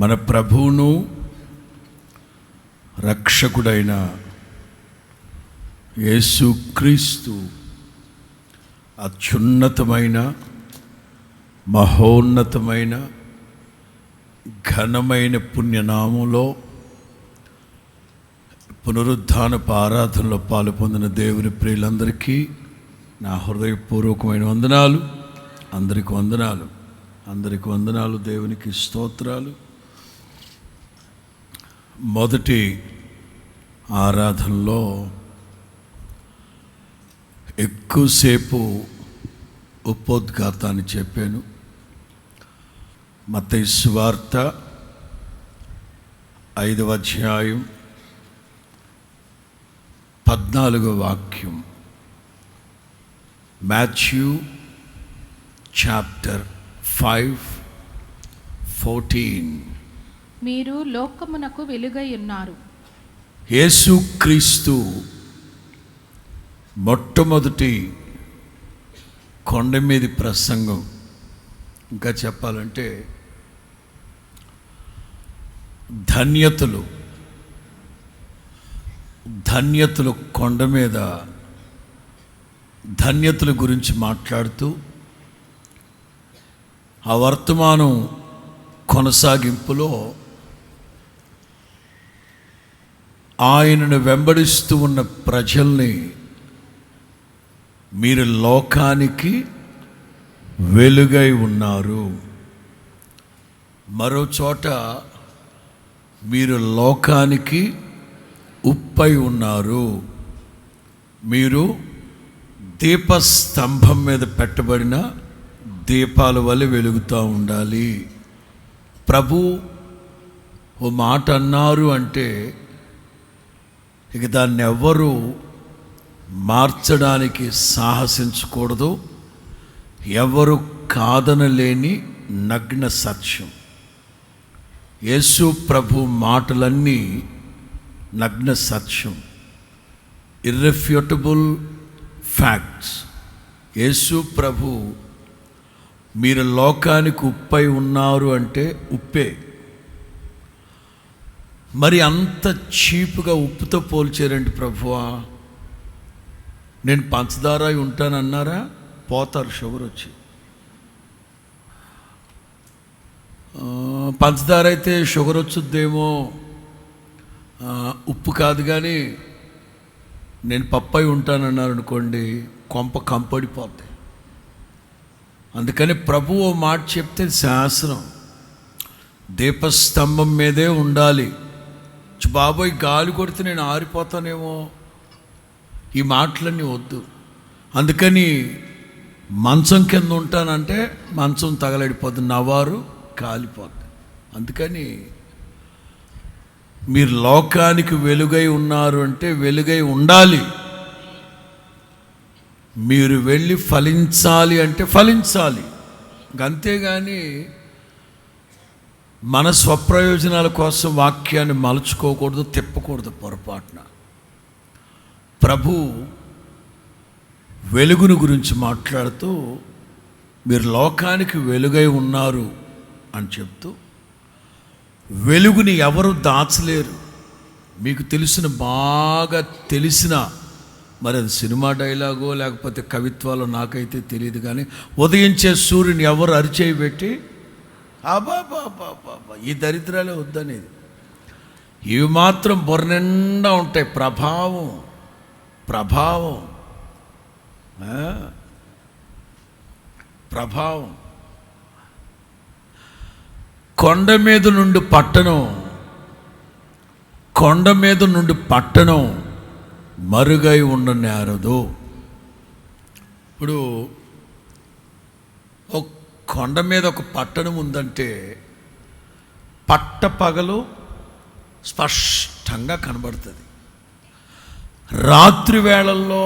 మన ప్రభువును రక్షకుడైన యేసుక్రీస్తు అత్యున్నతమైన మహోన్నతమైన ఘనమైన పుణ్యనామంలో పునరుద్ధానపు ఆరాధనలో పాలు పొందిన దేవుని ప్రియులందరికీ నా హృదయపూర్వకమైన వందనాలు. అందరికి వందనాలు. దేవునికి స్తోత్రాలు. మొదటి ఆరాధనలో ఎక్కువసేపు ఉపోద్ఘాతాన్ని చెప్పాను. మత్తయి సువార్త 5వ అధ్యాయం 14వ వాక్యం. Matthew chapter 5:14. మీరు లోకమునకు వెలుగై ఉన్నారు. యేసుక్రీస్తు మొట్టమొదటి కొండ మీది ప్రసంగం, ఇంకా చెప్పాలంటే ధన్యతలు కొండ మీద ధన్యతల గురించి మాట్లాడుతూ ఆ వర్తమానం కొనసాగింపులో ఆయనను వెంబడిస్తూ ఉన్న ప్రజల్ని మీరు లోకానికి వెలుగై ఉన్నారు, మరో చోట మీరు లోకానికి ఉప్పై ఉన్నారు, మీరు దీపస్తంభం మీద పెట్టబడిన దీపాల వల్ల వెలుగుతూ ఉండాలి. ప్రభు ఓ మాట అన్నారు అంటే ఇక దాన్ని ఎవ్వరూ మార్చడానికి సాహసించకూడదు. ఎవరు కాదనలేని నగ్న సత్యం. యేసు ప్రభు మాటలన్నీ నగ్న సత్యం, ఇర్రెఫ్యూటబుల్ ఫ్యాక్ట్స్. యేసు ప్రభు మీరు లోకానికి ఉప్పై ఉన్నారు అంటే ఉప్పే. మరి అంత చీపుగా ఉప్పుతో పోల్చారండి ప్రభువా. నేను పంచదార ఉంటానన్నారా? పోతారు షుగర్ వచ్చి. పంచదార అయితే షుగర్ వచ్చుద్దేమో, ఉప్పు కాదు. కానీ నేను పప్పై ఉంటానన్నారు అనుకోండి, కొంప కంపడిపోతాయి. అందుకని ప్రభు ఓ మాట చెప్తే శాసనం, దీపస్తంభం మీదే ఉండాలి. బాబోయ్ గాలి కొడితే నేను ఆరిపోతానేమో, ఈ మాటలన్నీ వద్దు. అందుకని మంచం కింద ఉంటానంటే మంచం తగలడిపోతుంది, నవారు కాలిపోతుంది. అందుకని మీరు లోకానికి వెలుగై ఉన్నారు అంటే వెలుగై ఉండాలి. మీరు వెళ్ళి ఫలించాలి అంటే ఫలించాలి. అంతేగాని మన స్వప్రయోజనాల కోసం వాక్యాన్ని మలుచుకోకూడదు, తిప్పకూడదు పొరపాటున. ప్రభు వెలుగును గురించి మాట్లాడుతూ మీరు లోకానికి వెలుగై ఉన్నారు అని చెప్తూ, వెలుగుని ఎవరు దాచలేరు. మీకు బాగా తెలిసిన, మరి అది సినిమా డైలాగో లేకపోతే కవిత్వాలో నాకైతే తెలియదు, కానీ ఉదయించే సూర్యుని ఎవరు అరిచేయి పెట్టి అబాబాబాబా ఈ దరిద్రాలే వద్దనేది. ఇవి మాత్రం బుర్ర నిండా ఉంటాయి. ప్రభావం. కొండ మీద నుండి పట్టణం మరుగై ఉండనేరదు. ఇప్పుడు ఒక కొండ మీద ఒక పట్టణం ఉందంటే పగలు స్పష్టంగా కనబడుతుంది. రాత్రి వేళల్లో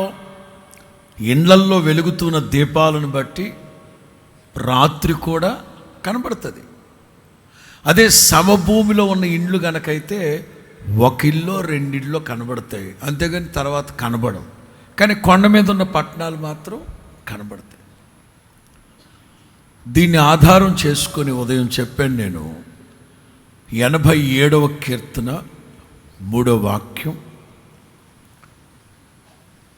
ఇండ్లల్లో వెలుగుతున్న దీపాలను బట్టి రాత్రి కూడా కనబడుతుంది. అదే సమభూమిలో ఉన్న ఇండ్లు గనకైతే ఒక ఇల్లు 2 ఇళ్ళు కనబడతాయి, అంతేగాని తర్వాత కనబడం. కానీ కొండ మీద ఉన్న పట్టణాలు మాత్రం కనబడతాయి. దీన్ని ఆధారం చేసుకొని ఉదయం చెప్పాను నేను, 87వ కీర్తన 3వ వాక్యం.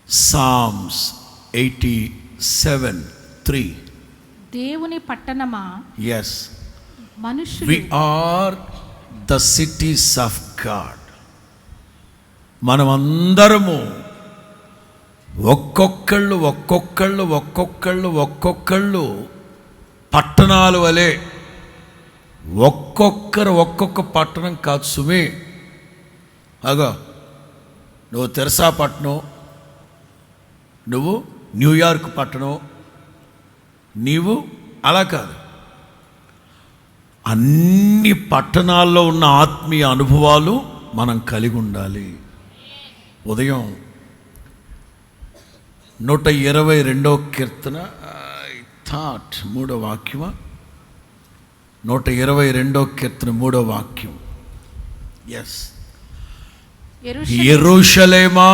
సామ్స్ 87:3. దేవుని పట్టణమా, ఎస్, మనుషులు we are the cities of god. మనమందరము ఒక్కొక్కళ్ళు పట్టణాల వలె, ఒక్కొక్క పట్టణం కాదు సుమి. అగో, నువ్వు తెరసా పట్టణం, నువ్వు న్యూయార్క్ పట్టణం, నీవు అలా కాదు. అన్ని పట్టణాల్లో ఉన్న ఆత్మీయ అనుభవాలు మనం కలిగి ఉండాలి. ఉదయం 122వ కీర్తన 3వ వాక్యమా, 122వ కీర్తన 3వ వాక్యం. ఎస్, యెరూషలేమా,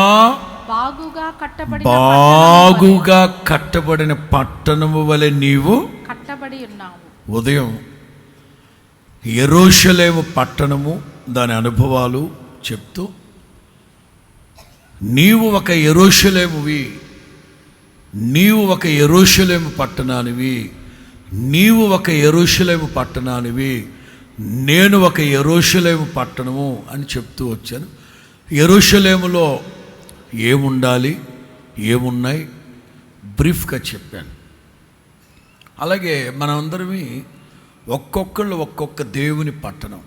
బాగుగా కట్టబడిన పట్టణము వలె నీవు కట్టబడి ఉన్నావు. ఉదయం యెరూషలేము పట్టణము, దాని అనుభవాలు చెప్తూ, నీవు ఒక యెరూషలేమువి, నీవు ఒక యెరూషలేము పట్టణానివి, నీవు ఒక యెరూషలేము పట్టణానివి, నేను ఒక యెరూషలేము పట్టణము అని చెప్తూ వచ్చాను. యెరూషలేములో ఏముండాలి, ఏమున్నాయి బ్రీఫ్గా చెప్పాను. అలాగే మనందరమీ ఒక్కొక్క దేవుని పట్టణం.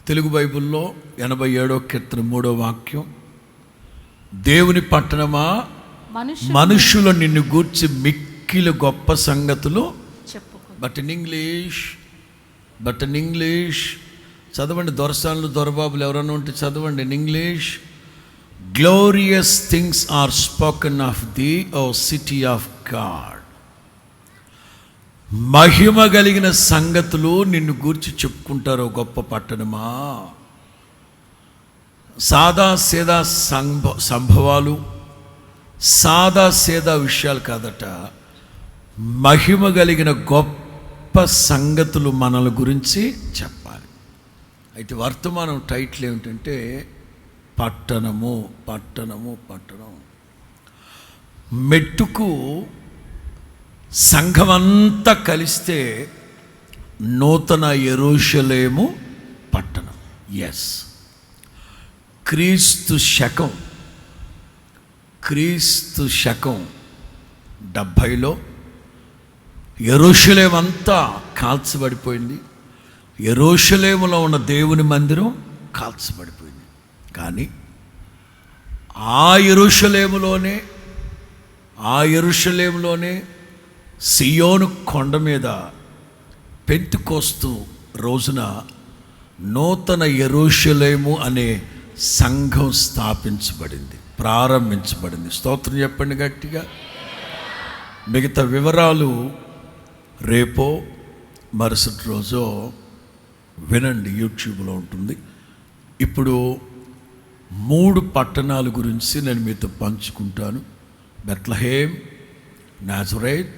తెలుగు బైబిల్లో 87వ కీర్తన 3వ వాక్యం, దేవుని పట్టణమా, మనుషులు నిన్ను గూర్చి మిక్కిలి గొప్ప సంగతులు చెప్పుకో. బట్ ఇన్ ఇంగ్లీష్ చదవండి. దొరసాన్లు, దొరబాబులు ఎవరైనా ఉంటే చదవండి. In English, glorious things are spoken of thee O city of God. మహిమ కలిగిన సంగతులు నిన్ను గూర్చి చెప్పుకుంటారు గొప్ప పట్టణమా. సాదా సేదా సంభవాలు, సాదా సేదా విషయాలు కాదట, మహిమ కలిగిన గొప్ప సంగతులు మనల గురించి చెప్పాలి. అయితే వర్తమానం టైటిల్ ఏమిటంటే పట్టణము. మెట్టుకు సంఘమంతా కలిస్తే నూతన యెరూషలేము పట్టణం. ఎస్, క్రీస్తు శకం 70లో యెరూషలేము అంతా కాల్చబడిపోయింది. యెరూషలేములో ఉన్న దేవుని మందిరం కాల్చబడిపోయింది. కానీ ఆ యెరూషలేములోనే సియోను కొండ మీద పెంతెకోస్తు రోజున నూతన యెరూషలేము అనే సంఘం స్థాపించబడింది, ప్రారంభించబడింది. స్తోత్రం చెప్పండి గట్టిగా. మిగతా వివరాలు రేపో మరుసటి రోజో వినండి, యూట్యూబ్లో ఉంటుంది. ఇప్పుడు 3 పట్టణాల గురించి నేను మీతో పంచుకుంటాను. Bethlehem, Nazareth,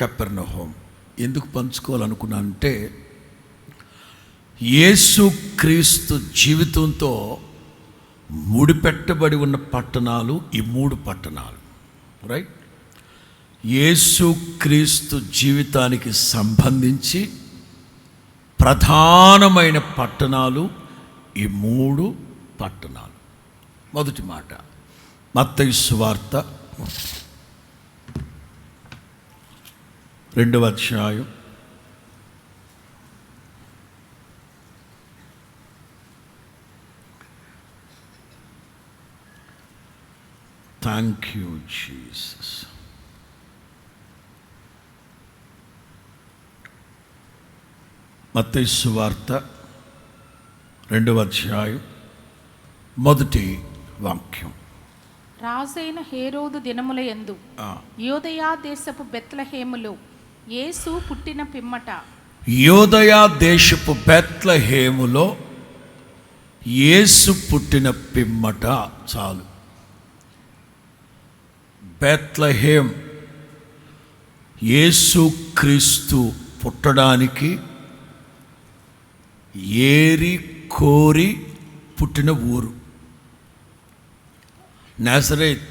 Capernaum. ఎందుకు పంచుకోవాలనుకున్నానంటే, యేసుక్రీస్తు జీవితంతో ముడిపెట్టబడి ఉన్న పట్టణాలు ఈ 3 పట్టణాలు. రైట్, యేసుక్రీస్తు జీవితానికి సంబంధించి ప్రధానమైన పట్టణాలు ఈ 3 పట్టణాలు. మొదటి మాట, మత్తయి సువార్త 2వ అధ్యాయం 'జీసస్'. మత్తయి సువార్త 2వ అధ్యాయం 1వ వాక్యం. రాజైన హేరోదు దినముల యందు యోదయ దేశపు బెత్లెహేములో యేసు పుట్టిన పిమ్మట, యోదయ దేశపు బెత్లెహేములో యేసు పుట్టిన పిమ్మట. చాలు, బెత్లెహేం యేసు క్రీస్తు పుట్టడానికి ఏరి కోరి పుట్టిన ఊరు. నాజరేత్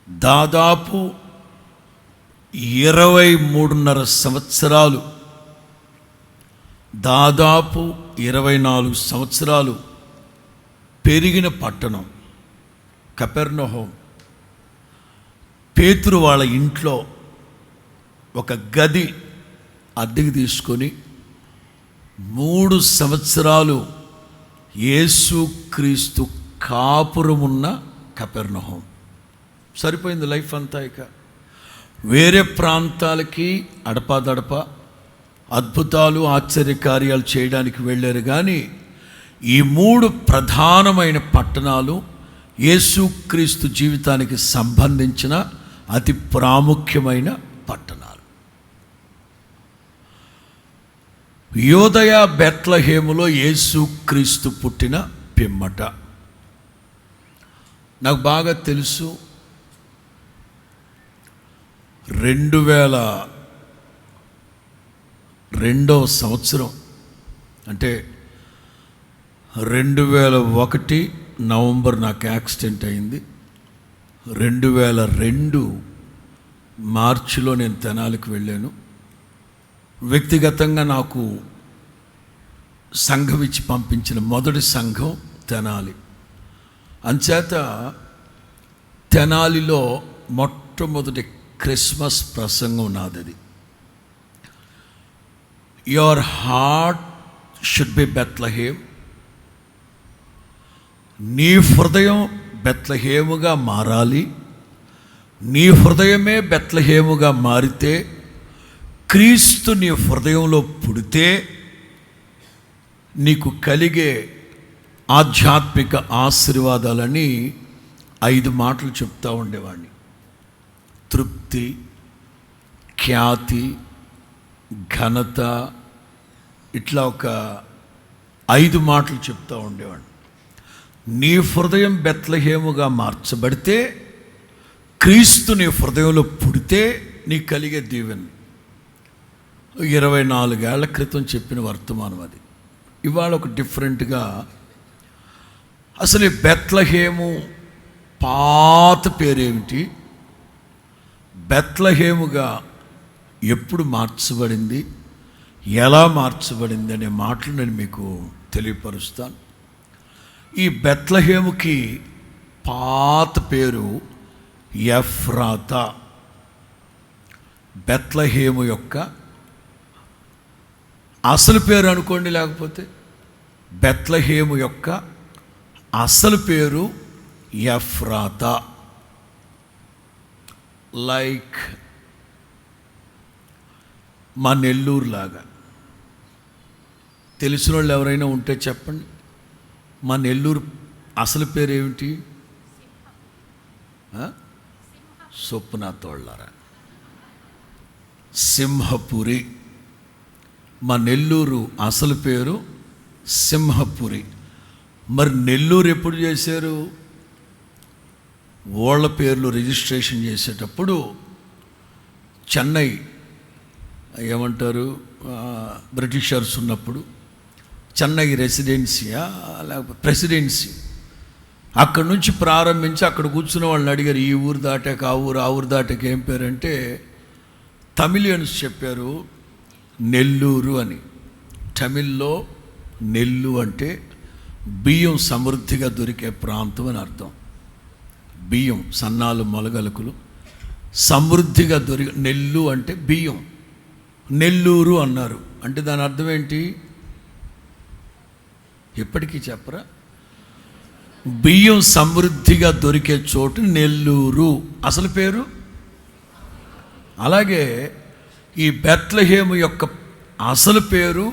దాదాపు 23.5 సంవత్సరాలు, దాదాపు 24 సంవత్సరాలు పెరిగిన పట్టణం కపెర్నహూం. పేతురు వాళ్ళ ఇంట్లో ఒక గది అద్దెకి తీసుకొని 3 సంవత్సరాలు యేసుక్రీస్తు కాపురమున్న కపెర్నహూం. సరిపోయింది లైఫ్ అంతా. ఇక వేరే ప్రాంతాలకి అడపాదడప అద్భుతాలు ఆశ్చర్యకార్యాలు చేయడానికి వెళ్ళారు. కానీ ఈ 3 ప్రధానమైన పట్టణాలు యేసుక్రీస్తు జీవితానికి సంబంధించిన అతి ప్రాముఖ్యమైన పట్టణాలు. యోదయ బెత్లెహేములో యేసుక్రీస్తు పుట్టిన పిమ్మట నాకు బాగా తెలుసు, 2002వ సంవత్సరం, అంటే 2001 నవంబర్ నాకు యాక్సిడెంట్ అయింది. 2002 మార్చిలో నేను తెనాలికి వెళ్ళాను. వ్యక్తిగతంగా నాకు సంఘం ఇచ్చి పంపించిన మొదటి సంఘం తెనాలి. అంచేత తెనాలిలో మొట్టమొదటి క్రిస్మస్ ప్రసంగం నాదది. Your heart should be Bethlehem. నీ హృదయం బెత్లెహేముగా మారాలి. నీ హృదయమే బెత్లెహేముగా మారితే, క్రీస్తు నీ హృదయంలో పుడితే నీకు కలిగే ఆధ్యాత్మిక ఆశీర్వాదాలని 5 మాటలు చెప్తూ ఉండేవాడిని. తృప్తి, ఖ్యాతి, ఘనత, ఇట్లా ఒక 5 మాటలు చెప్తూ ఉండేవాడిని. నీ హృదయం బెత్లెహేముగా మార్చబడితే, క్రీస్తు నీ హృదయంలో పుడితే నీకు కలిగే దీవెన. 24 ఏళ్ల క్రితం చెప్పిన వర్తమానం అది. ఇవాళ ఒక డిఫరెంట్గా, అసలు ఈ బెత్లెహేము పాత పేరేమిటి, బెత్లెహేముగా ఎప్పుడు మార్చబడింది, ఎలా మార్చబడింది అనే మాటలు నేను మీకు తెలియపరుస్తాను. ఈ బెత్లెహేముకి పాత పేరు ఎఫ్రాతా. బెత్లెహేము యొక్క అసలు పేరు అనుకోండి, లేకపోతే బెత్లెహేము యొక్క అసలు పేరు ఎఫ్రాతా. లైక్ మా నెల్లూరు లాగా. తెలిసిన వాళ్ళు ఎవరైనా ఉంటే చెప్పండి. మా నెల్లూరు అసలు పేరు ఏమిటి? సొప్పునాథోళ్ళారా, సింహపురి. మా నెల్లూరు అసలు పేరు సింహపురి. మరి నెల్లూరు ఎప్పుడు చేశారు? ఓళ్ళ పేర్లు రిజిస్ట్రేషన్ చేసేటప్పుడు చెన్నై ఏమంటారు, బ్రిటిషర్స్ ఉన్నప్పుడు చెన్నై రెసిడెన్సీయా లేకపోతే ప్రెసిడెన్సీ, అక్కడి నుంచి ప్రారంభించి అక్కడ కూర్చున్న వాళ్ళని అడిగారు, ఈ ఊరు దాటాక ఆ ఊరు దాటాక ఏం పేరు అంటే, తమిళియన్స్ చెప్పారు నెల్లూరు అని. తమిళ్లో నెల్లు అంటే బియ్యం సమృద్ధిగా దొరికే ప్రాంతం అని అర్థం. బియ్యం, సన్నాలు, మొలగలుకులు సమృద్ధిగా నెల్లు అంటే బియ్యం. నెల్లూరు అన్నారు అంటే దాని అర్థం ఏంటి? ఎప్పటికీ చెప్పరా? బియ్యం సమృద్ధిగా దొరికే చోటు నెల్లూరు అసలు పేరు. అలాగే ఈ బెత్లెహేము యొక్క అసలు పేరు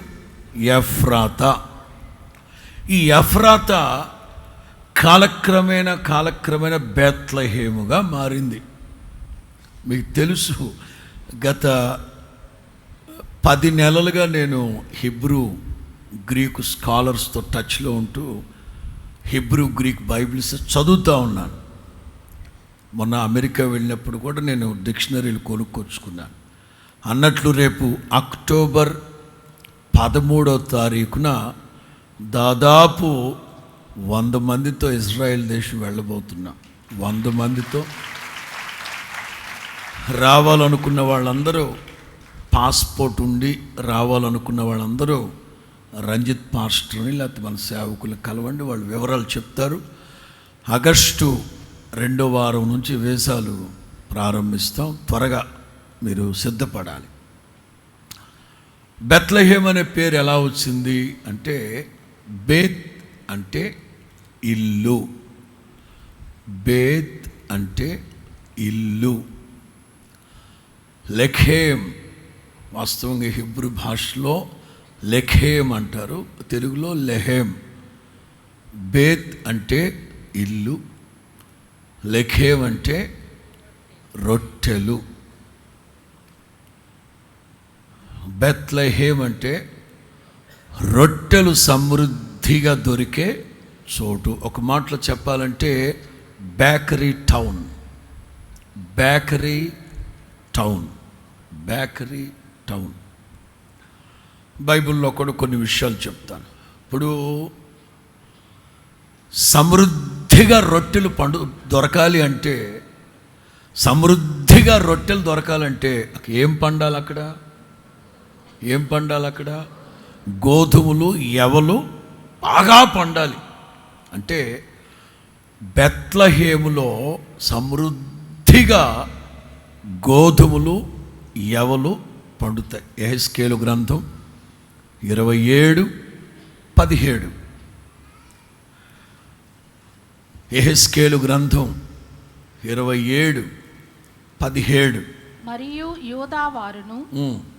ఎఫ్రాతా. ఈ ఎఫ్రాతా కాలక్రమేణా బెత్లెహేముగా మారింది. మీకు తెలుసు, గత 10 నెలలుగా నేను హిబ్రూ గ్రీకు స్కాలర్స్తో టచ్లో ఉంటూ హిబ్రూ గ్రీక్ బైబిల్స్ చదువుతూ ఉన్నాను. మొన్న అమెరికా వెళ్ళినప్పుడు కూడా నేను డిక్షనరీలు కొనుక్కొచ్చుకున్నాను. అన్నట్లు రేపు అక్టోబర్ 13వ తారీఖున దాదాపు 100 మందితో ఇజ్రాయెల్ దేశం వెళ్ళబోతున్నా. 100 మందితో రావాలనుకున్న వాళ్ళందరూ, పాస్పోర్ట్ ఉండి రావాలనుకున్న వాళ్ళందరూ రంజిత్ పాస్టర్ని లేకపోతే మన సేవకులు కలవండి, వాళ్ళు వివరాలు చెప్తారు. ఆగస్టు 2వ వారం నుంచి వీసాలు ప్రారంభిస్తాం. త్వరగా మీరు సిద్ధపడాలి. బెత్లెహేమ్ అనే పేరు ఎలా వచ్చింది అంటే, బేత్ అంటే ఇల్లు, బేత్ అంటే ఇల్లు. లెఖేమ్ వాస్తవంగా హిబ్రూ భాషలో లెఖేమ్ అంటారు, తెలుగులో లెహేమ్. బేత్ అంటే ఇల్లు, లెఖేమ్ అంటే రొట్టెలు. బెత్లెహేమ్ అంటే రొట్టెలు సమృద్ధిగా దొరికే చోటు. ఒక మాటలో చెప్పాలంటే bakery town, bakery town, bakery town. బైబిల్లో కూడా కొన్ని విషయాలు చెప్తాను. ఇప్పుడు సమృద్ధిగా రొట్టెలు దొరకాలి అంటే, సమృద్ధిగా రొట్టెలు దొరకాలంటే ఏం పండాలి అక్కడ? ఏం పండాలి అక్కడ? గోధుమలు, ఎవలు బాగా పండాలి. అంటే బెత్లెహేములో సమృద్ధిగా గోధుమలు, ఎవలు పండుతాయి. యెహెజ్కేలు గ్రంథం 27:17. యెహెజ్కేలు గ్రంథం 27:17. మరియు యూదా వారును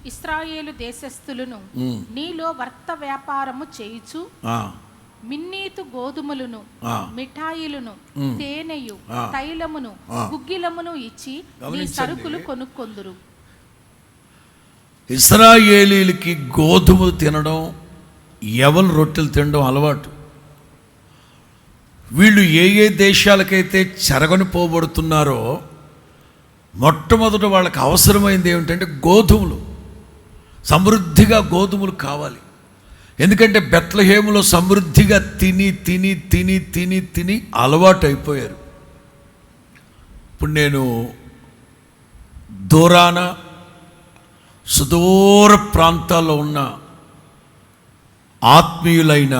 ఇశ్రాయేలు దేశస్థులను నీలో వర్త వ్యాపారము చేయుచు మిన్నీతు గోధుమలను, మిఠాయిలను, తేనెయు, తైలమును, గుగ్గిలమును ఇచ్చి నీ సరుకులు కొనుక్కొందురు. ఇశ్రాయేలీలకి గోధుమలు తినడం, ఎవలు రొట్టెలు తినడం అలవాటు. వీళ్ళు ఏ ఏ దేశాలకైతే చెరగని పోబడుతున్నారో మొట్టమొదట వాళ్ళకి అవసరమైంది ఏమిటంటే గోధుమలు. సమృద్ధిగా గోధుమలు కావాలి. ఎందుకంటే బెత్లెహేములో సమృద్ధిగా తిని తిని తిని తిని తిని అలవాటు అయిపోయారు. ఇప్పుడు నేను దూరాన సుదూర ప్రాంతాల్లో ఉన్న ఆత్మీయులైన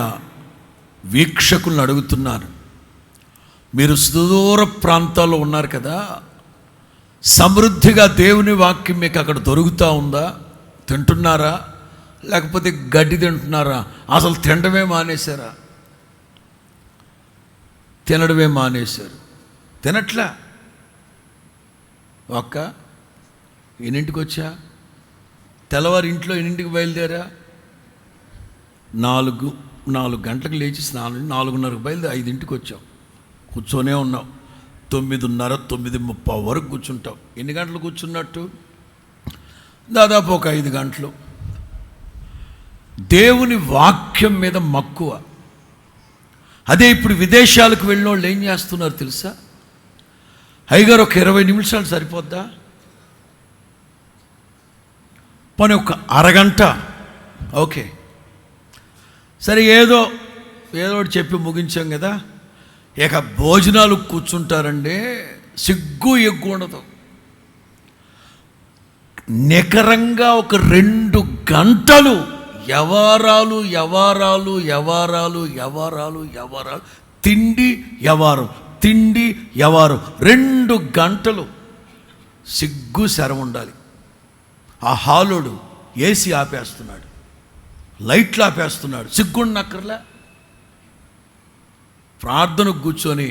వీక్షకులను అడుగుతున్నాను, మీరు సుదూర ప్రాంతాల్లో ఉన్నారు కదా, సమృద్ధిగా దేవుని వాక్యం మీకు అక్కడ దొరుకుతూ ఉందా? తింటున్నారా? లేకపోతే గడ్డి తింటున్నారా? అసలు తినడమే మానేశారా? తినడమే మానేశారు. తినట్లా. ఒక్క ఎన్నింటికి వచ్చా? తెల్లవారు ఇంట్లో ఎన్నింటికి బయలుదేరా? 4 గంటలకు లేచి స్నానం, 4:30కు బయలుదేరి 5ంటికి వచ్చాం. కూర్చొనే ఉన్నాం. 9:30, 9:30 వరకు కూర్చుంటాం. ఎన్ని గంటలు కూర్చున్నట్టు? దాదాపు ఒక 5 గంటలు. దేవుని వాక్యం మీద మక్కువ. అదే ఇప్పుడు విదేశాలకు వెళ్ళిన వాళ్ళు ఏం చేస్తున్నారు తెలుసా? అయ్యగారు ఒక 20 నిమిషాలు సరిపోద్దా? పోనీ ఒక అరగంట, ఓకే సరే, ఏదో ఒకటి చెప్పి ముగించాం కదా. ఇక భోజనాలు కూర్చుంటారండి, సిగ్గు ఎగ్గు ఉండదు. నికరంగా ఒక 2 గంటలు యవారాలు యవారాలు యవారాలు యవారాలు యవారాలు, తిండి యవారం, తిండి యవారం. 2 గంటలు సిగ్గు శరం ఉండాలి. ఆ హాలుడు ఏసీ ఆపేస్తున్నాడు, లైట్లు ఆపేస్తున్నాడు, సిగ్గుండక్కర్లే. ప్రార్థనకు కూర్చొని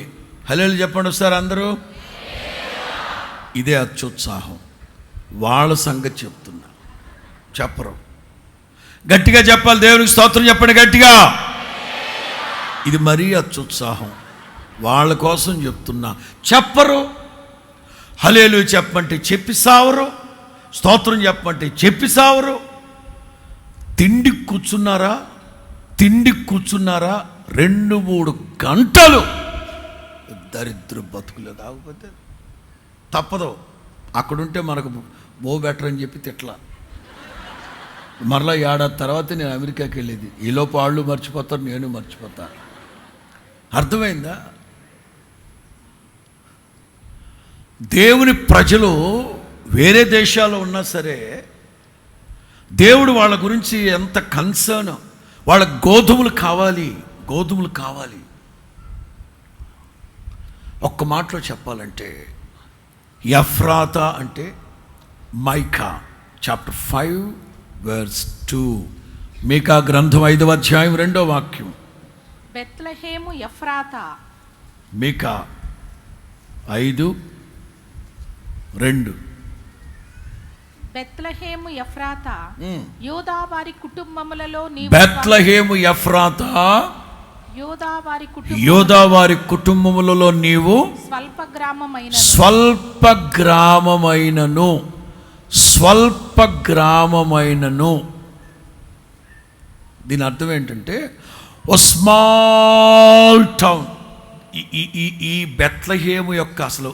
హల్లెలూయా చెప్పండి సార్ అందరూ. ఇదే అత్యుత్సాహం. వాళ్ళ సంగతి చెప్తున్నా, చెప్పరు. గట్టిగా చెప్పాలి, దేవునికి స్తోత్రం చెప్పండి గట్టిగా. ఇది మరీ అత్యుత్సాహం. వాళ్ళ కోసం చెప్తున్నా, చెప్పరు. హల్లెలూయా చెప్పంటే చెప్పి సావరు, స్తోత్రం చెప్పంటే చెప్పి సావరు. తిండికి కూర్చున్నారా? 2-3 గంటలు దరిద్ర బతుకులే. కాకపోతే తప్పదు, అక్కడుంటే మనకు బెటర్ అని చెప్పి తిట్లా. మరలా ఏడాది తర్వాత నేను అమెరికాకి వెళ్ళేది. ఈలోపు వాళ్ళు మర్చిపోతారు, నేను మర్చిపోతాను. అర్థమైందా? దేవుని ప్రజలు వేరే దేశాల్లో ఉన్నా సరే దేవుడు వాళ్ళ గురించి ఎంత కన్సర్న్. వాళ్ళ గోధుమలు కావాలి. ఒక్క మాటలో చెప్పాలంటే ఎఫ్రాతా అంటే మైకా చాప్టర్ 5:2. మీకా గ్రంథం 5వ అధ్యాయం 2వ వాక్యం. బెత్లెహేము ఎఫ్రాతా. మీకా 5:2. బెత్లెహేము ఎఫ్రాతా యూదా వారి కుటుంబములలో నీవు బెత్లెహేము ఎఫ్రాతా యూదా వారి కుటుంబములలో నీవు స్వల్ప గ్రామమైనను. దీని అర్థం ఏంటంటే ఓ స్మాల్ టౌన్. ఈ బెత్లెహేము యొక్క అసలు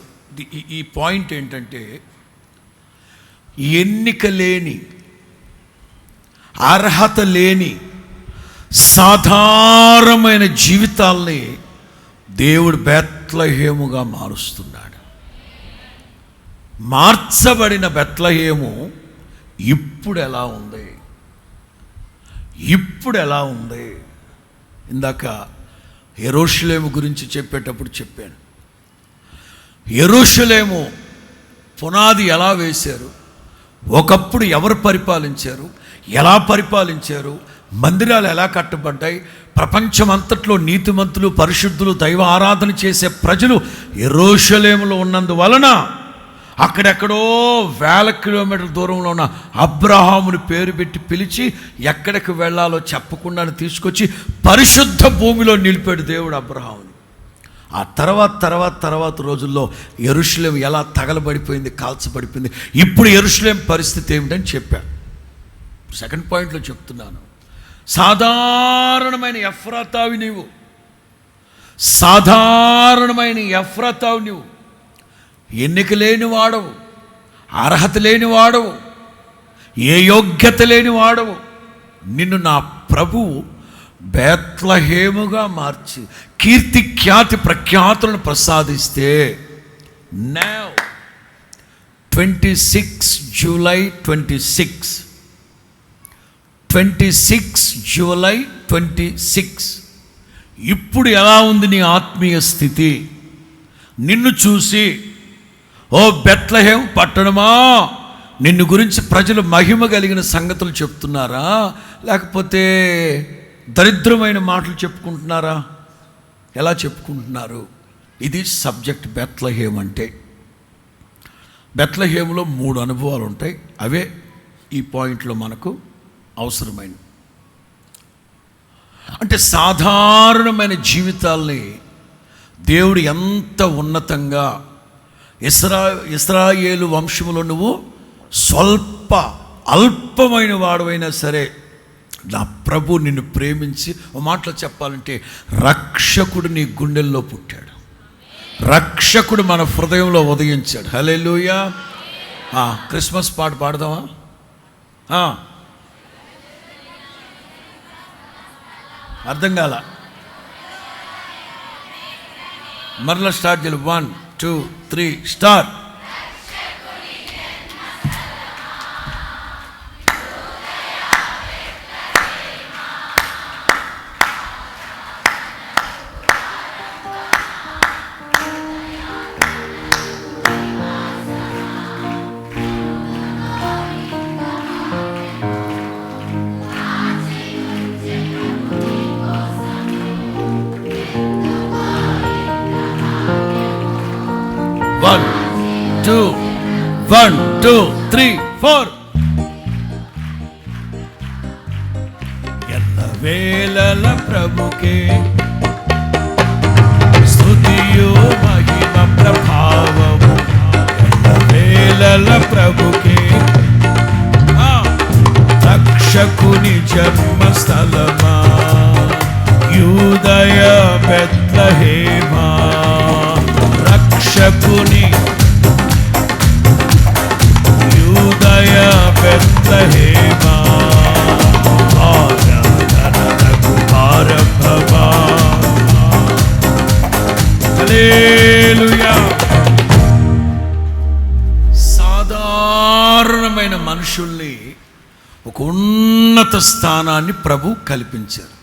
ఈ పాయింట్ ఏంటంటే ఎన్నిక లేని, అర్హత లేని సాధారణమైన జీవితాల్ని దేవుడు బెత్లెహేముగా మారుస్తున్నాడు. మార్చబడిన బెత్లెహేము ఇప్పుడు ఎలా ఉంది? ఇందాక యెరూషలేము గురించి చెప్పేటప్పుడు చెప్పాను. యెరూషలేము పునాది ఎలా వేశారు, ఒకప్పుడు ఎవరు పరిపాలించారు, ఎలా పరిపాలించారు, మందిరాలు ఎలా కట్టబడ్డాయి, ప్రపంచమంతట్లో నీతిమంతులు, పరిశుద్ధులు, దైవ ఆరాధన చేసే ప్రజలు యెరూషలేములో ఉన్నందువలన అక్కడెక్కడో 1000 కిలోమీటర్ల దూరంలో ఉన్న అబ్రహాముని పేరు పెట్టి పిలిచి ఎక్కడికి వెళ్ళాలో చెప్పకుండా తీసుకొచ్చి పరిశుద్ధ భూమిలో నిలిపాడు దేవుడు అబ్రహాముని. ఆ తర్వాత రోజుల్లో యెరూషలేము ఎలా తగలబడిపోయింది, కాల్చబడిపోయింది. ఇప్పుడు యెరూషలేము పరిస్థితి ఏమిటని చెప్పాను. సెకండ్ పాయింట్లో చెప్తున్నాను. సాధారణమైన ఎఫ్రాతావి నీవు, ఎన్నిక లేని వాడవు, అర్హత లేని వాడవు, ఏ యోగ్యత లేని వాడవు. నిన్ను నా ప్రభువు బెత్లెహేముగా మార్చి కీర్తి, ఖ్యాతి, ప్రఖ్యాతులను ప్రసాదిస్తే నౌ 26 జూలై 26 ఇప్పుడు ఎలా ఉంది నీ ఆత్మీయ స్థితి? నిన్ను చూసి ఓ బెత్లెహేం పట్టణమా, నిన్ను గురించి ప్రజలు మహిమ కలిగిన సంగతులు చెప్తున్నారా, లేకపోతే దరిద్రమైన మాటలు చెప్పుకుంటున్నారా? ఎలా చెప్పుకుంటున్నారు? ఇది సబ్జెక్ట్. బెత్లెహేం అంటే బెత్లెహేములో 3 అనుభవాలు ఉంటాయి. అవే ఈ పాయింట్లో మనకు అవసరమైనవి. అంటే సాధారణమైన జీవితాల్ని దేవుడు ఎంత ఉన్నతంగా, ఇశ్రాయేలు వంశములో నువ్వు అల్పమైన వాడవైనా సరే నా ప్రభు నిన్ను ప్రేమించి, ఒక మాటలో చెప్పాలంటే రక్షకుడు నీ గుండెల్లో పుట్టాడు, రక్షకుడు మన హృదయంలో ఉదయించాడు. హల్లెలూయా. క్రిస్మస్ పాట పాడదామా? అర్థం కాల, మరలా స్టార్ట్ చేయాలి. 1 2 3 start. One, two, three, four. ఎల్లవేళల ప్రభుకే స్తుతియు మహిమ ప్రభావము. ఎల్లవేళల ప్రభుకే రక్షకుని జన్మస్థలమా, యూదయ బెత్లెహేమా. రక్షకుని యూదయ బెత్లెహేమా, స్థానాన్ని ప్రభు కల్పించారు.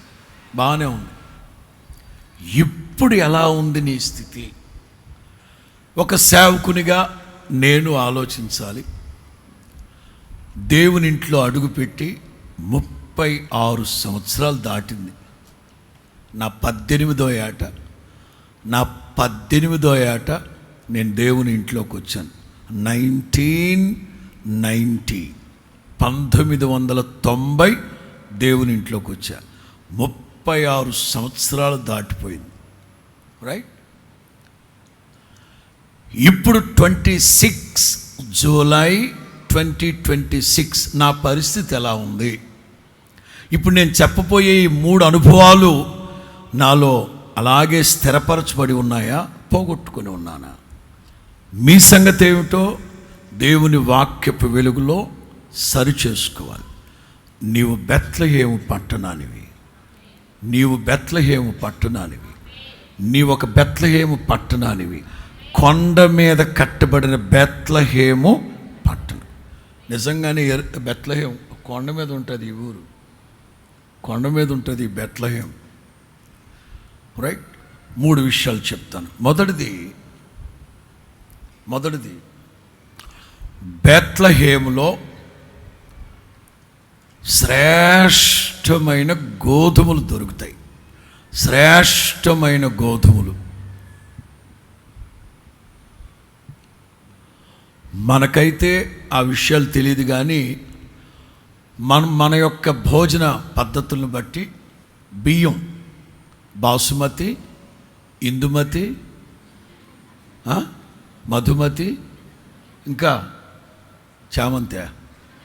బాగానే ఉంది. ఇప్పుడు ఎలా ఉంది నీ స్థితి? ఒక సేవకునిగా నేను ఆలోచించాలి. దేవుని ఇంట్లో అడుగుపెట్టి 36 సంవత్సరాలు దాటింది. నా 18వ ఏట నేను దేవుని ఇంట్లోకి వచ్చాను. 1990 దేవుని ఇంట్లోకి వచ్చా. 36 సంవత్సరాలు దాటిపోయింది. రైట్. ఇప్పుడు 26 జూలై 2026 నా పరిస్థితి ఎలా ఉంది? ఇప్పుడు నేను చెప్పబోయే ఈ 3 అనుభవాలు నాలో అలాగే స్థిరపరచబడి ఉన్నాయా, పోగొట్టుకొని ఉన్నానా? మీ సంగతి ఏమిటో దేవుని వాక్యపు వెలుగులో సరిచేసుకోవాలి. నీవు బెత్లెహేము పట్టణానివి. నీవు ఒక బెత్లెహేము పట్టణానివి. కొండ మీద కట్టబడిన బెత్లెహేము పట్టణం. నిజంగానే బెత్లెహేము కొండ మీద ఉంటుంది. ఈ ఊరు కొండ మీద ఉంటుంది బెత్లెహేం. రైట్. 3 విషయాలు చెప్తాను. మొదటిది బెత్లెహేములో శ్రేష్టమైన గోధుమలు దొరుకుతాయి. శ్రేష్టమైన గోధుమలు. మనకైతే ఆ విషయాలు తెలియదు, కానీ మన యొక్క భోజన పద్ధతులను బట్టి బియ్యం బాసుమతి, ఇందుమతి, మధుమతి, ఇంకా చామంతి,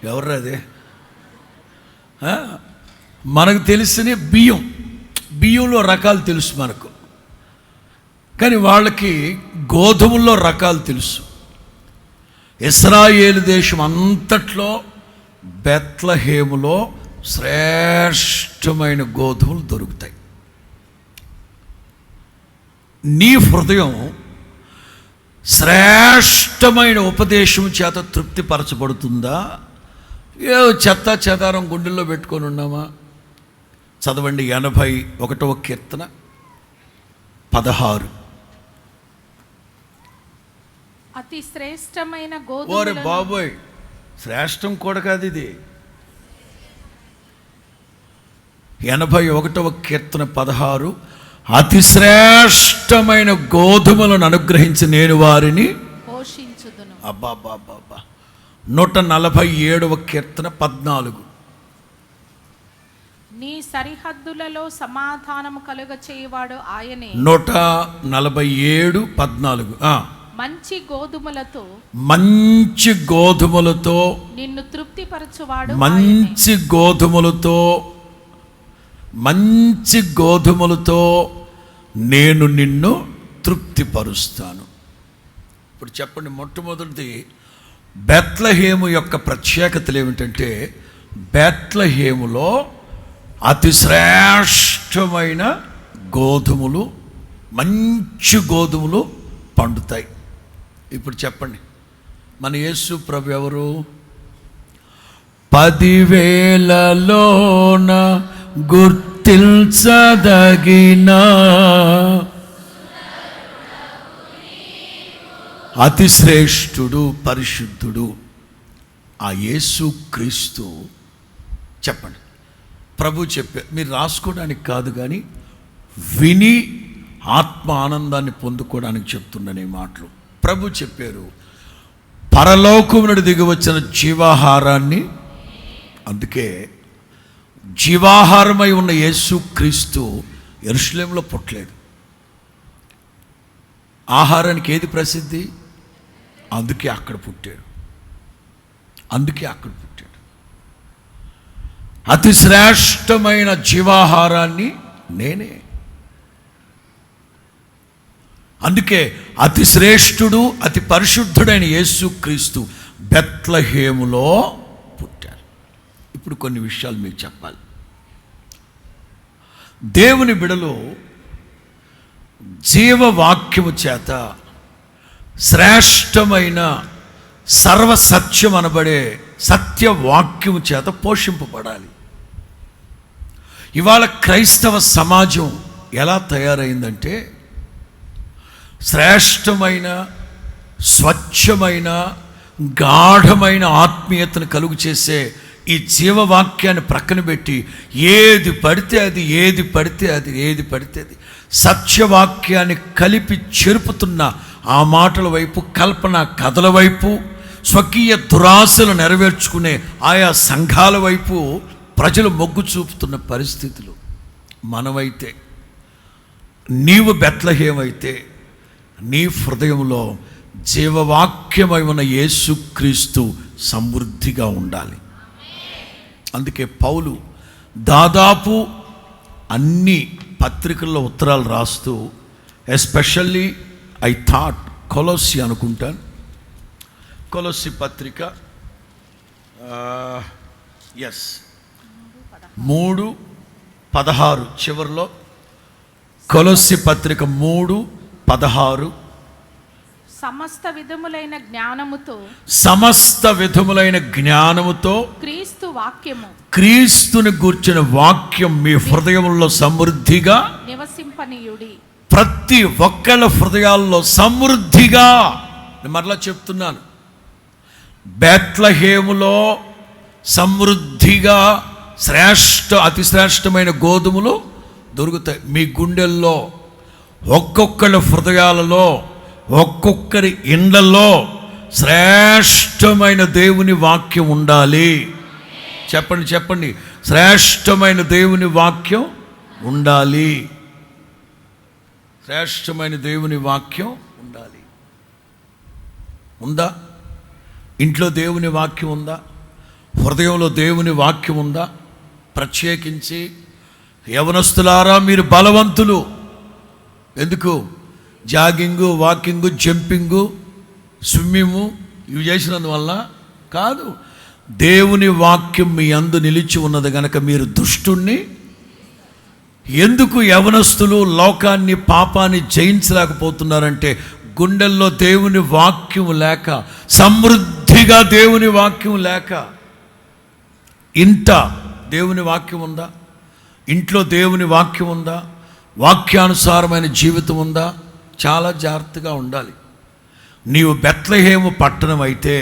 ఎవర్రా అదే, మనకు తెలిసిన బియ్యంలో రకాలు తెలుసు మనకు, కానీ వాళ్ళకి గోధుమల్లో రకాలు తెలుసు. ఇశ్రాయేలు దేశం అంతట్లో బెత్లెహేములో శ్రేష్టమైన గోధుమలు దొరుకుతాయి. నీ హృదయం శ్రేష్టమైన ఉపదేశం చేత తృప్తిపరచబడుతుందా? ఏ చెత్త చెదారం గుండెల్లో పెట్టుకొని ఉన్నామా? చదవండి 81వ కీర్తన 16. అతి శ్రేష్టమైన ఓరే బాబోయ్, శ్రేష్టం కూడా కాదు ఇది. 81వ కీర్తన 16. అతి శ్రేష్టమైన గోధుమలను అనుగ్రహించి నేను వారిని పోషించుదును. అబ్బాబ్బాబ్బా. 147వ కీర్తన 14. నీ సరిహద్దులలో సమాధానము కలుగ చేయవాడు ఆయనే. 147:14. మంచి గోధుమలతో నిన్ను తృప్తిపరచువాడు. మంచి గోధుమలతో నేను నిన్ను తృప్తిపరుస్తాను. ఇప్పుడు చెప్పండి, మొట్టమొదటిది బెత్లెహేము యొక్క ప్రత్యేకతలు ఏమిటంటే, బెత్లెహేములో అతి శ్రేష్టమైన గోధుమలు, మంచి గోధుమలు పండుతాయి. ఇప్పుడు చెప్పండి, మన యేసు ప్రభు ఎవరు? 10,000లోన గుర్తించదగిన అతి శ్రేష్ఠుడు, పరిశుద్ధుడు ఆ యేసు క్రీస్తు. చెప్పండి, ప్రభు చెప్పారు. మీరు రాసుకోవడానికి కాదు, కానీ విని ఆత్మ ఆనందాన్ని పొందుకోవడానికి చెప్తున్నాను ఈ మాటలు. ప్రభు చెప్పారు, పరలోకం నుండి దిగి వచ్చిన జీవాహారాన్ని. అందుకే జీవాహారమై ఉన్న యేసు క్రీస్తు యెరూషలేములో పుట్టలేదు. ఆహారానికి ఏది ప్రసిద్ధి? అందుకే అక్కడ పుట్టాడు. అతి శ్రేష్టమైన జీవాహారాన్ని నేనే. అందుకే అతి శ్రేష్ఠుడు, అతి పరిశుద్ధుడైన యేసు క్రీస్తు బెత్లెహేములో పుట్టారు. ఇప్పుడు కొన్ని విషయాలు మీకు చెప్పాలి. దేవుని బిడలో జీవవాక్యము చేత శ్రేష్టమైన సర్వసత్యం అనబడే సత్యవాక్యము చేత పోషింపబడాలి. ఇవాళ క్రైస్తవ సమాజం ఎలా తయారైందంటే, శ్రేష్టమైన, స్వచ్ఛమైన, గాఢమైన ఆత్మీయతను కలుగు చేసే ఈ జీవవాక్యాన్ని ప్రక్కన పెట్టి ఏది పడితే అది సత్యవాక్యాన్ని కలిపి చెరుపుతున్న ఆ మాటల వైపు, కల్పన కథల వైపు, స్వకీయ దురాశలు నెరవేర్చుకునే ఆయా సంఘాల వైపు ప్రజలు మొగ్గు చూపుతున్న పరిస్థితులు మనమైతే, నీవు బెత్లెహేమైతే నీ హృదయంలో జీవవాక్యమై ఉన్న యేసుక్రీస్తు సమృద్ధిగా ఉండాలి. అందుకే పౌలు దాదాపు అన్ని పత్రికల్లో ఉత్తరాలు రాస్తూ, ఎస్పెషల్లీ ఐ థాట్ కొలొస్సి అనుకుంటాను, కొలొస్సి పత్రిక 3:16 చివరిలో, కొలొస్సి పత్రిక 3:16, సమస్త విధములైన జ్ఞానముతో క్రీస్తుని గూర్చిన వాక్యం మీ హృదయంలో సమృద్ధిగా నివసింపనీయుడి. ప్రతి ఒక్కళ్ళ హృదయాల్లో సమృద్ధిగా, మరలా చెప్తున్నాను, బెత్లెహేములో సమృద్ధిగా అతి శ్రేష్టమైన గోధుమలు దొరుకుతాయి. మీ గుండెల్లో, ఒక్కొక్కళ్ళ హృదయాలలో, ఒక్కొక్కరి ఇండ్లలో శ్రేష్టమైన దేవుని వాక్యం ఉండాలి. చెప్పండి, శ్రేష్టమైన దేవుని వాక్యం ఉండాలి. శ్రేష్టమైన దేవుని వాక్యం ఉండాలి. ఉందా? ఇంట్లో దేవుని వాక్యం ఉందా? హృదయంలో దేవుని వాక్యం ఉందా? ప్రత్యేకించి యవనస్తులారా, మీరు బలవంతులు. ఎందుకు? జాగింగు, వాకింగు, జంపింగు, స్విమ్మింగు ఇవి చేసినందువల్ల కాదు. దేవుని వాక్యం మీ అందు నిలిచి ఉన్నది గనక మీరు దుష్టుణ్ణి. ఎందుకు యవనస్తులు లోకాన్ని, పాపాన్ని జయించలేకపోతున్నారంటే, గుండెల్లో దేవుని వాక్యం లేక, సమృద్ధిగా దేవుని వాక్యం లేక. ఇంట దేవుని వాక్యం ఉందా? ఇంట్లో దేవుని వాక్యం ఉందా? వాక్యానుసారమైన జీవితం ఉందా? చాలా జాగ్రత్తగా ఉండాలి. నీవు బెత్లెహేము పట్టణం అయితే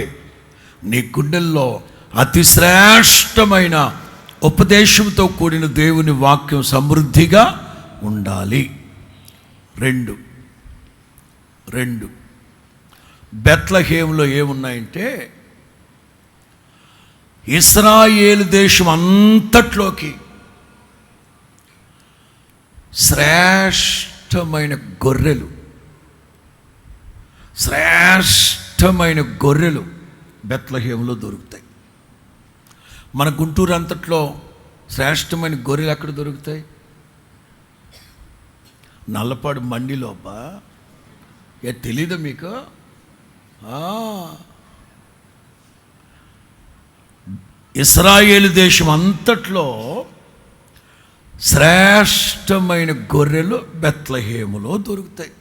నీ గుండెల్లో అతి శ్రేష్టమైన ఉపదేశంతో కూడిన దేవుని వాక్యం సమృద్ధిగా ఉండాలి. రెండు బెత్లెహేములో ఏమున్నాయంటే, ఇశ్రాయేలు దేశం అంతట్లోకి శ్రేష్టమైన గొర్రెలు బెత్లెహేములో దొరుకుతాయి. మన గుంటూరు అంతట్లో శ్రేష్టమైన గొర్రెలు ఎక్కడ దొరుకుతాయి? నల్లపాడు మండిలోపా. తెలీదా మీకు? ఇశ్రాయేలు దేశం అంతట్లో శ్రేష్టమైన గొర్రెలు బెత్లెహేములో దొరుకుతాయి.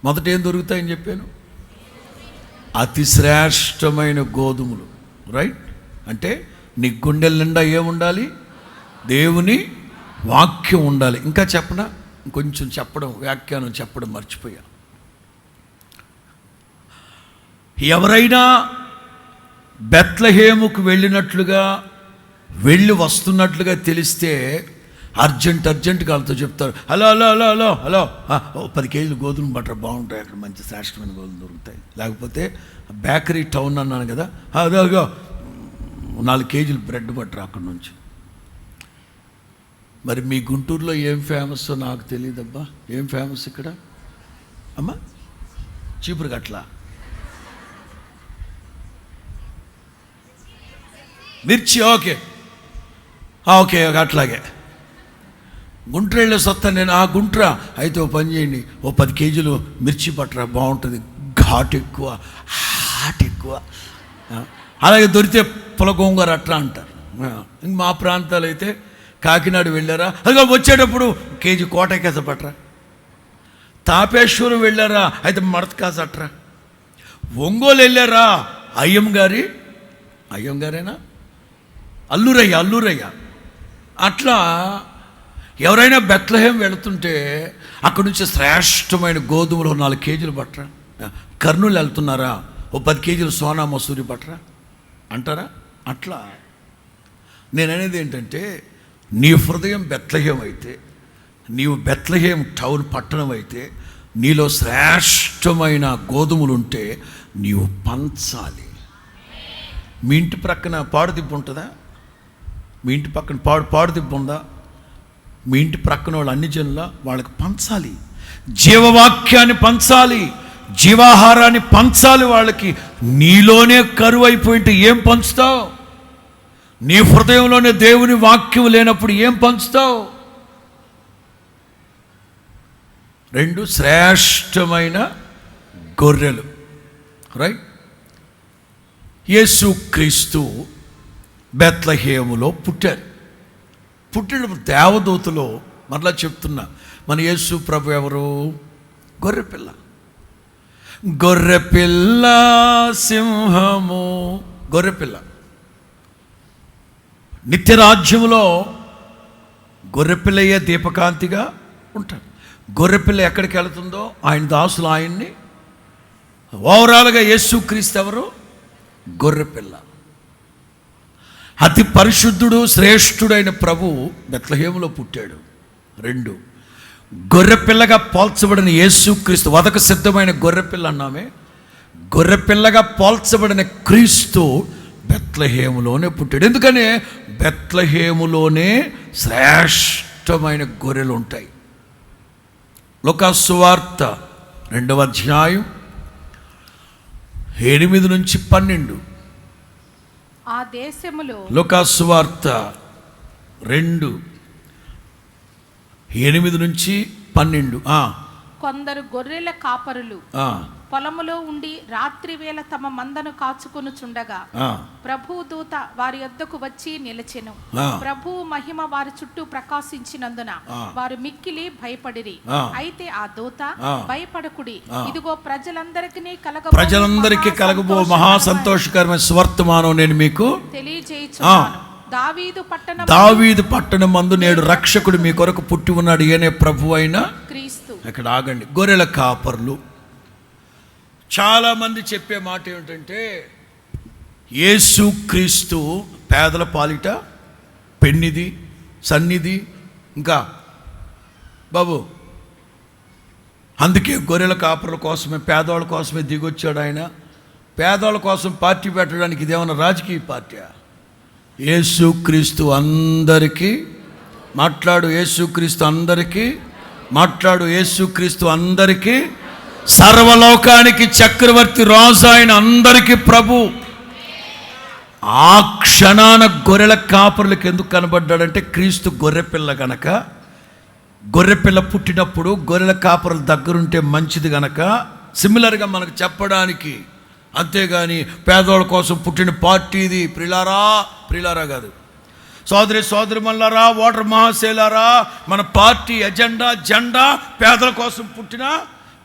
మొదట ఏం దొరుకుతాయని చెప్పాను? అతి శ్రేష్టమైన గోధుమలు. రైట్? అంటే నీ గుండెల నిండా ఏముండాలి? దేవుని వాక్యం ఉండాలి. ఇంకా చెప్పనా? కొంచెం వ్యాఖ్యానం చెప్పడం మర్చిపోయా. ఎవరైనా బెత్లెహేముకు వెళ్ళి వస్తున్నట్లుగా తెలిస్తే అర్జెంటుగా వాళ్ళతో చెప్తారు, హలో 10 కేజీలు గోధుమ బటర్ బాగుంటాయి, అక్కడ మంచి శ్రేష్టమైన గోధుమలు దొరుకుతాయి. లేకపోతే బేకరీ టౌన్ అన్నాను కదా, అదోగో 4 కేజీలు బ్రెడ్ బటర్ అక్కడ నుంచి. మరి మీ గుంటూరులో ఏం ఫేమస్ నాకు తెలియదబ్బా. ఏం ఫేమస్ ఇక్కడ అమ్మా? చీపురు గట్ల, మిర్చి. ఓకే అట్లాగే గుంటూరు వెళ్ళే సొత్తా నేను. గుంట్రా అయితే ఓ పని చేయండి, ఓ 10 కేజీలు మిర్చి పట్టరా, బాగుంటుంది, ఘాటు ఎక్కువ, హాట్ ఎక్కువ. అలాగే దొరికితే పులగోంగూర అట్లా అంటారు. ఇంక మా ప్రాంతాలు అయితే కాకినాడ వెళ్ళారా, అదిగో వచ్చేటప్పుడు కేజీ కోటకేస పట్టరా. తాపేశ్వరం వెళ్ళారా, అయితే మడతకాస అట్రా. ఒంగోలు వెళ్ళారా, అయ్యంగారేనా, అల్లూరయ్య అట్లా ఎవరైనా బెత్లెహేం వెళుతుంటే అక్కడి నుంచి శ్రేష్టమైన గోధుమలు 4 కేజీలు పట్టరా, కర్నూలు వెళ్తున్నారా ఓ 10 కేజీలు సోనా మసూరి పట్టరా అంటారా? అట్లా నేను అనేది ఏంటంటే, నీ హృదయం బెత్లెహేం అయితే, నీవు బెత్లెహేం టౌన్ పట్టణం అయితే, నీలో శ్రేష్టమైన గోధుమలు ఉంటే నీవు పంచాలి. మీ ఇంటి ప్రక్కన పాడుదిబ్బు ఉంటుందా? మీ ఇంటి పక్కన పాడుదిబ్బు ఉందా? మీ ఇంటి ప్రక్కన వాళ్ళు అన్ని జనుల వాళ్ళకి పంచాలి, జీవవాక్యాన్ని పంచాలి, జీవాహారాన్ని పంచాలి వాళ్ళకి. నీలోనే కరువు అయిపోయింటే ఏం పంచుతావు? నీ హృదయంలోనే దేవుని వాక్యం లేనప్పుడు ఏం పంచుతావు? 2 శ్రేష్టమైన గొర్రెలు, రైట్? యేసుక్రీస్తు బెత్లెహేములో పుట్టారు. పుట్టినప్పుడు దేవదూతలో, మరలా చెప్తున్నా, మన యేసు ప్రభు ఎవరు? గొర్రెపిల్ల. గొర్రెపిల్ల సింహము, గొర్రెపిల్ల. నిత్యరాజ్యంలో గొర్రెపిల్లయే దీపకాంతిగా ఉంటాడు. గొర్రెపిల్ల ఎక్కడికి వెళుతుందో ఆయన దాసులు ఆయన్ని, ఓవరాల్గా యేసుక్రీస్తు ఎవరు? గొర్రెపిల్ల. అతి పరిశుద్ధుడు శ్రేష్ఠుడైన ప్రభు బెత్లెహేములో పుట్టాడు. 2 గొర్రెపిల్లగా పోల్చబడిన యేసుక్రీస్తు, వదకు సిద్ధమైన గొర్రెపిల్ల అన్నామే, గొర్రెపిల్లగా పోల్చబడిన క్రీస్తు బెత్లెహేములోనే పుట్టాడు. ఎందుకని? బెత్లెహేములోనే శ్రేష్టమైన గొర్రెలు ఉంటాయి. లూకాసు సువార్త 2వ అధ్యాయం 8 నుంచి 12. ఆ దేశములో, లూకాసు సువార్త 2:8 నుంచి 12. కొందరు గొర్రెల కాపరులు పొలములో ఉండి రాత్రి వేళ తమ మందను కాచుకొనుచుండగా ప్రభు దూత వారి యొద్దకు వచ్చి నిలిచెను. ప్రభు మహిమ వారి చుట్టూ ప్రకాశించినందున వారు మిక్కిలి భయపడిరి. అయితే ఆ దూత, భయపడకుడి, ఇదిగో ప్రజలందరికీ కలగబో మహా సంతోషకరమైన సువర్తమానం నేను మీకు తెలియజేయుచున్నాను. దావీదు పట్టణం మందు నేడు రక్షకుడు మీ కొరకు పుట్టి ఉన్నాడు, ఈయనే ప్రభు అయిన క్రీస్తు. ఇక్కడ ఆగండి. గొర్రెల కాపర్లు. చాలామంది చెప్పే మాట ఏమిటంటే, యేసుక్రీస్తు పేదల పాలిట పెన్నిది, సన్నిధి, ఇంకా బాబు అందుకే గొర్రెల కాపర్ల కోసమే, పేదవాళ్ళ కోసమే దిగొచ్చాడు ఆయన. పేదవాళ్ళ కోసం పార్టీ పెట్టడానికి ఇదేమన్నా రాజకీయ పార్టీ? యేసుక్రీస్తు అందరికీ మాట్లాడు, యేసుక్రీస్తు అందరికీ మాట్లాడు, యేసుక్రీస్తు అందరికీ, సర్వలోకానికి చక్రవర్తి, రాజు, ఆయన అందరికీ ప్రభు. ఆ క్షణాన గొర్రెల కాపరులకు ఎందుకు కనబడ్డాడంటే, క్రీస్తు గొర్రెపిల్ల గనక, గొర్రెపిల్ల పుట్టినప్పుడు గొర్రెల కాపరుల దగ్గరుంటే మంచిది గనక, సిమిలర్గా మనకు చెప్పడానికి. అంతేగాని పేదవాళ్ళ కోసం పుట్టిన పార్టీ ఇది. ప్రిలారా కాదు, సోదరి మల్లారా, ఓటర్ మహాశైలారా, మన పార్టీ ఎజెండా జెండా పేదల కోసం పుట్టిన,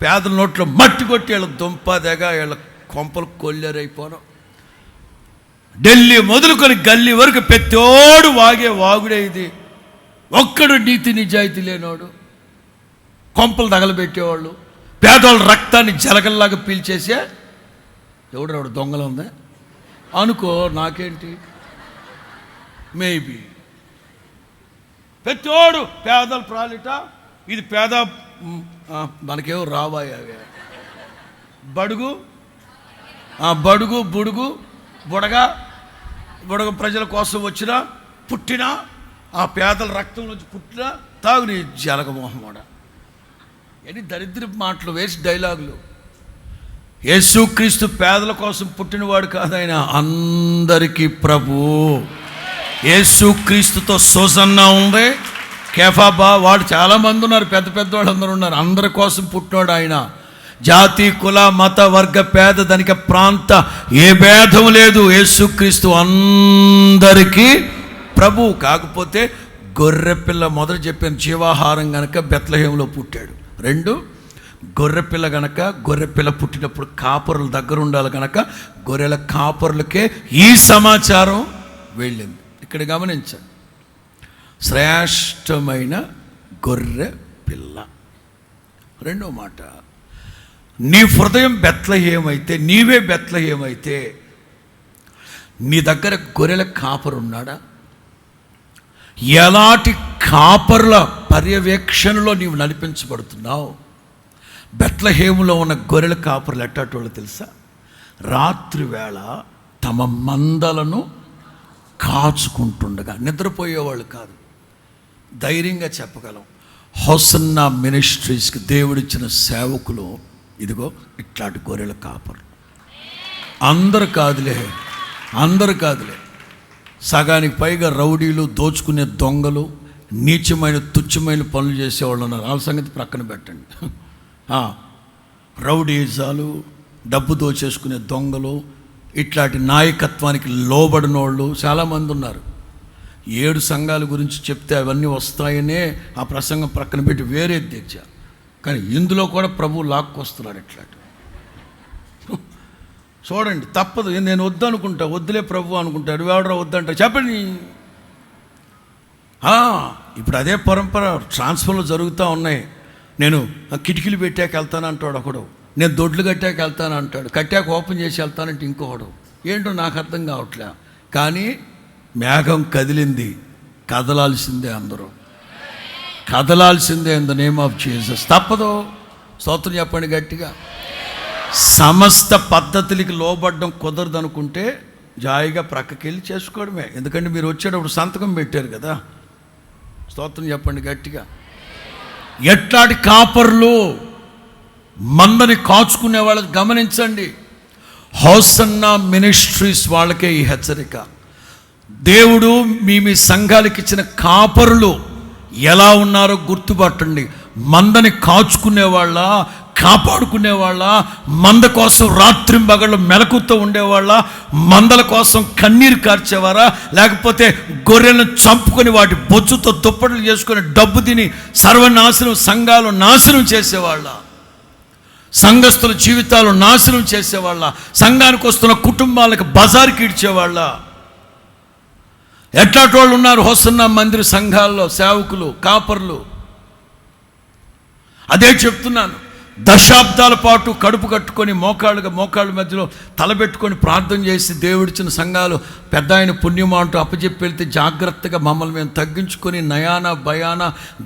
పేదల నోట్లో మట్టి కొట్టి వీళ్ళ దుంపదెగ, వీళ్ళ కొంపలు కొల్లేరైపోవడం. ఢిల్లీ మొదలుకొని గల్లీ వరకు పెత్తోడు వాగే వాగుడే ఇది. ఒక్కడు నీతి నిజాయితీ లేనోడు, కొంపలు తగలబెట్టేవాళ్ళు, పేదవాళ్ళ రక్తాన్ని జలగల్లాగా పీల్చేసే ఎవడు దొంగలు ఉందా అనుకో, నాకేంటి, మేబీ పెత్తోడు పేదల ప్రాలిట, ఇది పేద, మనకేమో రావాయే బడుగు బుడుగు బుడగ ప్రజల కోసం వచ్చిన పుట్టిన ఆ పేదల రక్తం నుంచి పుట్టిన తాగుని జలగమోహమాడ. ఎన్ని దరిద్ర మాటలు, వేసి డైలాగులు. యేసుక్రీస్తు పేదల కోసం పుట్టినవాడు కాదు, ఆయన అందరికీ ప్రభు. యేసుక్రీస్తుతో సోసన్నా ఉంది, కేఫాబా, వాడు చాలామంది ఉన్నారు, పెద్ద పెద్దవాళ్ళు అందరూ ఉన్నారు. అందరి కోసం పుట్టినాడు ఆయన. జాతి, కుల, మత, వర్గ, పేద, ధనిక, ప్రాంత ఏ భేదం లేదు. యేసుక్రీస్తు అందరికీ ప్రభు. కాకపోతే గొర్రెపిల్ల, మొదలు చెప్పాను, జీవాహారం గనక బెత్లెహేములో పుట్టాడు. 2 గొర్రెపిల్ల గనక, గొర్రెపిల్ల పుట్టినప్పుడు కాపరుల దగ్గర ఉండాలి గనక గొర్రెల కాపరులకే ఈ సమాచారం వెళ్ళింది. ఇక్కడ గమనించండి, శ్రేష్టమైన గొర్రె పిల్ల. రెండో మాట, నీ హృదయం బెత్లెహేమైతే, నీవే బెత్లెహేమైతే, నీ దగ్గర గొర్రెల కాపరు ఉన్నాడా? ఎలాంటి కాపరుల పర్యవేక్షణలో నీవు నడిపించబడుతున్నావు? బెత్లెహేములో ఉన్న గొర్రెల కాపరులు ఎట్టాటోళ్ళు తెలుసా? రాత్రి వేళ తమ మందలను కాచుకుంటుండగా, నిద్రపోయేవాళ్ళు కాదు. ధైర్యంగా చెప్పగలం, హోసన్నా మినిస్ట్రీస్కి దేవుడిచ్చిన సేవకులు ఇదిగో ఇట్లాంటి గొర్రెల కాపరు. అందరు కాదులే, సగానికి పైగా రౌడీలు, దోచుకునే దొంగలు, నీచమైన తుచ్చమైన పనులు చేసేవాళ్ళు ఉన్నారు. వాళ్ళ సంగతి ప్రక్కన పెట్టండి. రౌడీజాలు, డబ్బు దోచేసుకునే దొంగలు, ఇట్లాంటి నాయకత్వానికి లోబడిన వాళ్ళు చాలామంది ఉన్నారు. 7 సంఘాల గురించి చెప్తే అవన్నీ వస్తాయనే ఆ ప్రసంగం ప్రక్కన పెట్టి వేరే తెచ్చా. కానీ ఇందులో కూడా ప్రభువు లాక్కొస్తున్నాడు ఇట్లాంటి. చూడండి, తప్పదు. నేను వద్దనుకుంటా, వద్దులే ప్రభు అనుకుంటాడు. ఎవడరా వద్దంట చెప్పండి. ఇప్పుడు అదే పరంపర ట్రాన్స్ఫర్లు జరుగుతూ ఉన్నాయి. నేను కిటికీలు పెట్టాక వెళ్తాను అంటాడు ఒకడు, నేను దొడ్లు కట్టాక వెళ్తాను అంటాడు, కట్టాక ఓపెన్ చేసి వెళ్తానంటే ఇంకొకడు. ఏంటో నాకు అర్థం కావట్లే. కానీ మేఘం కదిలింది, కదలాల్సిందే, అందరూ కదలాల్సిందే in the name of Jesus. తప్పదు. స్తోత్రం చెప్పండి గట్టిగా. సమస్త పద్ధతులకి లోబడ్డం కుదరదు అనుకుంటే జాయిగా ప్రక్కకి వెళ్ళి చేసుకోవడమే. ఎందుకంటే మీరు వచ్చేటప్పుడు సంతకం పెట్టారు కదా. స్తోత్రం చెప్పండి గట్టిగా. ఎట్లాంటి కాపర్లు మందని కాచుకునే వాళ్ళకి గమనించండి. హోసన్నా మినిస్ట్రీస్ వాళ్ళకే ఈ హెచ్చరిక. దేవుడు మీ సంఘాలకు ఇచ్చిన కాపరులు ఎలా ఉన్నారో గుర్తుపట్టండి. మందని కాచుకునేవాళ్ళ, కాపాడుకునేవాళ్ళ, మంద కోసం రాత్రింబగళ్ళు మెలకుతో ఉండేవాళ్ళ, మందల కోసం కన్నీరు కార్చేవారా, లేకపోతే గొర్రెలను చంపుకొని వాటి బొచ్చుతో దుప్పట్లు చేసుకొని డబ్బు తిని సర్వనాశనం, సంఘాలు నాశనం చేసేవాళ్ళ, సంఘస్థుల జీవితాలు నాశనం చేసేవాళ్ళ, సంఘానికి వస్తున్న కుటుంబాలకు బజార్కి ఇడ్చేవాళ్ళ, ఎట్లాంటి వాళ్ళు ఉన్నారు హోసన్నా మందిర సంఘాల్లో సేవకులు, కాపర్లు. అదే చెప్తున్నాను. దశాబ్దాల పాటు కడుపు కట్టుకొని మోకాళ్ళ మధ్యలో తలబెట్టుకొని ప్రార్థన చేసి దేవుడిచ్చిన సంఘాలు పెద్ద ఆయన పుణ్యమా అంటూ అప్పచెప్పి వెళ్తే జాగ్రత్తగా మమ్మల్ని మేము తగ్గించుకొని నయాన భయాన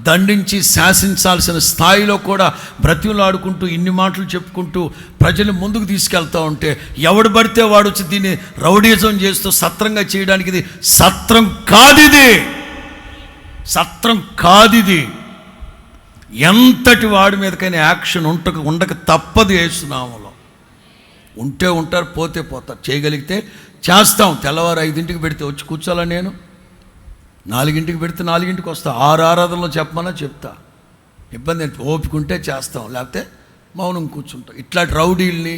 దండించి శాసించాల్సిన స్థాయిలో కూడా బ్రతిమలాడుకుంటూ ఇన్ని మాటలు చెప్పుకుంటూ ప్రజలు ముందుకు తీసుకెళ్తా ఉంటే ఎవడు పడితే వాడు వచ్చి దీన్ని రౌడీజం చేస్తూ సత్రంగా చేయడానికి ఇది సత్రం కాదిది. ఎంతటి వాడి మీదకైనా యాక్షన్ ఉండక తప్పదు. యేసునామములో ఉంటే ఉంటారు, పోతే పోతారు. చేయగలిగితే చేస్తాం. తెల్లవారు 5ంటికి పెడితే వచ్చి కూర్చోాలా? నేను 4ంటికి పెడితే 4ంటికి వస్తా. 6 ఆరాధనలో చెప్పమన్నా చెప్తా. ఇబ్బంది ఏంటి? ఓపిక ఉంటే చేస్తాం, లేకపోతే మౌనం కూర్చుంటాం. ఇట్లాంటి రౌడీల్ని,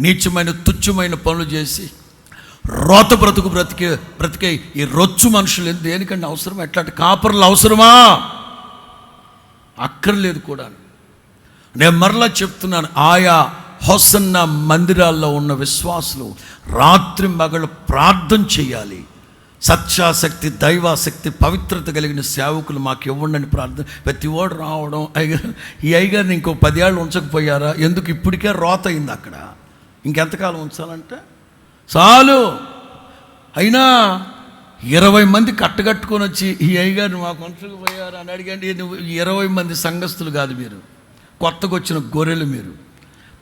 నీచమైన తుచ్చమైన పనులు చేసి రోత బ్రతికే ఈ రొచ్చు మనుషులు దేనికంటే అవసరం? ఎట్లాంటి కాపర్లు అవసరమా? అక్కర్లేదు కూడా. నేను మరలా చెప్తున్నాను, ఆయా హోసన్నా మందిరాల్లో ఉన్న విశ్వాసులు రాత్రి మగళ్ళు ప్రార్థన చేయాలి. సత్యాశక్తి, దైవాశక్తి, పవిత్రత కలిగిన సేవకులు మాకు ఇవ్వండి ప్రార్థన. ప్రతి ఓడు రావడం, ఈ అయ్యగారిని ఇంకో 10 ఏళ్ళు ఉంచకపోయారా? ఎందుకు? ఇప్పటికే రోత అయింది అక్కడ. ఇంకెంతకాలం ఉంచాలంటే చాలు. అయినా 20 మంది కట్టగట్టుకొని వచ్చి ఈ అయ్యగారిని మాకు ఉంచకపోయారు అని అడిగండి. 20 మంది సంఘస్థులు కాదు, మీరు కొత్తగా వచ్చిన గొర్రెలు. మీరు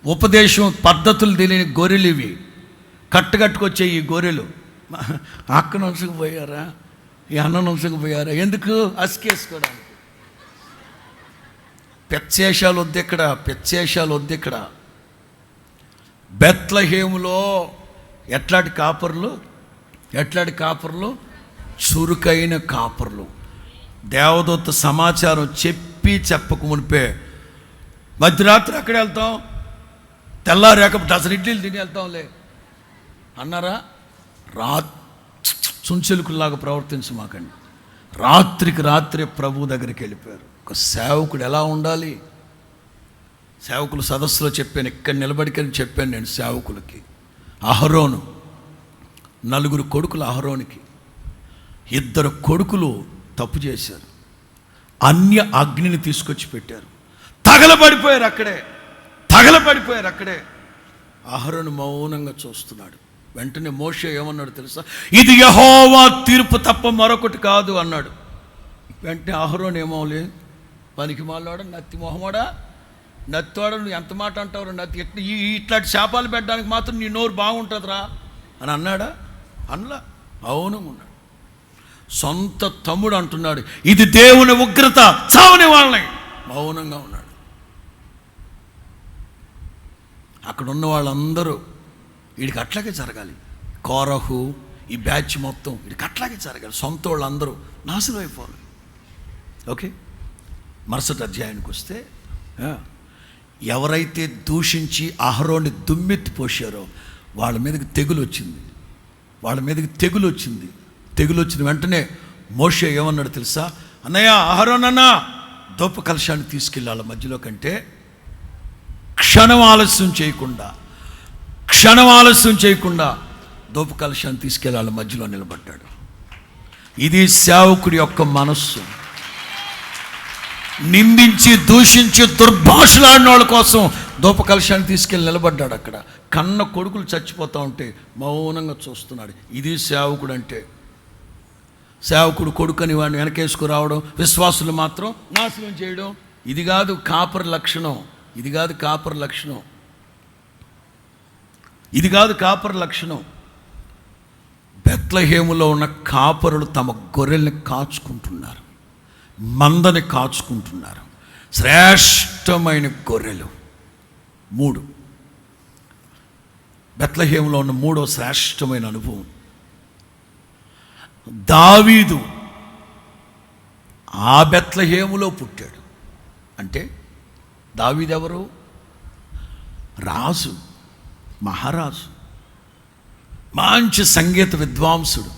ఉపదేశం పద్ధతులు తెలియని గొర్రెలు ఇవి. కట్టగట్టుకొచ్చే ఈ గొర్రెలు అక్కను ఉంచకపోయారా? ఈ అన్నను ఉంచకపోయారా? ఎందుకు? అసికేసుకోవడానికి. పెచ్చేషాలు వద్దు ఇక్కడ. బెత్లెహేములో ఎట్లాంటి కాపర్లు? చురుకైన కాపర్లు. దేవదూత సమాచారం చెప్పక మునిపే మధ్యరాత్రి అక్కడే వెళ్తాం, తెల్లారేక డజన్ ఇడ్లీలు తిని వెళ్తాంలే అన్నారా? చుంచెలుకుల్లాగా ప్రవర్తించమాకండి. రాత్రికి రాత్రే ప్రభు దగ్గరికి వెళ్ళిపోయారు. ఒక సేవకుడు ఎలా ఉండాలి? సేవకులు సదస్సులో చెప్పాను, ఇక్కడ నిలబడికని చెప్పాను నేను సేవకులకి. అహరోను 4 కొడుకులు. అహరోనికి 2 కొడుకులు తప్పు చేశారు. అన్య అగ్నిని తీసుకొచ్చి పెట్టారు. తగలబడిపోయారు అక్కడే. అహరోను మౌనంగా చూస్తున్నాడు. వెంటనే మోషే ఏమన్నాడు తెలుసా? ఇది యెహోవా తీర్పు తప్ప మరొకటి కాదు అన్నాడు. వెంటనే అహరోను ఏమోలే, పనికి మాలోడా, నత్తి మొహమోడా, నత్తివాడ, నువ్వు ఎంత మాట అంటావు, నత్తి ఇట్లాంటి శాపాలు పెట్టడానికి మాత్రం నీ నోరు బాగుంటుందిరా అని అన్నాడా? అనలా, మౌనంగా ఉన్నాడు. సొంత తమ్ముడు అంటున్నాడు ఇది దేవుని ఉగ్రత, చావని వాళ్ళని, మౌనంగా ఉన్నాడు. అక్కడ ఉన్న వాళ్ళందరూ వీడికి అట్లాగే జరగాలి, కోరహు ఈ బ్యాచ్ మొత్తం వీడికి అట్లాగే జరగాలి, సొంత వాళ్ళందరూ నాశనం అయిపోవాలి. ఓకే, మరుసటి అధ్యాయానికి వస్తే ఎవరైతే దూషించి అహరోన్ని దుమ్మెత్తి పోసారో వాళ్ళ మీదకి తెగులు వచ్చింది. తెగులు వచ్చిన వెంటనే మోషే ఏమన్నాడు తెలుసా? అన్నయ్య అహరోనన్న దోప కలశాన్ని తీసుకెళ్ళాలి మధ్యలో కంటే క్షణం ఆలస్యం చేయకుండా దోప కలశాన్ని తీసుకెళ్ళాలి మధ్యలో నిలబడ్డాడు. ఇది సేవకుడి యొక్క మనస్సు. నిందించి దూషించి దుర్భాషలాడిన వాళ్ళ కోసం దోప కలశాన్ని తీసుకెళ్ళి నిలబడ్డాడు అక్కడ. కన్న కొడుకులు చచ్చిపోతూ ఉంటే మౌనంగా చూస్తున్నాడు. ఇది సేవకుడు అంటే. సేవకుడు కొడుకని వాడిని వెనకేసుకు రావడం, విశ్వాసులు మాత్రం నాశనం చేయడం, ఇది కాదు కాపరి లక్షణం. బెత్లెహేములో ఉన్న కాపరులు తమ గొర్రెల్ని కాచుకుంటున్నారు, మందని కాచుకుంటున్నారు. శ్రేష్టమైన గొర్రెలు 3. బెత్లెహేములో ఉన్న 3వ శ్రేష్టమైన అనుభవం. దావీదు ఆ బెత్లెహేములో పుట్టాడు. అంటే దావీదు ఎవరు? రాజు, మహారాజు, మంచి సంగీత విద్వాంసుడు,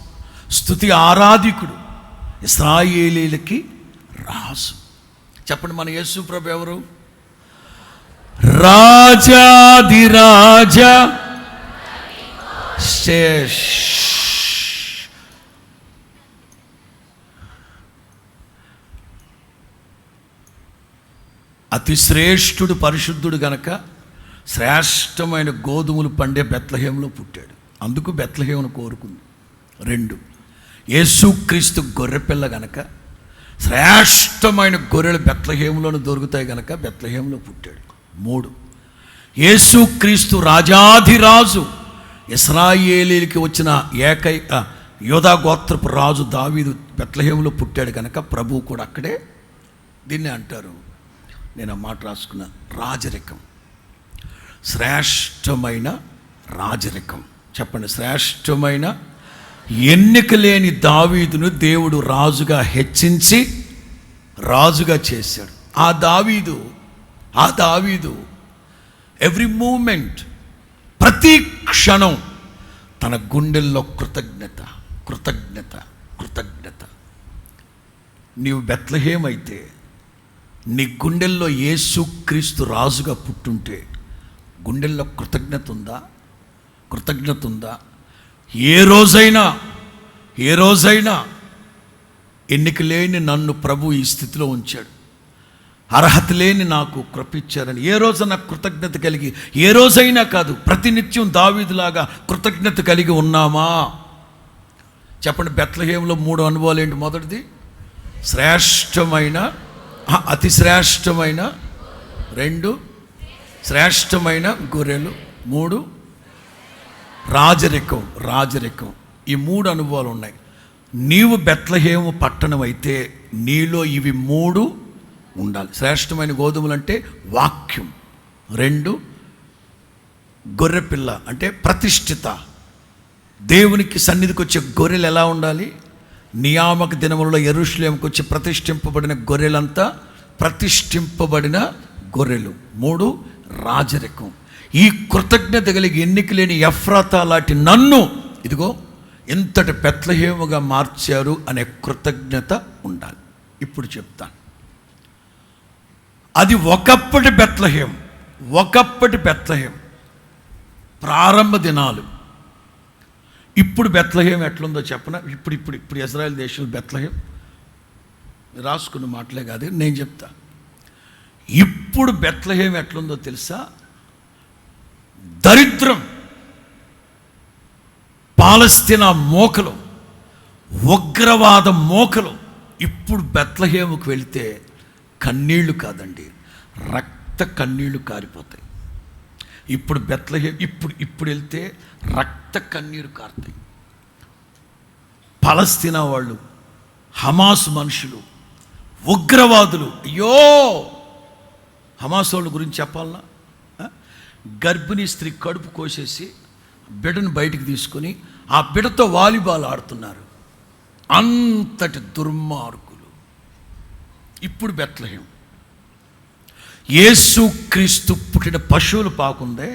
స్తుతి ఆరాధికుడు, ఇశ్రాయేలీలకి రాజు. చెప్పండి, మన యేసు ప్రభు ఎవరు? రాజాదిరాజ అతి శ్రేష్ఠుడు, పరిశుద్ధుడు గనక శ్రేష్టమైన గోధుమలు పండే బెత్లెహేములో పుట్టాడు. అందుకు బెత్లెహేమును కోరుకుంది. 2, యేసుక్రీస్తు గొర్రెపిల్ల గనక శ్రేష్టమైన గొర్రెలు బెత్లెహేములోనే దొరుకుతాయి గనక బెత్లెహేములో పుట్టాడు. 3, యేసుక్రీస్తు రాజాధిరాజు, ఇశ్రాయేలీలకి వచ్చిన ఏకైక యోధా గోత్రపు రాజు దావీదు బెత్లెహేములో పుట్టాడు కనుక ప్రభువు కూడా అక్కడే. దీన్ని అంటారు, నేను ఆ మాట రాసుకున్న, రాజరికం. శ్రేష్టమైన రాజరికం. చెప్పండి, శ్రేష్టమైన. ఎన్నిక లేని దావీదును దేవుడు రాజుగా హెచ్చించి రాజుగా చేశాడు. ఆ దావీదు ఎవ్రీ మూమెంట్, ప్రతి క్షణం తన గుండెల్లో కృతజ్ఞత. నీవు బెత్లెహేం అయితే నీ గుండెల్లో యేసుక్రీస్తు రాజుగా పుట్టుంటే గుండెల్లో కృతజ్ఞత ఉందా? ఏ రోజైనా ఎన్నిక లేని నన్ను ప్రభు ఈ స్థితిలో ఉంచాడు, అర్హత లేని నాకు కృపించారని ఏ రోజు నాకు కృతజ్ఞత కలిగి, ఏ రోజైనా కాదు, ప్రతినిత్యం దావీదులాగా కృతజ్ఞత కలిగి ఉన్నామా? చెప్పండి, బెత్లెహేములో 3 అనుభవాలు ఏంటి? మొదటిది శ్రేష్టమైన, అతి శ్రేష్టమైన. 2, శ్రేష్టమైన గొర్రెలు. 3, రాజరికం. ఈ 3 అనుభవాలు ఉన్నాయి. నీవు బెత్లెహేము పట్టణం అయితే నీలో ఇవి 3 ఉండాలి. శ్రేష్టమైన గోధుమలు అంటే వాక్యం. 2, గొర్రెపిల్ల అంటే ప్రతిష్ఠిత. దేవునికి సన్నిధికి వచ్చే గొర్రెలు ఎలా ఉండాలి? నియామక దినములలో యెరూషలేముకు వచ్చి ప్రతిష్ఠింపబడిన గొర్రెలంతా ప్రతిష్ఠింపబడిన గొర్రెలు. 3, రాజరికం. ఈ కృతజ్ఞత కలిగి ఎన్నిక లేని ఎఫ్రాతా లాంటి నన్ను ఇదిగో ఇంతటి బెత్లెహేముగా మార్చారు అనే కృతజ్ఞత ఉండాలి. ఇప్పుడు చెప్తాను, అది ఒకప్పటి బెత్లెహేం ప్రారంభ దినాలు. ఇప్పుడు బెత్లెహేం ఎట్లుందో చెప్పనా? ఇప్పుడు ఇజ్రాయెల్ దేశంలో బెత్లెహేం రాసుకున్న మాటలే కాదు, నేను చెప్తా. ఇప్పుడు బెత్లెహేం ఎట్లుందో తెలుసా? దరిద్రం, పాలస్తీనా మోకలు, ఉగ్రవాద మోకలు. ఇప్పుడు బెత్లెహేముకు వెళితే కన్నీళ్లు కాదండి, రక్త కన్నీళ్లు కారిపోతాయి. ఇప్పుడు బెత్లెహేం ఇప్పుడు వెళ్తే రక్త కన్నీరు కారుతాయి. పాలస్తీనా వాళ్ళు, హమాస్ మనుషులు, ఉగ్రవాదులు. అయ్యో, హమాస్ వాళ్ళ గురించి చెప్పాలనా? గర్భిణీ స్త్రీ కడుపు కోసేసి బిడ్డను బయటికి తీసుకొని ఆ బిడ్డతో వాలీబాల్ ఆడుతున్నారు. అంతటి దుర్మార్గులు. ఇప్పుడు బెత్లెహేం. యేసు క్రీస్తు పుట్టిన పశువుల పాకుందే,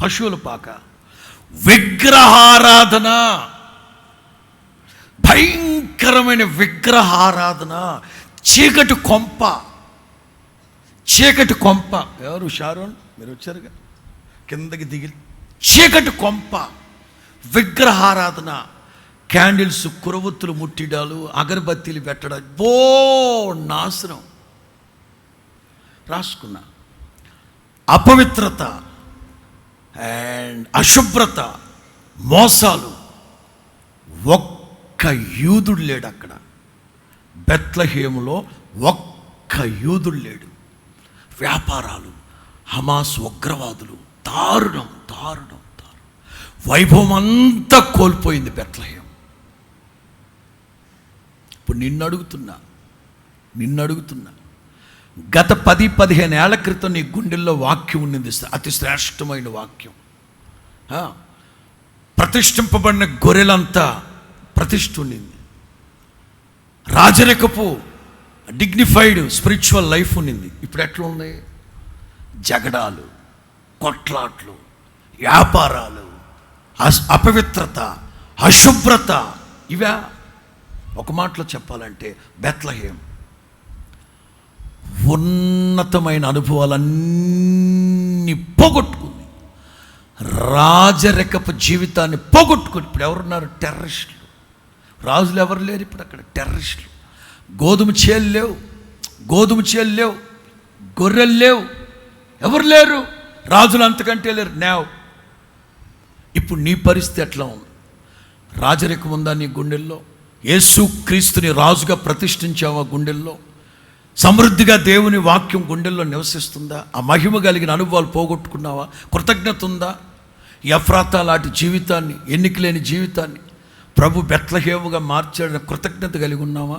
పశువుల పాక, విగ్రహారాధన, భయంకరమైన విగ్రహారాధన, చీకటి కొంప, చీకటి కొంప. ఎవరు? షారోన్, మీరు వచ్చారుగా, కిందకి దిగి. చీకటి కొంప, విగ్రహారాధన, క్యాండిల్స్, కురవత్తులు ముట్టిడాలు, అగరబత్తీలు పెట్టడాలు, నాశనం. రాసుకున్నా. అపవిత్రత అండ్ అశుభ్రత, మోసాలు. ఒక్క యూదుడు లేడు అక్కడ. బెత్లెహేములో ఒక్క యూదుడు లేడు. వ్యాపారాలు, హమాస్ ఉగ్రవాదులు, దారుణం దారుణం దారుణం. వైభవం అంతా కోల్పోయింది బెత్లెహేం. ఇప్పుడు నిన్ను అడుగుతున్నా, గత 10-15 ఏళ్ల క్రితం నీ గుండెల్లో వాక్యం ఉన్నది, అతి శ్రేష్టమైన వాక్యం. ప్రతిష్ఠింపబడిన గొర్రెలంతా ప్రతిష్ఠ ఉండింది. రాజరికపు డిగ్నిఫైడ్ స్పిరిచువల్ లైఫ్ ఉన్నింది. ఇప్పుడు ఎట్లా ఉన్నాయి? జగడాలు, కొట్లాట్లు, వ్యాపారాలు, అపవిత్రత, అశుభ్రత. ఇవా ఒక మాటలో చెప్పాలంటే బెత్లెహేం ఉన్నతమైన అనుభవాలన్నీ పోగొట్టుకుంది. రాజరికపు జీవితాన్ని పోగొట్టుకుని ఇప్పుడు ఎవరున్నారు? టెర్రరిస్టులు. రాజులు ఎవరు లేరు ఇప్పుడు అక్కడ, టెర్రరిస్టులు. గోధుమ చేలు లేవు, గొర్రెలు లేవు, ఎవరు లేరు, రాజులు అంతకంటే లేరు. ఇప్పుడు నీ పరిస్థితి ఎట్లా ఉంది? రాజరికం ఉందా నీ గుండెల్లో? యేసు క్రీస్తుని రాజుగా ప్రతిష్ఠించావా గుండెల్లో? సమృద్ధిగా దేవుని వాక్యం గుండెల్లో నివసిస్తుందా? ఆ మహిమ కలిగిన అనుభవాలు పోగొట్టుకున్నావా? కృతజ్ఞత ఉందా? ఎఫ్రాతా లాంటి జీవితాన్ని, ఎన్నికలేని జీవితాన్ని ప్రభు బెత్లెహేముగా మార్చాడని కృతజ్ఞత కలిగి ఉన్నావా?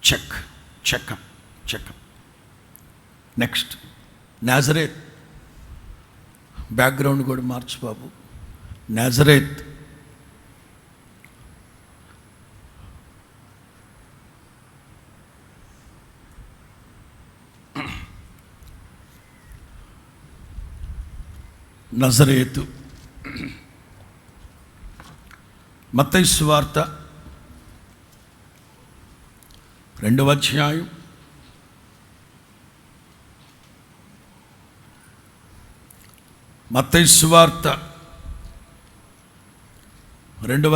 చెక్. Next Nazareth. బ్యాక్గ్రౌండ్ కూడా మార్చు బాబు. నాజరేత్ నజరేతు. మత్తయి సువార్త 2వ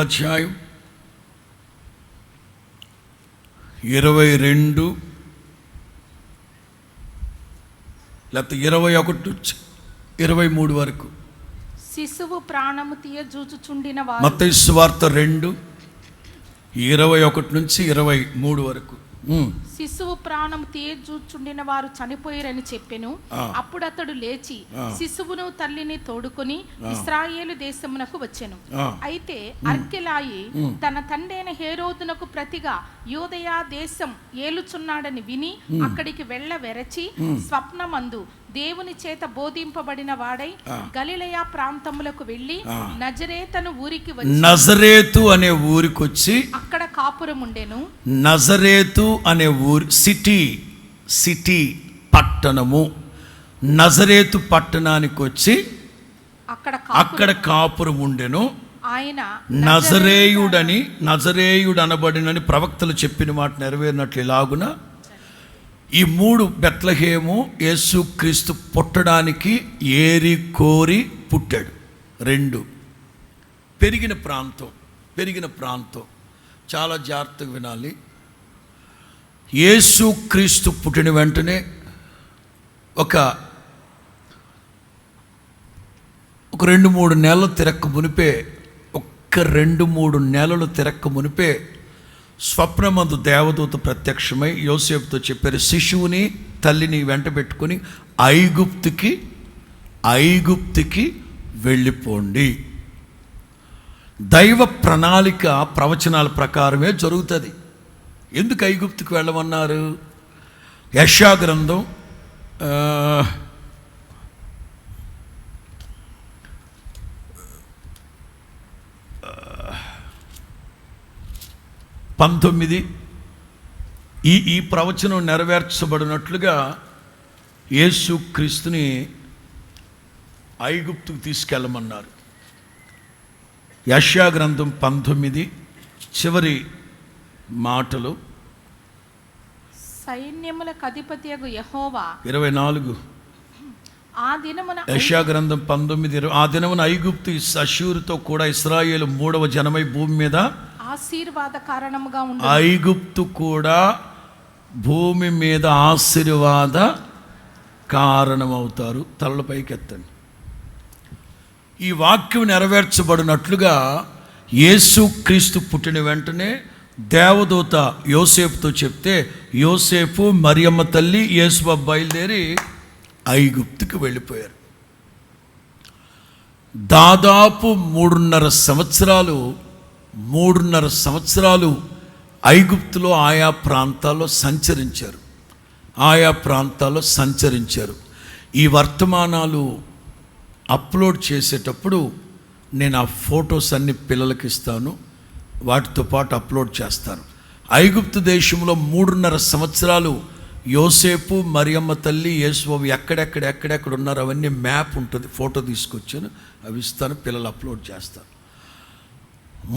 అధ్యాయం 22 లేకపోతే 21-23 వరకు. శిశువు ప్రాణము తీయజూచుచుండిన వారు. మత్తయి సువార్త 2:21-23 వరకు. శిశువు ప్రాణం తీయజూచుండిన వారు చనిపోయారని చెప్పెను. అప్పుడు అతడు లేచి శిశువును తల్లిని తోడుకొని ఇశ్రాయేలు దేశమునకు వచ్చెను. అయితే అర్కెలాయి తన తండ్రైన హేరోదునకు ప్రతిగా యూదయ దేశం ఏలుచున్నాడని విని అక్కడికి వెరచి స్వప్నమందు దేవుని చేత బోధింపబడిన వాడై గలిలయ ప్రాంతములకు వెళ్ళి నజరేతు అనే ఊరికి వచ్చి అక్కడ కాపురం ఉండెను. నజరేతు అనే ఊరు, సిటీ పట్టణము. నజరేతు పట్టణానికి వచ్చి అక్కడ కాపురం ఉండెను. ఆయన నజరేయుడు అనబడినని ప్రవక్తలు చెప్పిన మాట నెరవేరినట్లు ఇలాగున ఈ 3 బెత్లెహేము యేసు క్రీస్తు పుట్టడానికి ఏరి కోరి పుట్టాడు. 2 పెరిగిన ప్రాంతం చాలా జాగ్రత్తగా వినాలి. యేసు క్రీస్తు పుట్టిన వెంటనే ఒక 2-3 నెలలు తిరక్క మునిపే, 2-3 నెలలు తిరక్క మునిపే స్వప్నమందు దేవదూత ప్రత్యక్షమై యోసేపుతో చెప్పారు, శిశువుని తల్లిని వెంట పెట్టుకుని ఐగుప్తుకి వెళ్ళిపోండి. దైవ ప్రణాళిక ప్రవచనాల ప్రకారమే జరుగుతుంది. ఎందుకు ఐగుప్తుకి వెళ్ళమన్నారు? యెషయా గ్రంథం 19 ఈ ప్రవచనం నెరవేర్చబడినట్లుగా యేసు క్రీస్తుని ఐగుప్తుకు తీసుకెళ్ళమన్నారు. యెషయా గ్రంథం 19 చివరి మాటలు, సైన్యములకు అధిపతియగు యెహోవా 24. ఆ దినమున యెషయా గ్రంథం 19 ఆ దినమున ఐగుప్తు అష్షూరుతో కూడా ఇశ్రాయేలు 3వ జనమై భూమి మీద ఆశీర్వాద కారణముగా ఉండు. ఐగుప్తు కూడా భూమి మీద ఆశీర్వాద కారణమవుతారు. తలల పైకెత్తండి. ఈ వాక్యం నెరవేర్చబడినట్లుగా యేసు క్రీస్తు పుట్టిన వెంటనే దేవదూత యోసేపుతో చెప్తే, యోసేపు మరియమ్మ తల్లి యేసు బయలుదేరి ఐగుప్తుకి వెళ్ళిపోయారు. దాదాపు 3.5 సంవత్సరాలు ఐగుప్తులో ఆయా ప్రాంతాల్లో సంచరించారు. ఈ వర్తమానాలు అప్లోడ్ చేసేటప్పుడు నేను ఆ ఫొటోస్ అన్ని పిల్లలకి ఇస్తాను, వాటితో పాటు అప్లోడ్ చేస్తాను. ఐగుప్తు దేశంలో 3.5 సంవత్సరాలు యోసేపు మరియమ్మ తల్లి యేసుబాబు ఎక్కడెక్కడ ఉన్నారు అవన్నీ మ్యాప్ ఉంటుంది, ఫోటో తీసుకొచ్చాను, అవి ఇస్తాను, పిల్లలు అప్లోడ్ చేస్తాను.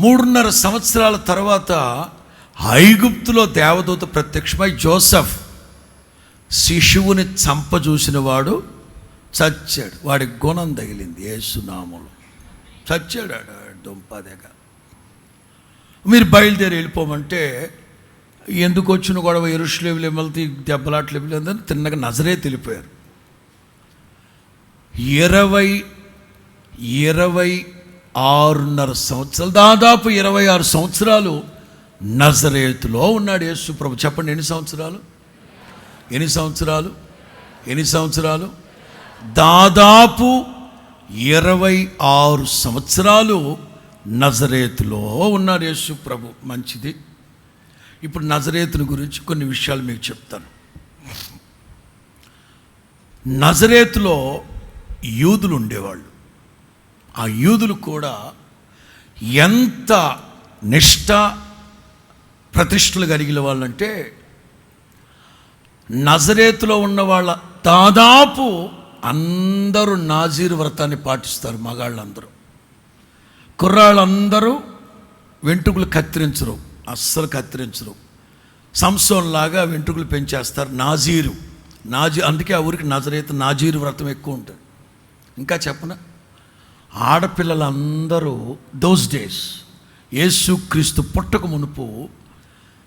3.5 సంవత్సరాల తర్వాత ఐగుప్తులో దేవదూత ప్రత్యక్షమై, జోసెఫ్ శిశువుని చూసిన వాడు చచ్చాడు, వాడి గుణం తగిలింది యేసునామములో, చచ్చాడు దుంపదేగా. మీరు బయలుదేరి వెళ్ళిపోమంటే, ఎందుకు వచ్చిన గొడవ, యెరూషలేములో వెళ్తే దెబ్బలాట్లు వెళ్ళిందని తిన్నగా నజరేతు వెళ్ళిపోయారు. 26.5 సంవత్సరాలు, దాదాపు 26 సంవత్సరాలు నజరేతులో ఉన్నాడు యేసు ప్రభు. చెప్పండి, ఎన్ని సంవత్సరాలు? దాదాపు 26 సంవత్సరాలు నజరేతులో ఉన్నాడు యేసు ప్రభు. మంచిది. ఇప్పుడు నజరేతుని గురించి కొన్ని విషయాలు మీకు చెప్తాను. నజరేతులో యూదులు ఉండేవాళ్ళు. ఆ యూదులు కూడా ఎంత నిష్ఠ ప్రతిష్టలు కలిగిన వాళ్ళంటే, నజరేతులో ఉన్న వాళ్ళ దాదాపు అందరూ నాజీరు వ్రతాన్ని పాటిస్తారు. మగాళ్ళందరూ, కుర్రాళ్ళందరూ వెంట్రుకలు కత్తిరించరు, అస్సలు కత్తిరించరు. సంసోన్ లాగా వెంట్రుకలు పెంచేస్తారు. అందుకే ఆ ఊరికి నజరేతు నాజీరు వ్రతం ఎక్కువ ఉంటుంది. ఇంకా చెప్పనా, ఆడపిల్లలందరూ దోస్ డేస్ యేసు క్రీస్తు పుట్టక మునుపు,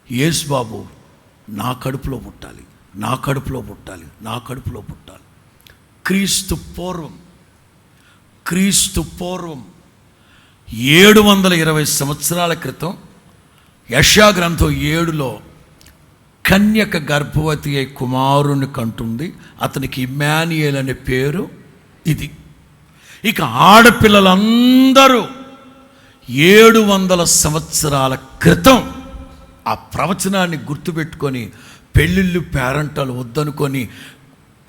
యేసు బాబు నా కడుపులో పుట్టాలి. క్రీస్తు పూర్వం 720 సంవత్సరాల క్రితం యెషయా గ్రంథం 7లో కన్యక గర్భవతి అయి కుమారుని కంటుంది, అతనికి ఇమ్మానుయేల్ అనే పేరు. ఇది ఇక ఆడపిల్లలందరూ 700 సంవత్సరాల క్రితం ఆ ప్రవచనాన్ని గుర్తుపెట్టుకొని పెళ్ళిళ్ళు పేరంటాలు వద్దనుకొని,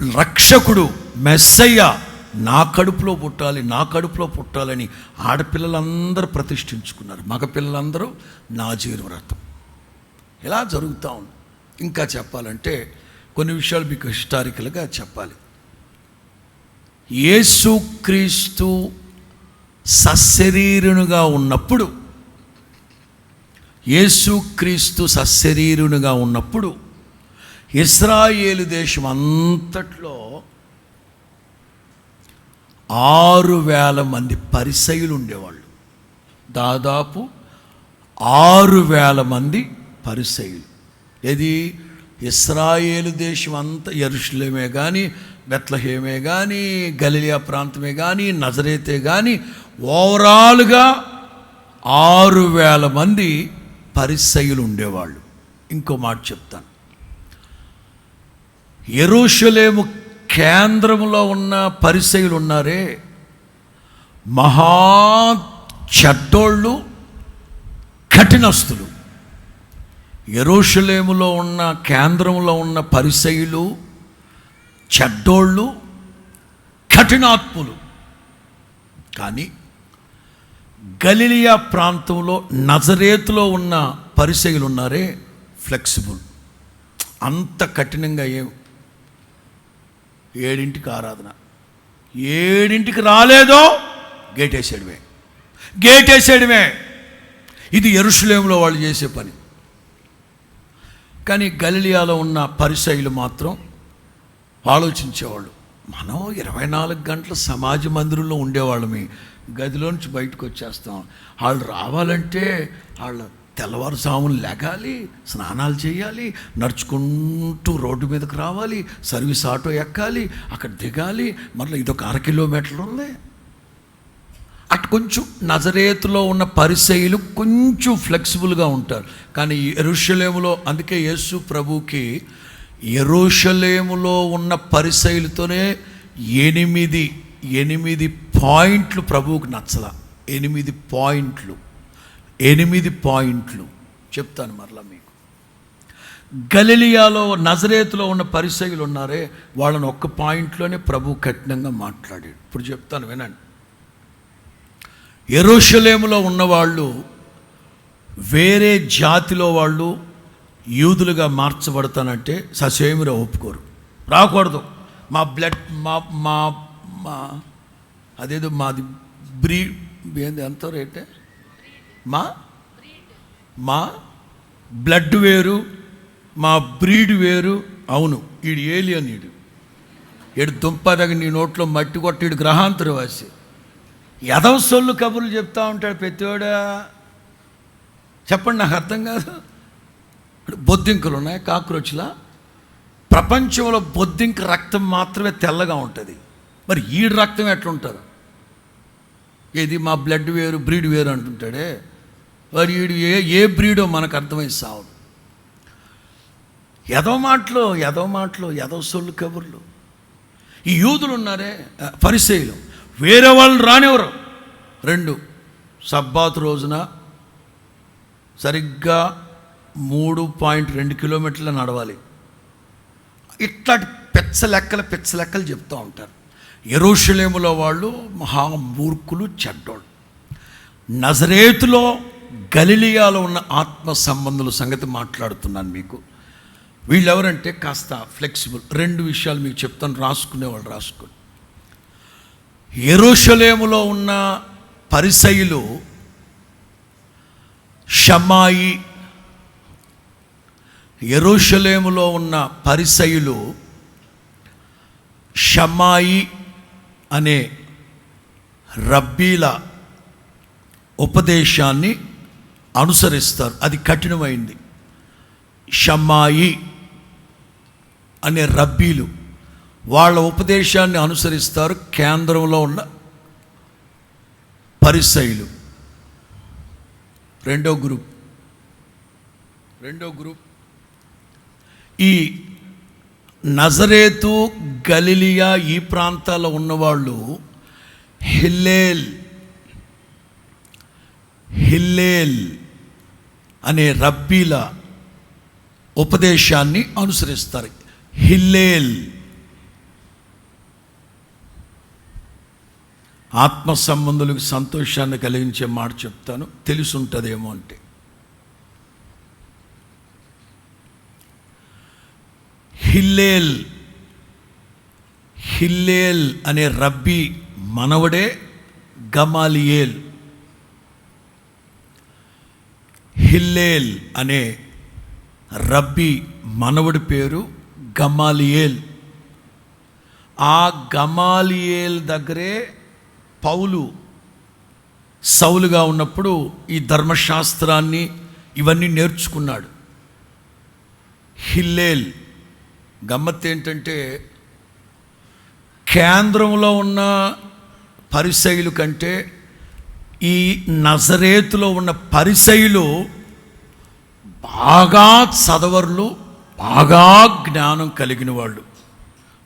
రక్షకుడు మెస్సయ్య నా కడుపులో పుట్టాలని ఆడపిల్లలందరూ ప్రతిష్ఠించుకున్నారు. మగపిల్లలందరూ నాజీరు వ్రతం. ఇలా జరుగుతూ ఉంది. ఇంకా చెప్పాలంటే కొన్ని విషయాలు మీకు హిస్టారికల్గా చెప్పాలి. యేసుక్రీస్తు సశరీరునిగా ఉన్నప్పుడు ఇశ్రాయేలు దేశం అంతట్లో 6,000 మంది పరిసయ్యులు ఉండేవాళ్ళు. దాదాపు 6,000 మంది పరిసయ్యులు. ఇది ఇశ్రాయేలు దేశం అంతా, యెరూషలేమే కానీ, బెత్లెహేమే కానీ, గలిలయ ప్రాంతమే కానీ, నజరేతే కానీ, ఓవరాల్గా 6,000 మంది పరిసయ్యులు ఉండేవాళ్ళు. ఇంకో మాట చెప్తాను, యెరూషలేము కేంద్రంలో ఉన్న పరిసయ్యులు ఉన్నారే, మహా చెడ్డోళ్ళు, కఠినస్తులు. యెరూషలేములో ఉన్న కేంద్రంలో ఉన్న పరిసయ్యులు చెడ్డోళ్ళు, కఠినాత్ములు. కానీ గలిలయ ప్రాంతంలో నజరేతులో ఉన్న పరిసయ్యులు ఉన్నారే, ఫ్లెక్సిబుల్. అంత కఠినంగా 7ంటికి ఆరాధన, 7ంటికి రాలేదో గేటేసేయడమే. ఇది యెరూషలేములో వాళ్ళు చేసే పని. కానీ గలిలయలో ఉన్న పరిసయ్యులు మాత్రం ఆలోచించేవాళ్ళు, మనం 24 గంటల సమాజ మందిరంలో ఉండేవాళ్ళమి, గదిలో నుంచి బయటకు వచ్చేస్తాం. వాళ్ళు రావాలంటే వాళ్ళు తెల్లవారుజామున లెగాలి, స్నానాలు చేయాలి, నడుచుకుంటూ రోడ్డు మీదకి రావాలి, సర్వీస్ ఆటో ఎక్కాలి, అక్కడ దిగాలి, మళ్ళీ ఇదొక 1 కిలోమీటర్లు ఉంది. అటు కొంచెం నజరేతులో ఉన్న పరిసయ్యులు కొంచెం ఫ్లెక్సిబుల్గా ఉంటారు. కానీ యెరూషలేములో, అందుకే యేసు ప్రభుకి యెరూషలేములో ఉన్న పరిసయ్యులతోనే 8 పాయింట్లు ప్రభువుకు నచ్చల. 8 పాయింట్లు చెప్తాను మరలా మీకు. గలిలయలో నజరేతులో ఉన్న పరిసయ్యులు ఉన్నారే, వాళ్ళని 1 పాయింట్లోనే ప్రభు కఠినంగా మాట్లాడాడు. ఇప్పుడు చెప్తాను వినండి. యెరూషలేములో ఉన్నవాళ్ళు వేరే జాతిలో వాళ్ళు యూదులుగా మార్చబడతానంటే ససేమిరా ఒప్పుకోరు, రాకూడదు. మా బ్లడ్ మా అదేదో మాది ఏంది ఎంతో రేటే, మా బ్లడ్ వేరు, మా బ్రీడ్ వేరు. అవును, ఈడు ఏలియన్, ఈడు దుంపదగ నీ నోట్లో మట్టి కొట్టి, ఈడు గ్రహాంతరవాసి. ఎదవ సొల్లు కబుర్లు చెప్తా ఉంటాడు పెద్దోడా. చెప్పండి, నాకు అర్థం కాదు. బొద్దింకలు ఉన్నాయి, కాక్రోచ్లా. ప్రపంచంలో బొద్దింక రక్తం మాత్రమే తెల్లగా ఉంటుంది. మరి ఈడు రక్తం ఎట్లుంటుంది? ఏది మా బ్లడ్ వేరు, బ్రీడ్ వేరు అంటుంటాడే. మరి ఈడు ఏ బ్రీడో మనకు అర్థమై సావు. ఎదవ మాటలు, ఎదవ సొల్లు కబుర్లు. ఈ యూదులు ఉన్నారే పరిసయ్యులు, వేరే వాళ్ళు రానివ్వరు. 2 సబ్బాతు రోజున సరిగ్గా 3.2 కిలోమీటర్లు నడవాలి. ఇట్లాంటి పిచ్చ లెక్కలు చెప్తూ ఉంటారు. యెరూషలేములో వాళ్ళు మహామూర్ఖులు, చెడ్డోళ్ళు. నజరేతులో గలిలయలో ఉన్న ఆత్మ సంబంధుల సంగతి మాట్లాడుతున్నాను మీకు. వీళ్ళెవరంటే కాస్త ఫ్లెక్సిబుల్. 2 విషయాలు మీకు చెప్తాను, రాసుకునేవాళ్ళు రాసుకుని. యెరూషలేములో ఉన్న పరిసయ్యులు షమాయి. యెరూషలేములో ఉన్న పరిసయ్యులు షమాయి అనే రబ్బీల ఉపదేశాన్ని అనుసరిస్తారు. అది కఠినమైంది. షమాయి అనే రబ్బీలు వాళ్ళ ఉపదేశాన్ని అనుసరిస్తారు. కేంద్రంలో ఉన్న పరిసయ్యులు రెండో గ్రూప్. ఈ నజరేతు, గలిలియా ఈ ప్రాంతాల్లో ఉన్నవాళ్ళు హిల్లేల్ అనే రబ్బీల ఉపదేశాన్ని అనుసరిస్తారు. హిల్లేల్ ఆత్మ సంబంధులకు సంతోషాన్ని కలిగించే మాట చెప్తాను, తెలిసి ఉంటుందేమో. అంటే హిల్లేల్ అనే రబ్బీ మనవడే గమాలియేల్. హిల్లేల్ అనే రబ్బీ మనవడి పేరు గమాలియేల్. ఆ గమాలియేల్ దగ్గరే పౌలు సౌలుగా ఉన్నప్పుడు ఈ ధర్మశాస్త్రాన్ని ఇవన్నీ నేర్చుకున్నాడు. హిల్లేల్. గమ్మత్తు ఏంటంటే కేంద్రంలో ఉన్న పరిసయ్యుల కంటే ఈ నజరేతులో ఉన్న పరిసయ్యులు బాగా చదవర్లు, బాగా జ్ఞానం కలిగిన వాళ్ళు.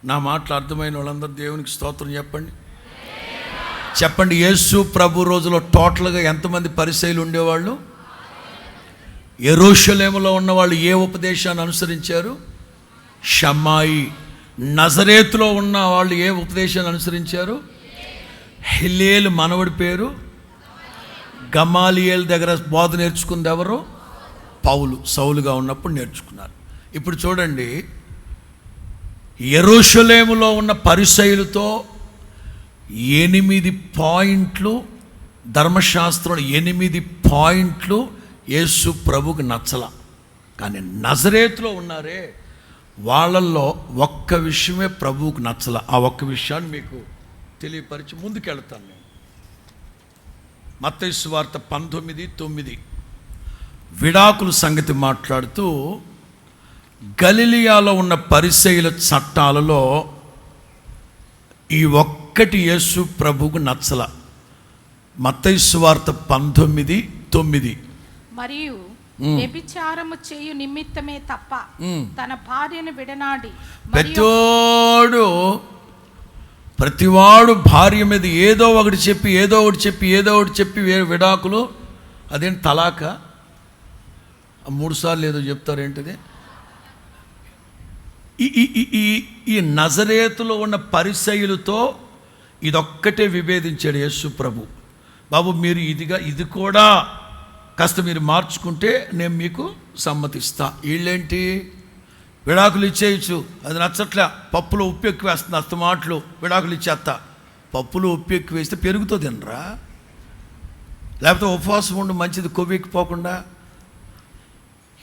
నా మాటలు అర్థమైన వాళ్ళందరూ దేవునికి స్తోత్రం చెప్పండి. చెప్పండి, యేసు ప్రభు రోజులో టోటల్గా ఎంతమంది పరిసయ్యులు ఉండేవాళ్ళు? యెరూషలేములో ఉన్నవాళ్ళు ఏ ఉపదేశాన్ని అనుసరించారు? షమ్మాయి. నజరేతులో ఉన్న వాళ్ళు ఏ ఉపదేశాన్ని అనుసరించారు? హిల్లేలు మనవడి పేరు గమాలియేల్ దగ్గర బోధ నేర్చుకుంది ఎవరు? పౌలు. సౌలుగా ఉన్నప్పుడు నేర్చుకున్నారు. ఇప్పుడు చూడండి, యెరూషలేములో ఉన్న పరిసయ్యులతో 8 పాయింట్లు, ధర్మశాస్త్రం 8 పాయింట్లు యేసు ప్రభుకి నచ్చల. కానీ నజరేతులో ఉన్నారే, వాళ్ళల్లో ఒక్క విషయమే ప్రభువుకు నచ్చల. ఆ ఒక్క విషయాన్ని మీకు తెలియపరిచి ముందుకెళ్తాను నేను. మత్తయి సువార్త 19:9 విడాకుల సంగతి మాట్లాడుతూ గలిలియాలో ఉన్న పరిసయ్యుల చట్టాలలో ఈ ఒక్కటి యేసు ప్రభువుకు నచ్చల. మత్తయి సువార్త 19:9 మరియు వ్యభిచారము చేయు నిమిత్తమే తప్ప తన భార్యను విడనాడి ప్రతివాడు భార్య మీద ఏదో ఒకటి చెప్పి విడాకులు. అదేంటి తలాక? 3 సార్లు ఏదో చెప్తారేంటిది? ఈ నజరేతులో ఉన్న పరిసయ్యులతో ఇదొక్కటే విభేదించాడు యేసు ప్రభు. బాబు, మీరు ఇది కూడా కాస్త మీరు మార్చుకుంటే నేను మీకు సమ్మతిస్తా. వీళ్ళేంటి, విడాకులు ఇచ్చేయచ్చు, అది నచ్చట్లే, పప్పులో ఉప్పు ఎక్కువ వేస్తుంది, అస్తమాటలు విడాకులు ఇచ్చేస్తా. పప్పులో ఉప్పు ఎక్కువ వేస్తే పెరుగుతుంది తినరా? లేకపోతే ఉపవాసం ఉండి మంచిది, కొవ్వు ఎక్కిపోకుండా.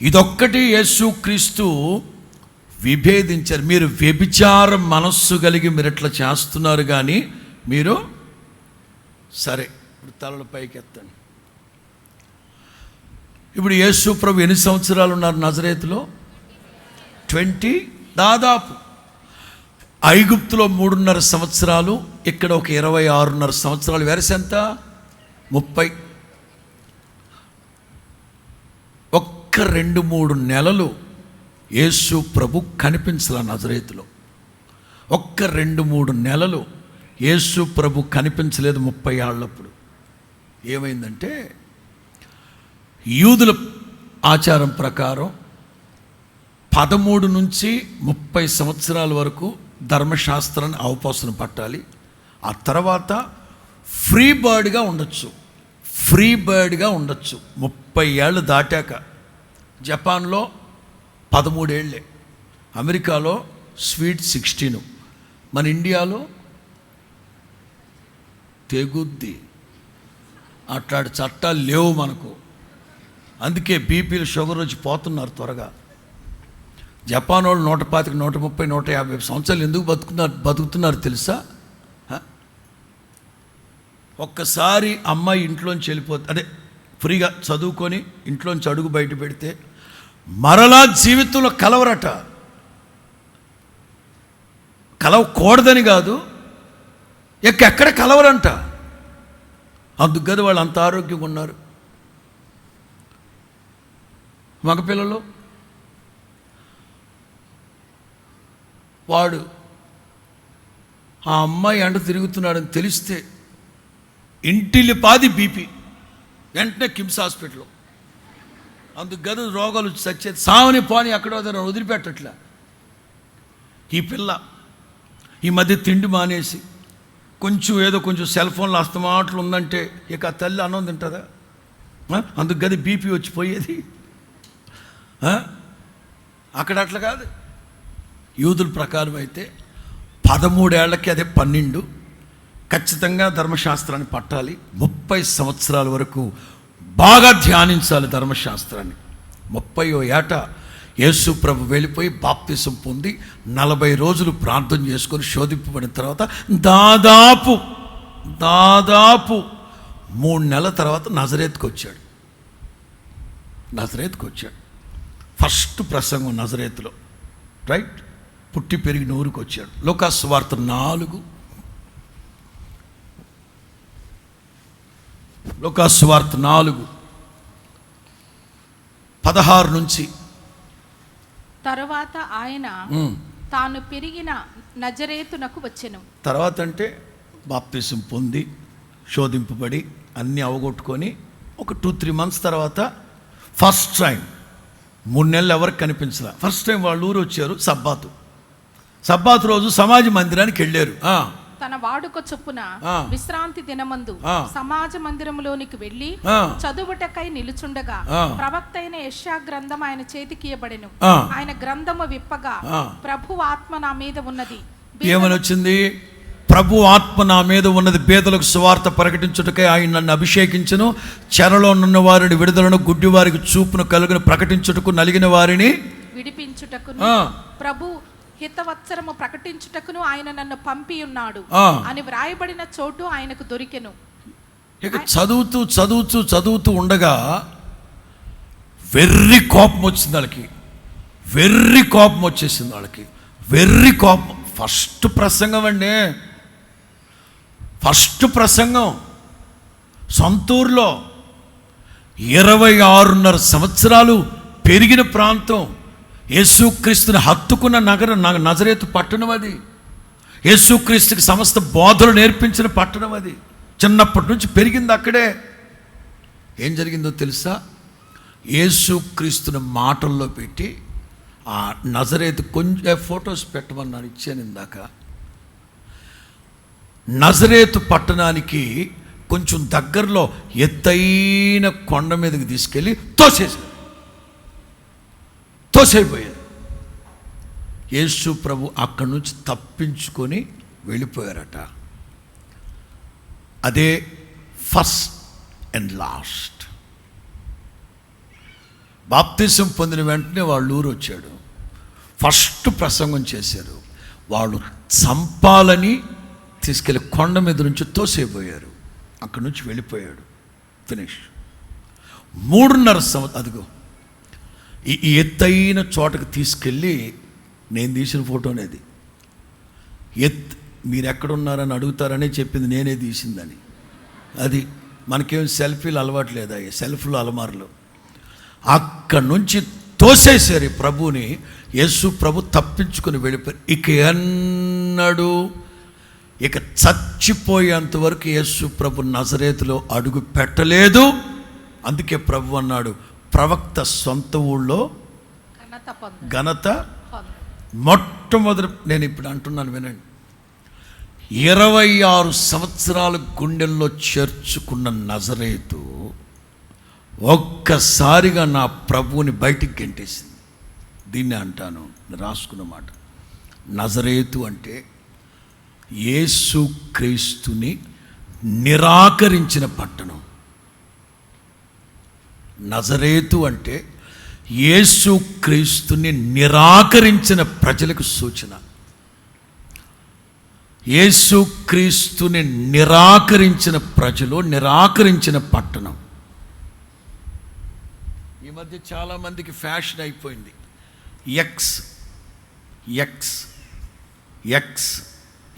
ఇదొక్కటి యేసు క్రీస్తు విభేదించారు. మీరు వ్యభిచార మనస్సు కలిగి మీరు ఇట్లా చేస్తున్నారు, కానీ మీరు సరే. ఇప్పుడు తలలు పైకి ఎత్తండి. ఇప్పుడు యేసు ప్రభు ఎన్ని సంవత్సరాలు ఉన్నారు నజరేతులో? 20. దాదాపు ఐగుప్తులో 3.5 సంవత్సరాలు, ఇక్కడ ఒక 26.5 సంవత్సరాలు. వెరస ఎంత? 30. ఒక్క 2-3 నెలలు యేసు ప్రభు కనిపించాల నజరేతులో. ఒక్క 2-3 నెలలు యేసు ప్రభు కనిపించలేదు 30 ఏళ్ళప్పుడు. ఏమైందంటే, యూదుల ఆచారం ప్రకారం 13 నుంచి 30 సంవత్సరాల వరకు ధర్మశాస్త్రాన్ని అవపోసన పట్టాలి. ఆ తర్వాత ఫ్రీ బర్డ్గా ఉండొచ్చు. 30 ఏళ్ళు దాటాక. జపాన్లో 13 ఏళ్ళే, అమెరికాలో స్వీట్ 16, మన ఇండియాలో తెగుద్ది. అట్లాంటి చట్టాలు లేవు మనకు. అందుకే బీపీలు, షుగర్ వచ్చి పోతున్నారు త్వరగా. జపాన్ వాళ్ళు 125, 130, 150 సంవత్సరాలు ఎందుకు బతుకుతున్నారు తెలుసా? ఒక్కసారి అమ్మాయి ఇంట్లోంచి వెళ్ళిపోతే, అదే ఫ్రీగా చదువుకొని ఇంట్లోంచి అడుగు బయట పెడితే మరలా జీవితంలో కలవరట. కలవకూడదని కాదు, ఎక్కడ కలవరంట. అందుకు కదా వాళ్ళు అంత ఆరోగ్యంగా ఉన్నారు. మగపిల్లలు, వాడు ఆ అమ్మాయి అంట తిరుగుతున్నాడని తెలిస్తే ఇంటిల్లిపాది బీపీ, వెంటనే కిమ్స్ హాస్పిటల్లో. అందుకు గదు రోగాలు చచ్చేది. సావని పోని అక్కడో వదిలిపెట్టట్లే. ఈ పిల్ల ఈ మధ్య తిండి మానేసి కొంచెం సెల్ ఫోన్లో అస్తమాటలు ఉందంటే ఇక తల్లి అన్నం తింటుందా? అందుకు గది బీపీ వచ్చిపోయేది. అక్కడ అట్లా కాదు. యూదుల ప్రకారం అయితే 13 ఏళ్లకి, అదే 12 ఖచ్చితంగా ధర్మశాస్త్రాన్ని పట్టాలి. 30 సంవత్సరాల వరకు బాగా ధ్యానించాలి ధర్మశాస్త్రాన్ని. 30వ ఏట యేసు ప్రభు వెళ్ళిపోయి బాప్తిసం పొంది 40 రోజులు ప్రార్థన చేసుకొని శోధింపబడిన తర్వాత దాదాపు 3 నెలల తర్వాత నజరేత్కి వచ్చాడు. ఫస్ట్ ప్రసంగం నజరేతులో, రైట్? పుట్టి పెరిగిన ఊరికి వచ్చాడు. లూకాసు సువార్త 4, లూకాసు సువార్త 4:16 నుంచి. తరువాత ఆయన తాను పెరిగిన నజరేతునకు వచ్చెను. తర్వాత అంటే బాప్తిసం పొంది శోధింపబడి అన్నీ అవగొట్టుకొని ఒక 2-3 months తర్వాత ఫస్ట్ టైం, 3 నెలలు ఎవరికి కనిపించలా, ఫస్ట్ టైం వాళ్ళ ఊరు వచ్చారు. సబ్బాతు రోజు సమాజ మందిరానికి వెళ్ళారు. తన వాడుక చొప్పున విశ్రాంతి దినమందు సమాజ మందిరములోనికి వెళ్లి చదువుటకై నిలుచుండగా ప్రవక్త అయిన యెషయా గ్రంథం ఆయన చేతికి ఇయ్యబడెను. ఆయన గ్రంథము విప్పగా ప్రభు ఆత్మ నా మీద ఉన్నది. ఏమని వచ్చింది? ప్రభు ఆత్మ నా మీద ఉన్నది, పేదలకు సువార్త ప్రకటించుటకై ఆయన నన్ను అభిషేకించును, చెరలో ఉన్న వారిని విడుదలను, గుడ్డి వారికి చూపును కలుగును, ప్రకటించుటకు, నలిగిన వారిని విడిపించుటకును, ప్రభు హితవత్సరము ప్రకటించుటకును ఆయన నన్ను పంపి ఉన్నాడు అని వ్రాయబడిన చోటు ఆయనకు దొరికెను. ఇక చదువుతూ ఉండగా వెర్రి కోపం వచ్చింది వాళ్ళకి. వెర్రి కోపం. ఫస్ట్ ప్రసంగం అండి, ఫస్ట్ ప్రసంగం సొంతూరులో. 26.5 సంవత్సరాలు పెరిగిన ప్రాంతం, యేసుక్రీస్తుని హత్తుకున్న నగరం నజరేతు పట్టణం అది. యేసుక్రీస్తుకి సమస్త బోధలు నేర్పించిన పట్టణం అది. చిన్నప్పటి నుంచి పెరిగింది అక్కడే. ఏం జరిగిందో తెలుసా? యేసుక్రీస్తుని మాటల్లో పెట్టి ఆ నజరేతు కొంచెం ఫొటోస్ పెట్టమన్నాను, ఇచ్చాను ఇందాక. నజరేతు పట్టణానికి కొంచెం దగ్గరలో ఎత్తైన కొండ మీదకి తీసుకెళ్ళి తోసేపోయారు. యేసు ప్రభు అక్కడి నుంచి తప్పించుకొని వెళ్ళిపోయారట. అదే ఫస్ట్ అండ్ లాస్ట్. బాప్తిసం పొందిన వెంటనే వాళ్ళ ఊరు వచ్చాడు. ఫస్ట్ ప్రసంగం చేశారు. వాళ్ళు చంపాలని తీసుకెళ్ళి కొండ మీద నుంచి తోసేపోయారు. అక్కడి నుంచి వెళ్ళిపోయాడు. ఫినిష్. 3.5 సంవత్సరం. అదిగో ఈ ఎత్తైన చోటకు తీసుకెళ్ళి, నేను తీసిన ఫోటోనేది. మీరు ఎక్కడున్నారని అడుగుతారనే చెప్పింది, నేనే తీసిందని. అది మనకేం సెల్ఫీలు అలవాటు లేదా, సెల్ఫ్లు అలమారులు. అక్కడి నుంచి తోసేశారు ప్రభుని. యేసు ప్రభు తప్పించుకుని వెళ్ళిపోయారు. ఇక చచ్చిపోయేంత వరకు యేసు ప్రభు నజరేతులో అడుగు పెట్టలేదు. అందుకే ప్రభు అన్నాడు, ప్రవక్త సొంత ఊళ్ళో ఘనత మొట్టమొదటి. నేను ఇప్పుడు అంటున్నాను వినండి, 26 సంవత్సరాల గుండెల్లో చేర్చుకున్న నజరేతు ఒక్కసారిగా నా ప్రభువుని బయటికి గెంటేసింది. దీన్ని అంటాను, రాసుకున్న మాట. నజరేతు అంటే యేసుక్రీస్తుని నిరాకరించిన పట్టణం. నజరేతు అంటే యేసుక్రీస్తుని నిరాకరించిన ప్రజలకు సూచన. యేసుక్రీస్తుని నిరాకరించిన ప్రజలు, నిరాకరించిన పట్టణం. ఈ మధ్య చాలామందికి ఫ్యాషన్ అయిపోయింది ఎక్స్.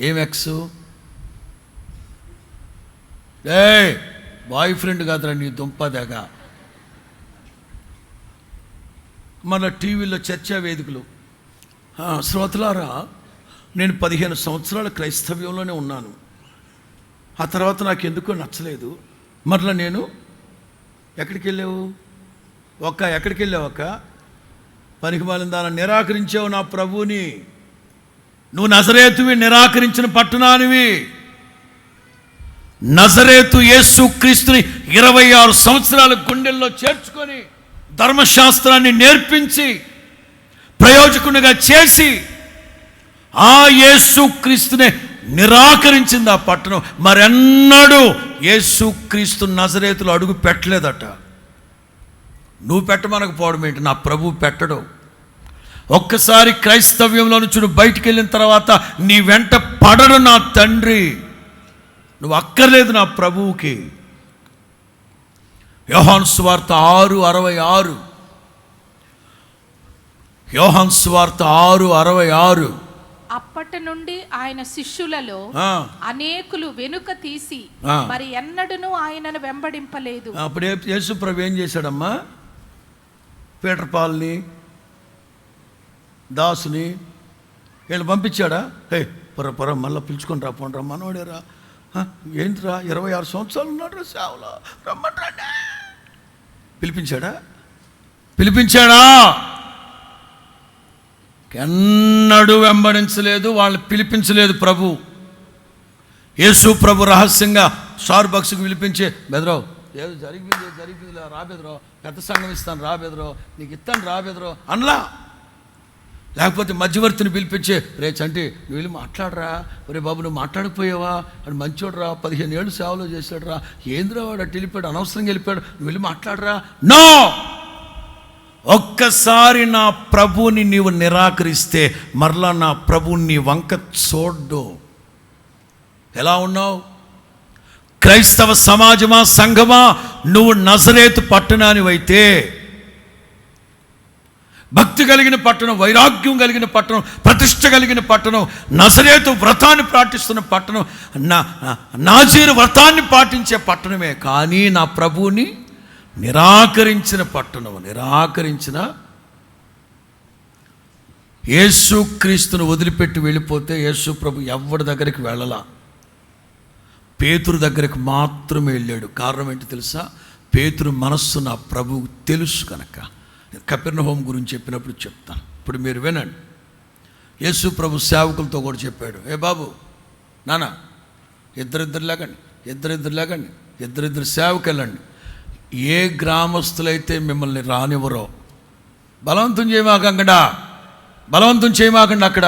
ఏం ఎక్స్? బాయ్ ఫ్రెండ్ కాదురా నీ దుంపదగా. మన టీవీలో చర్చా వేదికలు. శ్రోతలారా, నేను 15 సంవత్సరాల క్రైస్తవ్యంలోనే ఉన్నాను. ఆ తర్వాత నాకు ఎందుకో నచ్చలేదు. మరలా నేను ఎక్కడికి వెళ్ళావు పనికిమాలిన దాన్ని నిరాకరించావు నా ప్రభువుని. నువ్వు నజరేతువి, నిరాకరించిన పట్టణానివి. నజరేతు యేసుక్రీస్తుని 26 సంవత్సరాల గుండెల్లో చేర్చుకొని ధర్మశాస్త్రాన్ని నేర్పించి ప్రయోజకునిగా చేసి ఆ యేసుక్రీస్తునే నిరాకరించింది ఆ పట్టణం. మరెన్నడూ యేసుక్రీస్తు నజరేతులో అడుగు పెట్టలేదట. నువ్వు పెట్టమనకపోవడం ఏంటి? నా ప్రభువు పెట్టడు. ఒక్కసారి క్రైస్తవ్యంలో నుంచి నువ్వు బయటికి వెళ్ళిన తర్వాత నీ వెంట పడడు నా తండ్రి. నువ్వు అక్కర్లేదు నా ప్రభువుకి. యోహాను సువార్త 6:66. యోహాను సువార్త 6:66. అప్పటి నుండి ఆయన శిష్యులలో అనేకులు వెనుక తీసి మరి ఎన్నడూను ఆయనను వెంబడింపలేదు. అప్పుడు యేసు ప్రభు ఏం చేశాడమ్మా? పీటర్ పాల్ని, దాసుని వీళ్ళు పంపించాడా? హే పొర మళ్ళీ పిలుచుకొని రా, పోండ్రా, మనోడేరా, ఏంటిరా 26 సంవత్సరాలు ఉన్నాడు సేవలో, రమ్మంటాడా? పిలిపించాడా? ఎన్నడూ వెంబడించలేదు, వాళ్ళు పిలిపించలేదు ప్రభు. యేసు ప్రభు రహస్యంగా స్టార్బక్స్కి పిలిపించే, బెదరో ఏదో జరిగింది రా బెదరో, పెద్ద సంఘం ఇస్తాను రా బెదరో, నీకు ఇస్తాను రా బెదరో అనలా. లేకపోతే మధ్యవర్తిని పిలిపించే, రే చంటి నువ్వు వెళ్ళి మాట్లాడరా, ఒరే బాబు నువ్వు మాట్లాడకపోయావా, అది మంచోడు రా, 15 ఏళ్ళు సేవలో చేశాడు రా, ఏంద్రా వాడు అటు వెళ్ళిపోయాడు, అనవసరంగా వెళ్ళిపోయాడు, నువ్వు వెళ్ళి మాట్లాడరా. నో, ఒక్కసారి నా ప్రభువుని నీవు నిరాకరిస్తే మరలా నా ప్రభువుని నీ వంక చూడ్డు. ఎలా ఉన్నావు? క్రైస్తవ సమాజమా, సంఘమా, నువ్వు నజరేతు పట్టణానివైతే, భక్తి కలిగిన పట్టణం, వైరాగ్యం కలిగిన పట్టణం, ప్రతిష్ట కలిగిన పట్టణం, నజరేతు వ్రతాన్ని పాటిస్తున్న పట్టణం, నాజీరు వ్రతాన్ని పాటించే పట్టణమే. కానీ నా ప్రభువుని నిరాకరించిన పట్టణం, నిరాకరించిన యేసుక్రీస్తును వదిలిపెట్టి వెళ్ళిపోతే యేసు ప్రభు ఎవరి దగ్గరికి వెళ్ళలా, పేతురు దగ్గరికి మాత్రమే వెళ్ళాడు. కారణం ఏంటి తెలుసా? పేతురు మనస్సు నా ప్రభువుకు తెలుసు కనుక. కపెర్నహూము గురించి చెప్పినప్పుడు చెప్తాను, ఇప్పుడు మీరు వినండి. యేసు ప్రభు సేవకులతో కూడా చెప్పాడు, ఏ బాబు నాన్న ఇద్దరిద్దరు లేకండి, ఇద్దరిద్దరు సేవకు వెళ్ళండి. ఏ గ్రామస్తులైతే మిమ్మల్ని రానివ్వరో బలవంతం చేయమాకండి అక్కడ.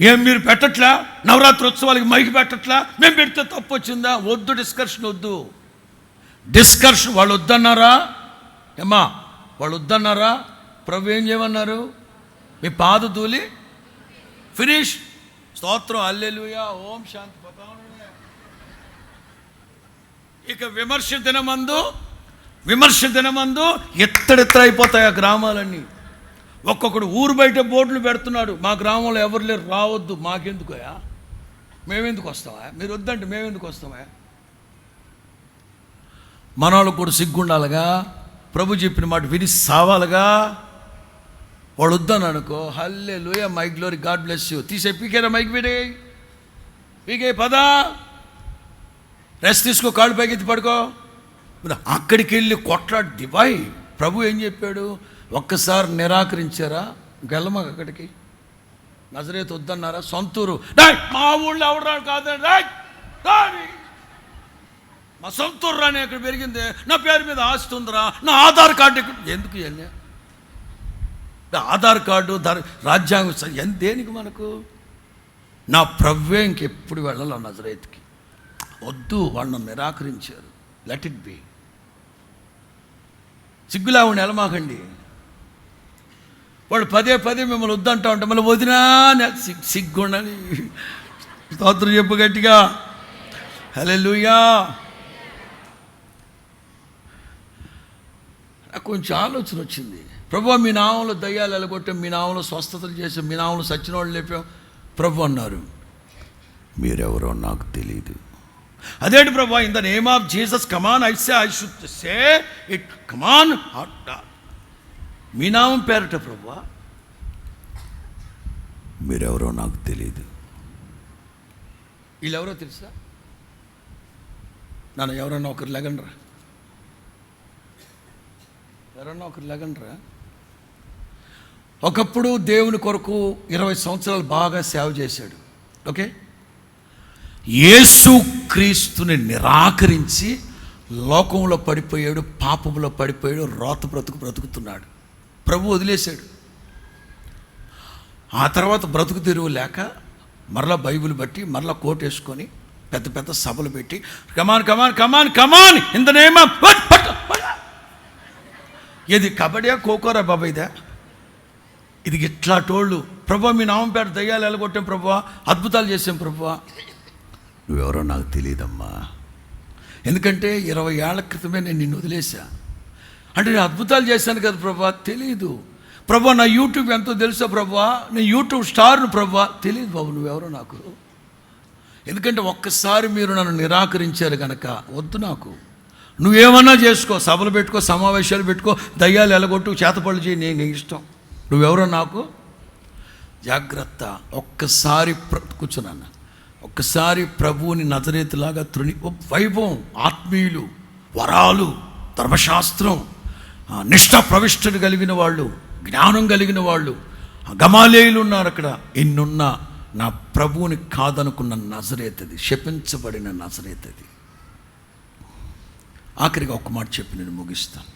ఏం మీరు పెట్టట్లా, నవరాత్రి ఉత్సవాలకి మైకి పెట్టట్లా, మేము పెడితే తప్పు వచ్చిందా? వద్దు, డిస్కషన్ వద్దు. వాళ్ళు వద్దన్నారా? ఏమ్మా వాళ్ళు వద్దన్నారా? ప్రభు ఏం చేయమన్నారు? మీ పాద ధూళి ఫినిష్, స్తోత్రం, హల్లెలూయా, ఓం శాంతి. ఇక విమర్శ దినమందు ఎత్తడెత్తర అయిపోతాయి ఆ గ్రామాలన్నీ. ఒక్కొక్కడు ఊరు బయట బోర్డులు పెడుతున్నాడు, మా గ్రామంలో ఎవరు లేరు, రావద్దు. మాకెందుకోయా, మేమెందుకు వస్తావా? మీరు వద్దంటే మేమెందుకు వస్తావా? మనవాళ్ళకు కూడా సిగ్గుండాలిగా, ప్రభు చెప్పిన మాట విని సావాలిగా. వాడు వద్దాను అనుకో, hallelujah, my glory, God bless you, తీసే పీకేరా, మైక్ పీకే పదా, రెస్ట్ తీసుకో, కాళ్ళు పైకెత్తి పడుకో. అక్కడికి వెళ్ళి కొట్లాడి దివాయి. ప్రభు ఏం చెప్పాడు? ఒక్కసారి నిరాకరించారా, గెల్లమా అక్కడికి. నజరేతు వద్దన్నారా, సొంతూరు, మా ఊళ్ళో ఎవరు కాదండి, మా సొంతూరు రాని అక్కడ పెరిగింది, నా పేరు మీద ఆస్తి ఉందిరా, నా ఆధార్ కార్డు ఎందుకు ఇవన్నీ? ఆధార్ కార్డు, రాజ్యాంగం దేనికి మనకు? నా ప్రభువే ఇంకెప్పుడు వెళ్ళాలి నజరేతుకి. వద్దు, వాళ్ళని నిరాకరించారు. Let it be. సిగ్గులావుని ఎలమాకండి. వాడు పదే మిమ్మల్ని వద్దంటా ఉంటే మళ్ళీ వదినా సిగ్గుండని స్తోత్రం చెప్పు గట్టిగా, హల్లెలూయా. నాకు కొంచెం ఆలోచన వచ్చింది. ప్రభు మీ నామంలో దయ్యాలు ఎలగొట్టాం, మీ నామంలో స్వస్థతలు చేసాం, మీ నామంలో సచ్చిన వాళ్ళు లేపాం. ప్రభు అన్నారు, మీరెవరో నాకు తెలియదు. అదేంటి ప్రభు, in the name of Jesus come on, I should say it, come on. మీ నామం పేరట ప్రభు, మీరెవరో నాకు తెలియదు. వీళ్ళెవరో తెలుసా? నన్ను ఎవరన్నా ఒకరు లెగండ్రా, ఒకప్పుడు దేవుని కొరకు 20 సంవత్సరాలు బాగా సేవ చేశాడు. ఓకే, యేసుక్రీస్తుని నిరాకరించి లోకంలో పడిపోయాడు, పాపంలో పడిపోయాడు, రోత బ్రతుకుతున్నాడు. ప్రభు వదిలేశాడు. ఆ తర్వాత బ్రతుకు తెరువు లేక మరలా బైబిల్ బట్టి మరలా కోట్ వేసుకొని పెద్ద సభలు పెట్టి కమాన్ ఇన్ ద నేమ్ ఆఫ్, ఇది కబడ్డీ ఖోఖోరా బాబా, ఇది ఇట్లా టోళ్ళు. ప్రభు మీ నామం పేరు దయ్యాలు ఎలగొట్టాం ప్రభు, అద్భుతాలు చేసాం ప్రభు. నువ్వెవరో నాకు తెలియదమ్మా, ఎందుకంటే 20 ఏళ్ల క్రితమే నేను నిన్ను వదిలేశా. అంటే నేను అద్భుతాలు చేశాను కదా ప్రభా, తెలీదు. ప్రభా నా యూట్యూబ్ ఎంతో తెలుసా ప్రభా, నేను యూట్యూబ్ స్టార్ను ప్రభా. తెలియదు బాబు నువ్వెవరో నాకు. ఎందుకంటే ఒక్కసారి మీరు నన్ను నిరాకరించారు కనుక వద్దు నాకు. నువ్వేమన్నా చేసుకో, సభలు పెట్టుకో, సమావేశాలు పెట్టుకో, దయ్యాలు ఎలగొట్టు, చేతపళ్ళు చేయి, నేను ఇష్టం. నువ్వెవరో నాకు జాగ్రత్త. ఒక్కసారి కూర్చున్నాను, ఒక్కసారి ప్రభువుని నజరేతులాగా వైభవం, ఆత్మీయులు, వరాలు, ధర్మశాస్త్రం, నిష్ఠ ప్రవిష్టులు కలిగిన వాళ్ళు, జ్ఞానం కలిగిన వాళ్ళు, గమాలేయులు ఉన్నారు అక్కడ. ఎన్నున్నా నా ప్రభువుని కాదనుకున్న నజరేతది, శపించబడిన నజరేతది. ఆఖరికి ఒక్క మాట చెప్పి నేను ముగిస్తాను.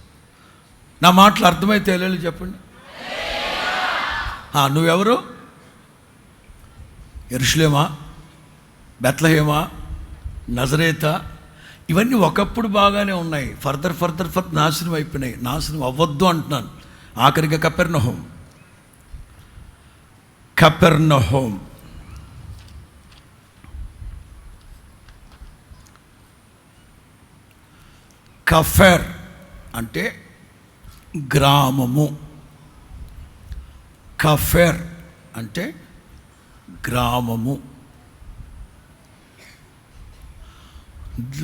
నా మాటలు అర్థమైతే వెళ్ళి చెప్పండి. నువ్వెవరు? యెరూషలేమా, బెత్లెహేమా, నజరేతా? ఇవన్నీ ఒకప్పుడు బాగానే ఉన్నాయి. ఫర్దర్ నాశనం అయిపోయినాయి. నాశనం అవ్వద్దు అంటున్నాను. ఆఖరిగా కపెర్నహూం. కఫెర్ అంటే గ్రామము. కఫెర్ అంటే గ్రామము.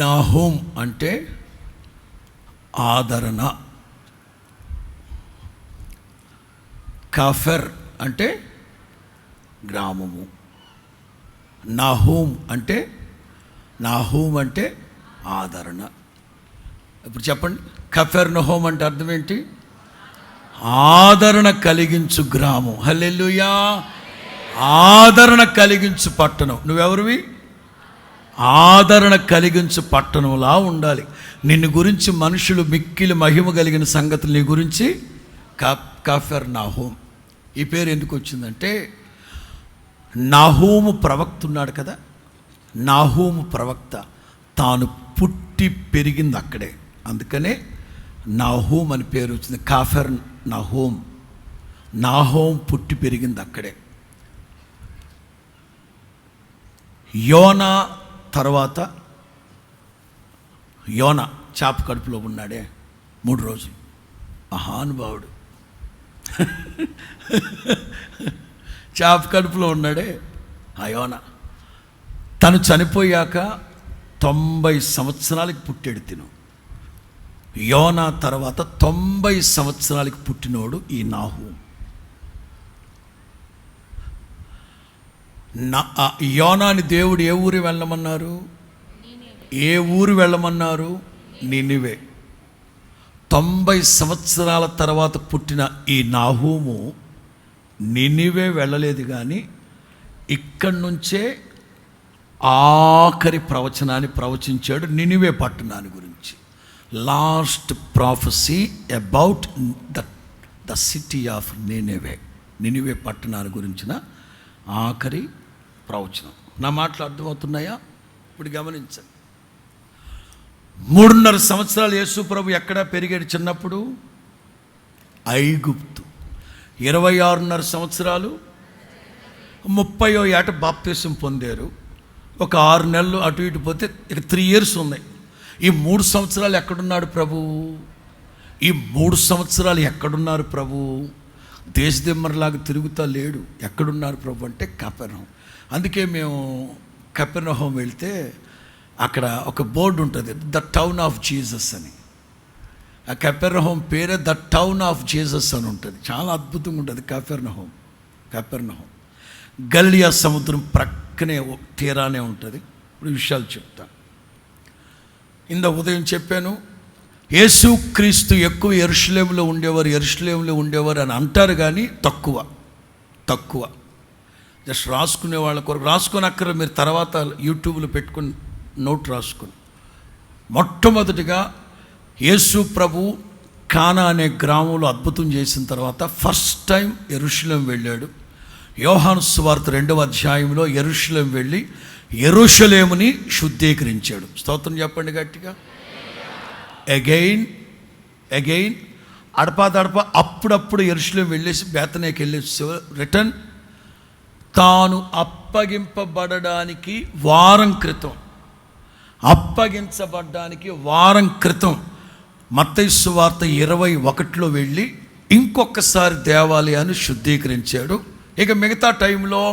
నహూం అంటే ఆదరణ. కఫెర్ అంటే గ్రామము. నహూం అంటే ఆదరణ. ఇప్పుడు చెప్పండి, కఫెర్నహూం అంటే అర్థం ఏంటి? ఆదరణ కలిగించు గ్రామం. హల్లెలూయా. ఆదరణ కలిగించు పట్టణం. నువ్వెవరివి? ఆదరణ కలిగించు పట్టణంలా ఉండాలి. నిన్ను గురించి మనుషులు మిక్కిలి మహిమ కలిగిన సంగతులు నీ గురించి కఫెర్నహూం. ఈ పేరు ఎందుకు వచ్చిందంటే, నహూము ప్రవక్త ఉన్నాడు కదా, నహూము ప్రవక్త తాను పుట్టి పెరిగింది అక్కడే. అందుకనే నహూం అని పేరు వచ్చింది. కఫెర్నహూం. నహూం పుట్టి పెరిగింది అక్కడే. యోనా తర్వాత, యోనా చాప కడుపులో ఉన్నాడే 3 రోజులు, మహానుభావుడు. చాప కడుపులో ఉన్నాడే ఆ యోనా. తను చనిపోయాక 90 సంవత్సరాలకి పుట్టాడు తిను. యోనా తర్వాత 90 సంవత్సరాలకి పుట్టినోడు ఈ నహూం. యోనాని దేవుడు ఏ ఊరు వెళ్ళమన్నారు? ఏ ఊరు వెళ్ళమన్నారు? నినివే. 90 సంవత్సరాల తర్వాత పుట్టిన ఈ నహూము నినివే వెళ్ళలేదు, కానీ ఇక్కడి నుంచే ఆఖరి ప్రవచనాన్ని ప్రవచించాడు నినివే పట్టణాన్ని గురించి. Last prophecy about the city of Nineveh. Nineveh పట్టణాన్ని గురించిన ఆఖరి ప్రవచనం. నా మాటలు అర్థమవుతున్నాయా? ఇప్పుడు గమనించండి. 3.5 సంవత్సరాలు యేసు ప్రభు ఎక్కడ పెరిగాడు? చిన్నప్పుడు ఐగుప్తు. 26.5 సంవత్సరాలు 30వ ఏట బాప్తిసం పొందారు. ఒక 6 నెలలు అటు ఇటు పోతే ఇక 3 years ఉన్నాయి. ఈ 3 సంవత్సరాలు ఎక్కడున్నాడు ప్రభు? ఈ 3 సంవత్సరాలు ఎక్కడున్నారు ప్రభు? దేశదిమ్మర్లాగా తిరుగుతా లేడు. ఎక్కడున్నారు ప్రభు అంటే కపెర్నహూం. అందుకే మేము కపెర్నహూం వెళ్తే అక్కడ ఒక బోర్డు ఉంటుంది, ద టౌన్ ఆఫ్ జీసస్ అని. ఆ కపెర్నహూం పేరే ద టౌన్ ఆఫ్ జీసస్ అని ఉంటుంది. చాలా అద్భుతంగా ఉంటుంది కపెర్నహూం. గలిలయ సముద్రం ప్రక్కనే తీరానే ఉంటుంది. ఇప్పుడు విషయాలు చెప్తాను. ఉదయం చెప్పాను, యేసుక్రీస్తు ఎక్కువ యెరూషలేములో ఉండేవారు అని అంటారు, కానీ తక్కువ. జస్ట్ రాసుకునే వాళ్ళ కొరకు రాసుకొని మీరు తర్వాత యూట్యూబ్లో పెట్టుకుని నోట్ రాసుకుని. మొట్టమొదటిగా యేసు ప్రభు కానా అనే గ్రామంలో అద్భుతం చేసిన తర్వాత ఫస్ట్ టైం యెరూషలేం వెళ్ళాడు. యోహాను సువార్త 2వ అధ్యాయంలో యెరూషలేం వెళ్ళి యెరూషలేముని శుద్ధీకరించాడు. స్తోత్రం చెప్పండి గట్టిగా. అగైన్ అడపా అప్పుడప్పుడు యెరూషలేం వెళ్ళేసి బేతనేకి వెళ్ళేసి రిటర్న్. తాను అప్పగించబడ్డానికి వారం క్రితం మత్తయి సువార్త 21లో వెళ్ళి ఇంకొకసారి దేవాలయాన్ని శుద్ధీకరించాడు. ఇక మిగతా టైంలో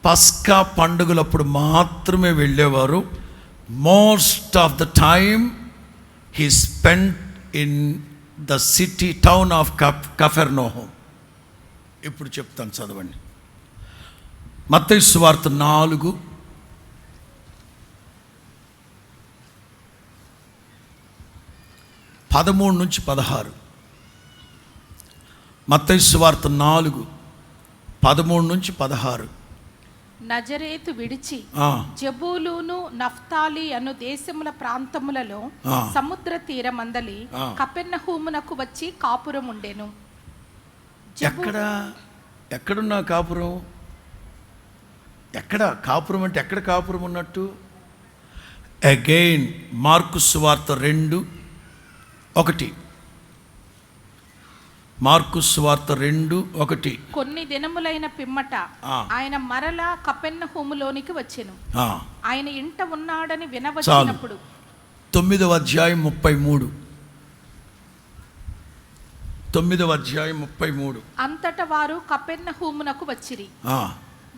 పస్కా పండుగలప్పుడు మాత్రమే వెళ్ళేవారు. Most of the time he spend in the city town of Capernaum. ఇప్పుడు చెప్తాను, చదవండి. మత్తయి సువార్త 4:13-16. మత్తయి సువార్త 4:13-16. నజరేతు విడిచి జబూలూను నఫ్తాలి అను దేశముల ప్రాంతములలో సముద్ర తీరమందలి కపెర్నహూమునకు వచ్చి కాపురం ఉండెను. ఎక్కడున్నా కాపురం? ఎక్కడ కాపురం అంటే ఎక్కడ కాపురం ఉన్నట్టు? అగైన్ మార్కు సువార్త 2:1. మార్కు సువార్త 2:1. కొన్ని దినములైన పిమ్మట ఆయన మరలా కపెర్నహూములోనికి వచ్చెను. ఆయన ఇంట ఉన్నాడని వినవచ్చినప్పుడు 9వ అధ్యాయం 33. 9వ అధ్యాయం 33. అంతటా వారు కపెర్నహూమునకు వచ్చిరి.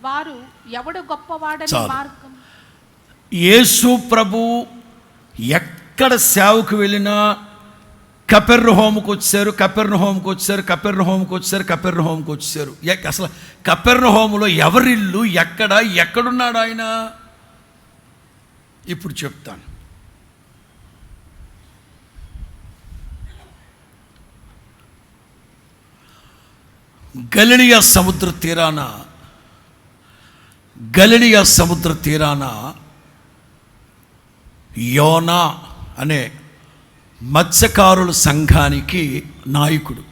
వారు ఎవడు గొప్పవాడని మార్గం. యేసు ప్రభు ఎక్కడ సేవకు వెళ్ళినా కపెర్నహూముకు వచ్చారు, కపెర్నహూముకు వచ్చారు, కపెర్నహూముకు వచ్చారు, కపెర్నహూముకు వచ్చారు. అసలు కపెర్నహూములో ఎవరిల్లు, ఎక్కడున్నాడు ఆయన? ఇప్పుడు చెప్తాను. గలిలయ సముద్ర తీరాన యోనా అనే మత్స్యకారుల సంఘానికి నాయకుడు.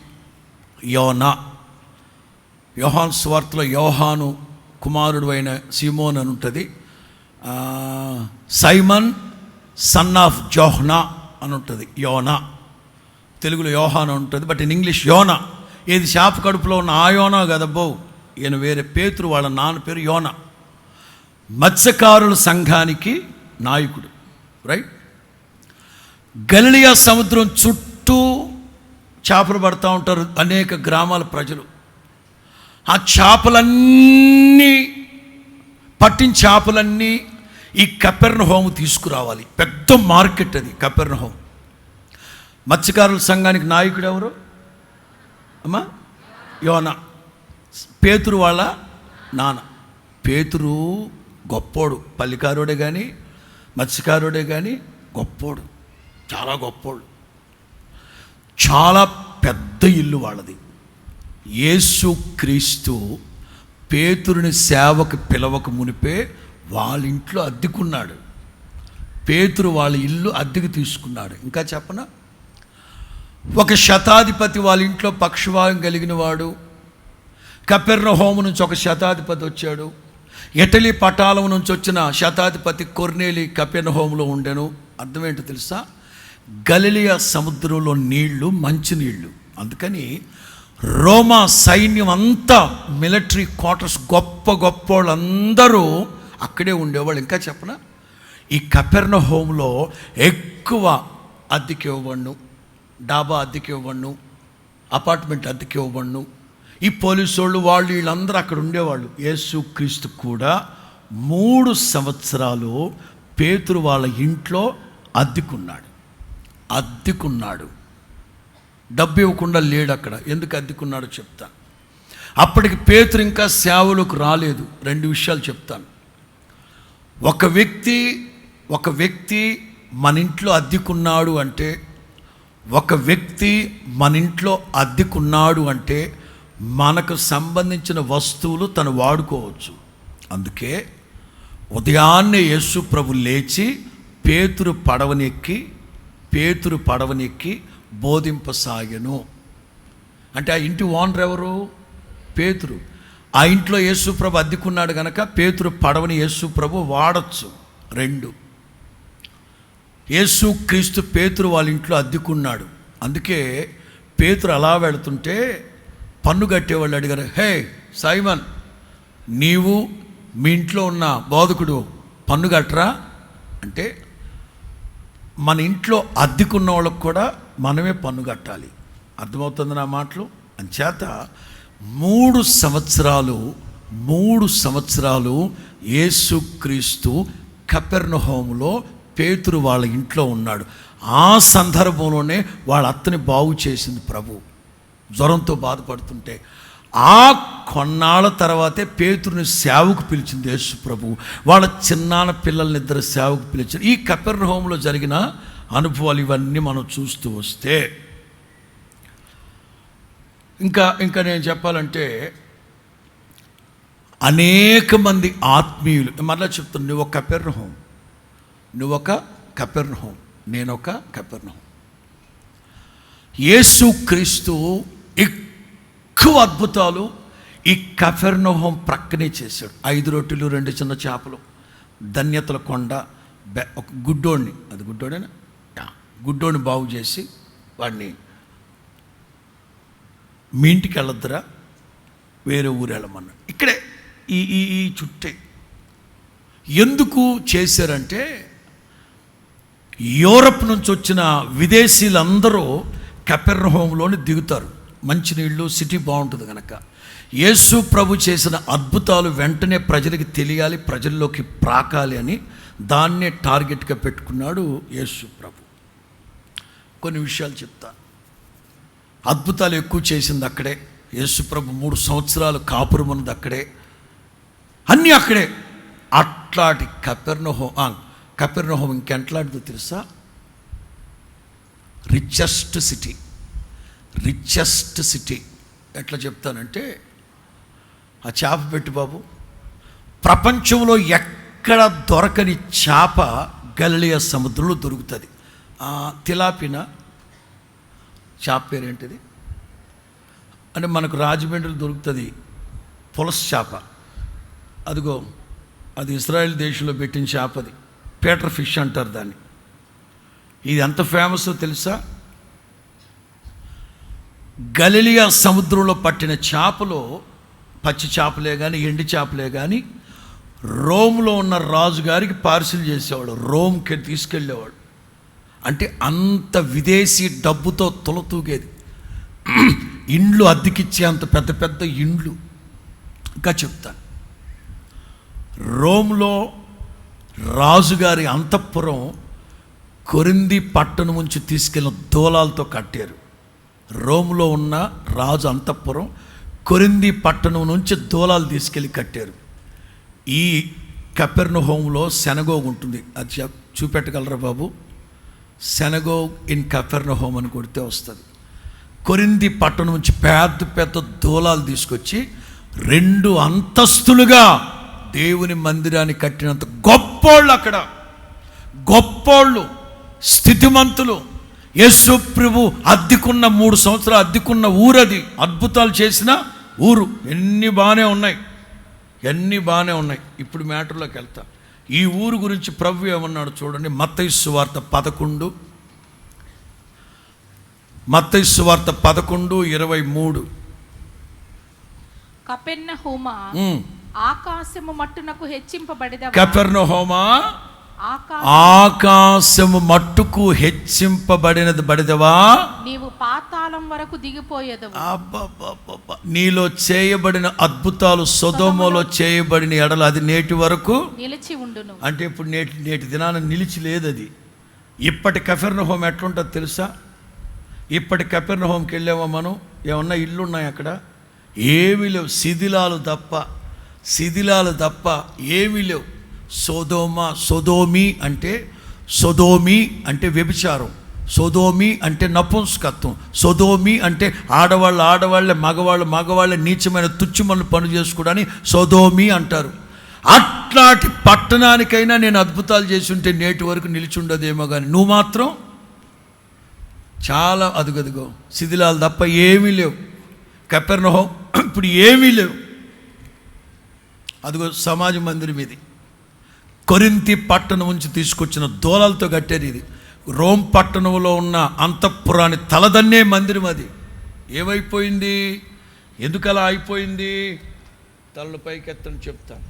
యోహాను సువార్తలో యోహాను కుమారుడు అయిన సీమోన్ అని ఉంటుంది. సైమన్ సన్ ఆఫ్ జోహ్నా అని ఉంటుంది. యోనా తెలుగులో యోహాను ఉంటుంది, బట్ ఇన్ ఇంగ్లీష్ యోనా. ఏది శాప కడుపులో ఉన్న ఆ యోనా కదబ్బో, ఈయన వేరే. పేతురు వాళ్ళ నాన్న పేరు యోనా. మత్స్యకారుల సంఘానికి నాయకుడు, రైట్. గలిలయ సముద్రం చుట్టూ చేపలు పడుతూ ఉంటారు అనేక గ్రామాల ప్రజలు. ఆ చేపలన్నీ పట్టిన చేపలన్నీ ఈ కపెర్నహూము తీసుకురావాలి. పెద్ద మార్కెట్ అది కపెర్నహూము. మత్స్యకారుల సంఘానికి నాయకుడు ఎవరు అమ్మా? యోనా, పేతురు వాళ్ళ నాన్న. పేతురు గొప్పోడు, పల్లికారుడే కానీ మత్స్యకారుడే కానీ గొప్పోడు, చాలా గొప్పోడు. చాలా పెద్ద ఇల్లు వాళ్ళది. యేసు క్రీస్తు పేతురుని సేవకు పిలవక మునిపే వాళ్ళ ఇంట్లో అద్దెకున్నాడు. పేతురు వాళ్ళ ఇల్లు అద్దెకు తీసుకున్నాడు. ఇంకా చెప్పనా, ఒక శతాధిపతి వాళ్ళ ఇంట్లో పక్షవాతం కలిగిన వాడు. కపెర్నహూము నుంచి ఒక శతాధిపతి వచ్చాడు. ఇటలీ పటాలం నుంచి వచ్చిన శతాధిపతి కొర్నేలి కపెర్నహూములో ఉండెను. అర్థం ఏంటో తెలుసా? గలిలయ సముద్రంలో నీళ్లు మంచినీళ్ళు. అందుకని రోమా సైన్యం అంతా, మిలిటరీ క్వార్టర్స్, గొప్ప వాళ్ళందరూ అక్కడే ఉండేవాళ్ళు. ఇంకా చెప్పనా, ఈ కపెర్నహూములో ఎక్కువ అద్దెకి ఇవ్వబడును, డాబా అద్దెకి ఇవ్వబడును, అపార్ట్మెంట్ అద్దెకి ఇవ్వబడును. ఈ పోలీసు వాళ్ళు వీళ్ళందరూ అక్కడ ఉండేవాళ్ళు. యేసు క్రీస్తు కూడా 3 సంవత్సరాలు పేతురు వాళ్ళ ఇంట్లో అద్దెకున్నాడు. డబ్బు ఇవ్వకుండా లేడు అక్కడ. ఎందుకు అద్దెకున్నాడో చెప్తాను. అప్పటికి పేతురు ఇంకా సేవలోకి రాలేదు. 2 విషయాలు చెప్తాను. ఒక వ్యక్తి మన ఇంట్లో అద్దెకున్నాడు అంటే మనకు సంబంధించిన వస్తువులు తను వాడుకోవచ్చు. అందుకే ఉదయాన్నే యేసు ప్రభు లేచి పేతురు పడవనెక్కి బోధింపసాగెను. అంటే ఆ ఇంటి ఓనర్ ఎవరు? పేతురు. ఆ ఇంట్లో యేసు ప్రభు అద్దెకున్నాడు కనుక పేతురు పడవని యేసు ప్రభు వాడచ్చు. 2, యేసు క్రీస్తు పేతురు వాళ్ళ ఇంట్లో అద్దెకున్నాడు. అందుకే పేతురు అలా వెళుతుంటే పన్ను కట్టేవాళ్ళు అడిగారు, హే సైమన్, నీవు మీ ఇంట్లో ఉన్న బోధకుడు పన్ను కట్టరా అంటే, మన ఇంట్లో అద్దెకున్న వాళ్ళకు కూడా మనమే పన్ను కట్టాలి. అర్థమవుతుంది నా మాటలు? అంచేత 3 సంవత్సరాలు యేసుక్రీస్తు కపెర్నహూములో పేతురు వాళ్ళ ఇంట్లో ఉన్నాడు. ఆ సందర్భంలోనే వాళ్ళ అత్తని బాగు చేసింది ప్రభు. జ్వరంతో బాధపడుతుంటే ఆ కొన్నాళ్ళ తర్వాతే పేతురుని సేవకు పిలిచింది యేసు ప్రభు. వాళ్ళ చిన్నాన్న పిల్లల్ని 2 సేవకు పిలిచారు. ఈ కపెర్నహూములో జరిగిన అనుభవాలు ఇవన్నీ మనం చూస్తూ వస్తే ఇంకా నేను చెప్పాలంటే అనేక మంది ఆత్మీయులు, మరలా చెప్తాను, నువ్వు ఒక కపెర్నహూం, నేను ఒక కపెర్నహూం. యేసుక్రీస్తు ఎక్కువ అద్భుతాలు ఈ కపెర్నహూం ప్రక్కనే చేశాడు. 5 రొట్టెలు 2 చిన్న చేపలు, ధన్యతల కొండ, ఒక గుడ్డోడిని, అది గుడ్డోడేనా, గుడ్డోడిని బాగు చేసి వాడిని మీ ఇంటికి వెళ్ళొద్దురా, వేరే ఊరు వెళ్ళమన్నాడు. ఇక్కడే ఈ చుట్టే. ఎందుకు చేశారంటే యూరప్ నుంచి వచ్చిన విదేశీయులందరూ కపెర్నహూంలోని దిగుతారు. మంచినీళ్ళు, సిటీ బాగుంటుంది కనుక. యేసు ప్రభు చేసిన అద్భుతాలు వెంటనే ప్రజలకి తెలియాలి, ప్రజల్లోకి ప్రాకాలి అని దాన్నే టార్గెట్గా పెట్టుకున్నాడు యేసు ప్రభు. కొన్ని విషయాలు చెప్తాను. అద్భుతాలు ఎక్కువ చేసింది అక్కడే. యేసు ప్రభు 3 సంవత్సరాలు కాపురం ఉన్నది అక్కడే, అన్నీ అక్కడే. అట్లాంటి కపెర్నహూం ఇంకెట్లాంటిదో తెలుసా? Richest city. ఎట్లా చెప్తానంటే, ఆ చేప పెట్టి బాబు, ప్రపంచంలో ఎక్కడ దొరకని చేప గలిలయ సముద్రంలో దొరుకుతుంది. తిలాపినా చేప పేరేంటిది అంటే మనకు రాజమండ్రిలో దొరుకుతుంది పులస చేప. అదిగో అది ఇజ్రాయెల్ దేశంలో పెట్టిన చేప, అది పీటర్ ఫిష్ అంటారు దాన్ని. ఇది ఎంత ఫేమస్ తెలుసా? గలిలయ సముద్రంలో పట్టిన చేపలు పచ్చి చేపలే కానీ ఎండి చేపలే కానీ రోమ్లో ఉన్న రాజుగారికి పార్సిల్ చేసేవాడు, రోమ్కి తీసుకెళ్ళేవాడు. అంటే అంత విదేశీ డబ్బుతో తొలతూగేది. ఇండ్లు అద్దెకిచ్చే అంత పెద్ద పెద్ద ఇండ్లు. ఇంకా చెప్తాను, రోమ్లో రాజుగారి అంతఃపురం కొరింథీ పట్టణం నుంచి తీసుకెళ్ళిన దూలాలతో కట్టారు. రోమ్లో ఉన్న రాజు అంతఃపురం కొరింథీ పట్టణం నుంచి దూలాలు తీసుకెళ్ళి కట్టారు. ఈ కపెర్నహూంలో సెనగోగ్ ఉంటుంది, అది చూపెట్టగలరా బాబు? సెనగోగ్ ఇన్ కపెర్నహూం అని కొడితే వస్తుంది. కొరింథీ పట్టణం నుంచి పెద్ద పెద్ద దూలాలు తీసుకొచ్చి 2 అంతస్తులుగా దేవుని మందిరాన్ని కట్టినంత గొప్పోళ్ళు అక్కడ, గొప్పోళ్ళు, స్థితిమంతులు. యేసు ప్రభు అద్దెకున్న 3 సంవత్సరాలు అద్దెకున్న ఊరది. అద్భుతాలు చేసిన ఊరు. ఎన్ని బాగానే ఉన్నాయి. ఇప్పుడు మ్యాటర్లోకి వెళ్తా. ఈ ఊరు గురించి ప్రభు ఏమన్నాడు చూడండి. మత్తయి సువార్త 11:23. కపెర్నహూమా ఆకాశము మట్టునకు హెచ్చింపబడెదవా? కపెర్నహూమా ఆకాశము మట్టుకు హెచ్చింపబడినది నీవు పాతాళం వరకు దిగిపోయేదవు. నీలో చేయబడిన అద్భుతాలు సొదొమలో చేయబడిన ఎడల అది నేటి వరకు నిలిచి ఉండును. అంటే ఇప్పుడు నేటి దినాన నిలిచి లేదు అది. ఇప్పటి కపెర్నహూం ఎట్లుంటుంది తెలుసా? ఇప్పటి కపెర్నహూంకి వెళ్ళామా మనం? ఏమన్నా ఇల్లు ఉన్నాయి అక్కడ? ఏమీ లేవు, శిథిలాలు తప్ప ఏమీ లేవు. సొదోమి అంటే వ్యభిచారం, సొదోమి అంటే నపుంసకత్వం, సొదోమి అంటే ఆడవాళ్ళే మగవాళ్ళే నీచమైన తుచ్చమని పనులు చేసుకోవడానికి సొదోమి అంటారు. అట్లాంటి పట్టణానికైనా నేను అద్భుతాలు చేసి ఉంటే నేటి వరకు నిలిచి ఉండదేమో, కానీ నువ్వు మాత్రం చాలా అదుగదుగో శిథిలాలు తప్ప ఏమీ లేవు. కపెర్నహూం ఇప్పుడు ఏమీ లేవు. అదిగో సమాజ మందిరం ఇది. కొరింథీ పట్టణం నుంచి తీసుకొచ్చిన దూలాలతో కట్టారు ఇది. రోమ్ పట్టణంలో ఉన్న అంతఃపురాన్ని తలదన్నే మందిరం అది. ఏమైపోయింది? ఎందుకు అలా అయిపోయింది? తలలు పైకెత్తని చెప్తాను.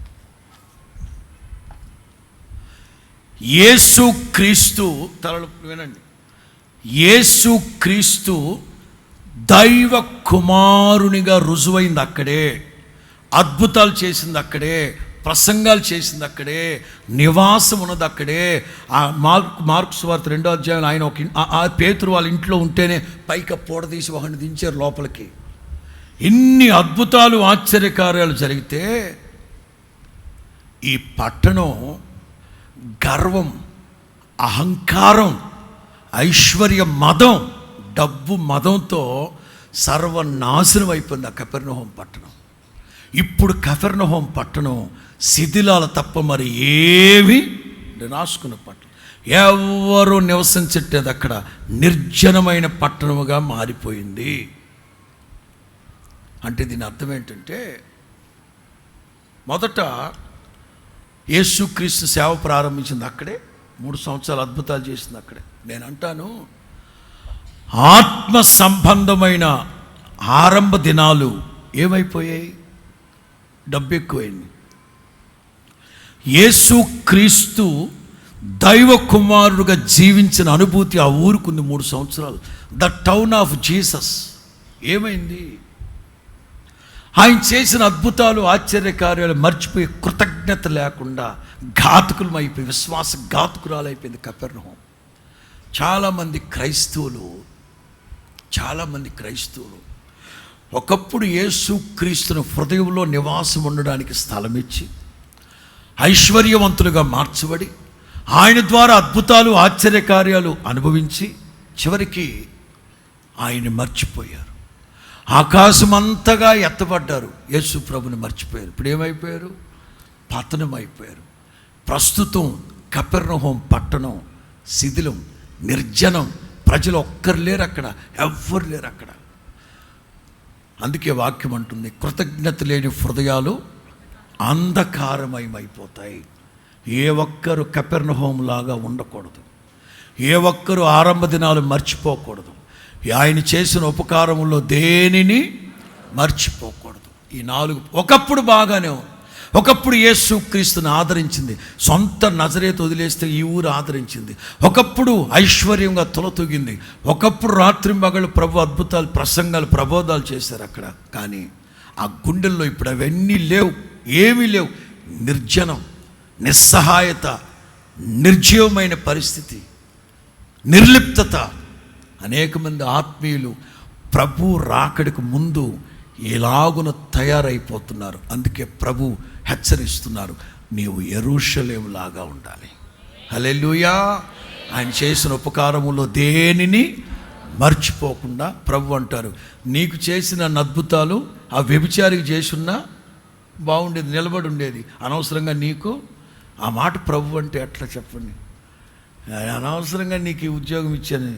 యేసుక్రీస్తు తలలు వినండి. యేసుక్రీస్తు దైవ కుమారునిగా రుజువైంది అక్కడే, అద్భుతాలు చేసింది అక్కడే, ప్రసంగాలు చేసింది అక్కడే, నివాసం ఉన్నది అక్కడే. ఆ మార్కు సువార్త 2వ అధ్యాయంలో ఆయన ఆ పేతురు వాళ్ళ ఇంట్లో ఉంటేనే పైకి పూడదీసి ఒకరిని దించారు లోపలికి. ఇన్ని అద్భుతాలు ఆశ్చర్యకార్యాలు జరిగితే ఈ పట్టణం గర్వం, అహంకారం, ఐశ్వర్య మదం, డబ్బు మదంతో సర్వనాశనం అయిపోయింది ఆ కపెర్నహూము పట్టణం. ఇప్పుడు కపెర్నహూము పట్టణం శిథిలాల తప్ప మరి ఏవి రాసుకున్న పట్టణం, ఎవరు నివసించట్లేదు, అక్కడ నిర్జనమైన పట్టణముగా మారిపోయింది. అంటే దీని అర్థం ఏంటంటే, మొదట యేసుక్రీస్తు సేవ ప్రారంభించింది అక్కడే, 3 సంవత్సరాలు అద్భుతాలు చేసింది అక్కడే. నేను అంటాను, ఆత్మ సంబంధమైన ఆరంభ దినాలు ఏమైపోయాయి? డబ్బు ఎక్కువైంది. యేసుక్రీస్తు దైవ కుమారుడుగా జీవించిన అనుభూతి ఆ ఊరుకుంది 3 సంవత్సరాలు. ద టౌన్ ఆఫ్ జీసస్ ఏమైంది? ఆయన చేసిన అద్భుతాలు ఆశ్చర్యకార్యాలు మర్చిపోయి కృతజ్ఞత లేకుండా ఘాతకులం అయిపోయి, విశ్వాస ఘాతకురాలు అయిపోయింది కపెర్నహూము. చాలామంది క్రైస్తవులు ఒకప్పుడు యేసుక్రీస్తును హృదయంలో నివాసం ఉండడానికి స్థలం ఇచ్చి ఐశ్వర్యవంతులుగా మార్చబడి ఆయన ద్వారా అద్భుతాలు ఆశ్చర్యకార్యాలు అనుభవించి చివరికి ఆయన్ని మర్చిపోయారు. ఆకాశం అంతగా ఎత్తబడ్డారు, యేసు ప్రభుని మర్చిపోయారు. ఇప్పుడు ఏమైపోయారు? పతనం అయిపోయారు. ప్రస్తుతం కపెర్నహూము పట్టణం శిథిలం, నిర్జనం, ప్రజలు ఒక్కరు లేరు అక్కడ, ఎవ్వరు లేరు అక్కడ. అందుకే వాక్యం అంటుంది, కృతజ్ఞత లేని హృదయాలు అంధకారమయమైపోతాయి. ఏ ఒక్కరు కపెర్నహూము లాగా ఉండకూడదు, ఏ ఒక్కరు ఆరంభ దినాలు మర్చిపోకూడదు, ఆయన చేసిన ఉపకారములో దేనిని మర్చిపోకూడదు. ఈ 4 ఒకప్పుడు బాగానే ఉంది. ఒకప్పుడు యేసుక్రీస్తుని ఆదరించింది, సొంత నజరేతు వదిలేస్తే ఈ ఊరు ఆదరించింది. ఒకప్పుడు ఐశ్వర్యంగా తులతూగింది. ఒకప్పుడు రాత్రింబగళ్ళు ప్రభు అద్భుతాలు, ప్రసంగాలు, ప్రబోధాలు చేశారు అక్కడ. కానీ ఆ గుండెల్లో ఇప్పుడు అవన్నీ లేవు, ఏమీ లేవు. నిర్జనం, నిస్సహాయత, నిర్జీవమైన పరిస్థితి, నిర్లిప్తత. అనేక మంది ఆత్మీయులు ప్రభు రాకడికి ముందు ఎలాగున తయారైపోతున్నారు. అందుకే ప్రభు హెచ్చరిస్తున్నారు, నీవు యెరూషలేము లాగా ఉండాలి. హల్లెలూయా. ఆయన చేసిన ఉపకారములో దేనిని మర్చిపోకుండా ప్రభు అంటారు, నీకు చేసిన అద్భుతాలు ఆ వ్యభిచారికి చేసున్నా బాగుండేది, నిలబడి ఉండేది. అనవసరంగా నీకు ఆ మాట ప్రభు అంటే ఎట్లా చెప్పండి? అనవసరంగా నీకు ఈ ఉద్యోగం ఇచ్చాను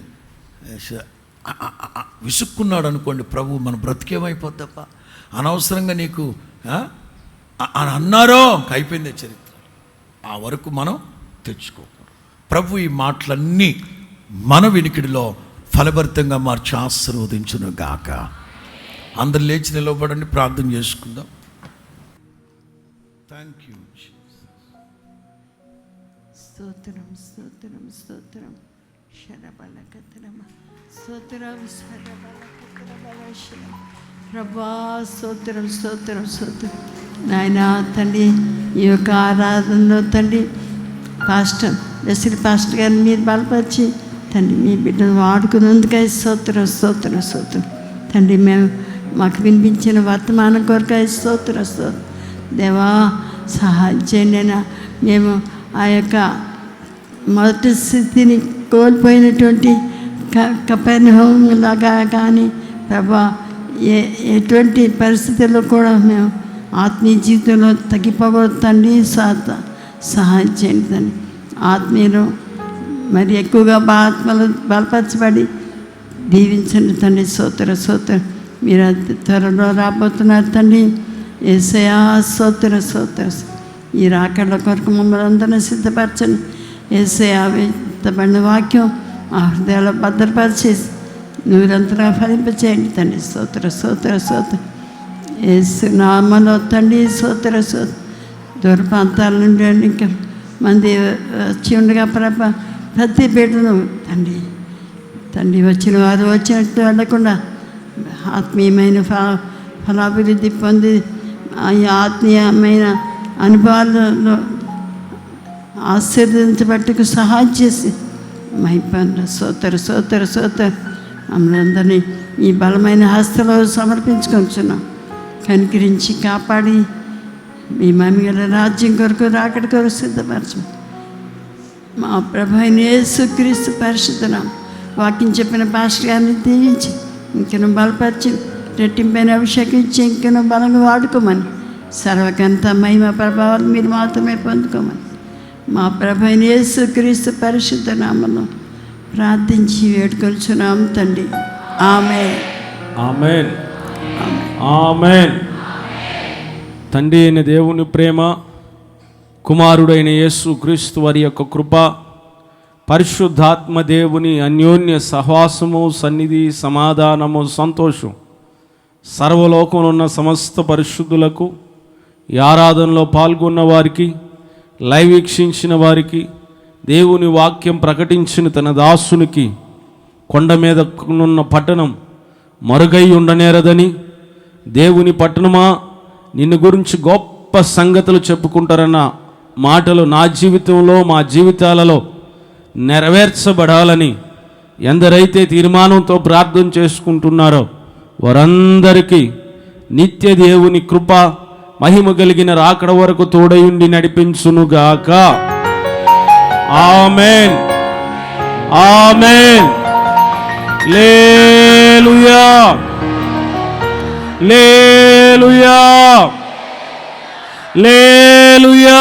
విసుక్కున్నాడు అనుకోండి ప్రభు, మన బ్రతికేమైపోద్దప్ప. అనవసరంగా నీకు అని అన్నారో అయిపోయిందే చరిత్ర. ఆ వరకు మనం తెచ్చుకోకూడదు. ప్రభు ఈ మాటలన్నీ మన వినికిడిలో ఫలభరితంగా మార్చి ఆశీర్వదించును గాక. అందరు లేచి నిలవబడండి, ప్రార్థన చేసుకుందాం. Thank you. స్తోత్రం స్తోత్రం స్తోత్రం శరబలకతరమ స్తోత్రం శరబలకతరమ ప్రభా స్తోత్రం స్తోత్రం స్తోత్రం. నాయన తండ్రి, ఈ యొక్క ఆరాధనలో తండ్రి పాస్టర్ గారిని మీరు బలపరిచి తండ్రి మీ బిడ్డను వాడుకున్నందుకై స్తోత్రం స్తోత్రం స్తోత్రం తండ్రి. మాకు వినిపించిన వర్తమానం కొరకై స్తోత్రం స్తోత్రం. దేవా సహాయం చేయండి. మేము ఆ యొక్క మొదటి స్థితిని కోల్పోయినటువంటి కపెర్నహూము లాగా కానీ ప్రభా ఎటువంటి పరిస్థితుల్లో కూడా మేము ఆత్మీయ జీవితంలో తగ్గిపోకూడదు తండ్రి. సహాయం చేయండి తండ్రి. ఆత్మీయులు మరి ఎక్కువగా ఆత్మలు బలపరచబడి దీవించండి తండ్రి. స్తోత్రం. మీరు త్వరలో రాబోతున్నారు తండ్రి. యేసయ్యా స్తోత్రం. ఈ రాకడ కొరకు మమ్మల్ని అందరినీ సిద్ధపరచండి. యేసయ్యా విత్తబడిన వాక్యం ఆ హృదయాల్లో భద్రపరిచి నూరంతరంగా ఫలింపచేయండి తండ్రి. స్తోత్రం. యేసు నామములో తండ్రి స్తోత్రం. దూర ప్రాంతాల నుండి ఇంకా మంది వచ్చి ఉండగా ప్రతి బిడ్డను తండ్రి వచ్చిన వారు వచ్చినట్టు వెళ్ళకుండా ఆత్మీయమైన ఫలాభివృద్ధి పొంది ఈ ఆత్మీయమైన అనుభవాలలో ఆశీర్వదించబట్టుకు సహాయం చేసి మహిపండి. సోదరు మమ్మల్ని ఈ బలమైన హస్తలో సమర్పించుకొంచున్నాం. కనికరించి కాపాడి మీ మహిమగల రాజ్యం కొరకు రాకడ కొరకు సిద్ధపరచు. మా ప్రభు అయిన యేసుక్రీస్తు పరిశుద్ధనామ వాక్యం చెప్పిన పాస్టర్ గారిని దీవించి ఇంకను బలపరిచి రెట్టింపైన అభిషేకం ఇచ్చి ఇంకను బలంగా వాడుకోమని, సర్వకంత మహిమ ప్రభావాలు మీరు మాత్రమే పొందుకోమని మా ప్రభు అయిన యేసుక్రీస్తు పరిశుద్ధ నామములో ప్రార్థించి వేడుకొంచున్నాం తండ్రి. ఆమేన్. ఆమేన్. ఆమేన్. తండ్రి అయిన దేవుని ప్రేమ, కుమారుడైన యేసు క్రీస్తు వారి యొక్క కృప, పరిశుద్ధాత్మ దేవుని అన్యోన్య సహవాసము, సన్నిధి, సమాధానము, సంతోషం సర్వలోకంలో ఉన్న సమస్త పరిశుద్ధులకు, ఈ ఆరాధనలో పాల్గొన్న వారికి, లైవ్ వీక్షించిన వారికి, దేవుని వాక్యం ప్రకటించిన తన దాసునికి కొండ మీద ఉన్న పట్టణం మరుగై ఉండనేరదని, దేవుని పట్టణమా నిన్ను గురించి గొప్ప సంగతులు చెప్పుకుంటారన్న మాటలు నా జీవితంలో, మా జీవితాలలో నెరవేర్చబడాలని ఎందరైతే తీర్మానంతో ప్రార్థన చేసుకుంటున్నారో వారందరికీ నిత్య దేవుని కృప, మహిమ కలిగిన రాకడ వరకు తోడయుండి నడిపించునుగాక. ఆమేన్. ఆమేన్. హల్లెలూయా. హల్లెలూయా. హల్లెలూయా.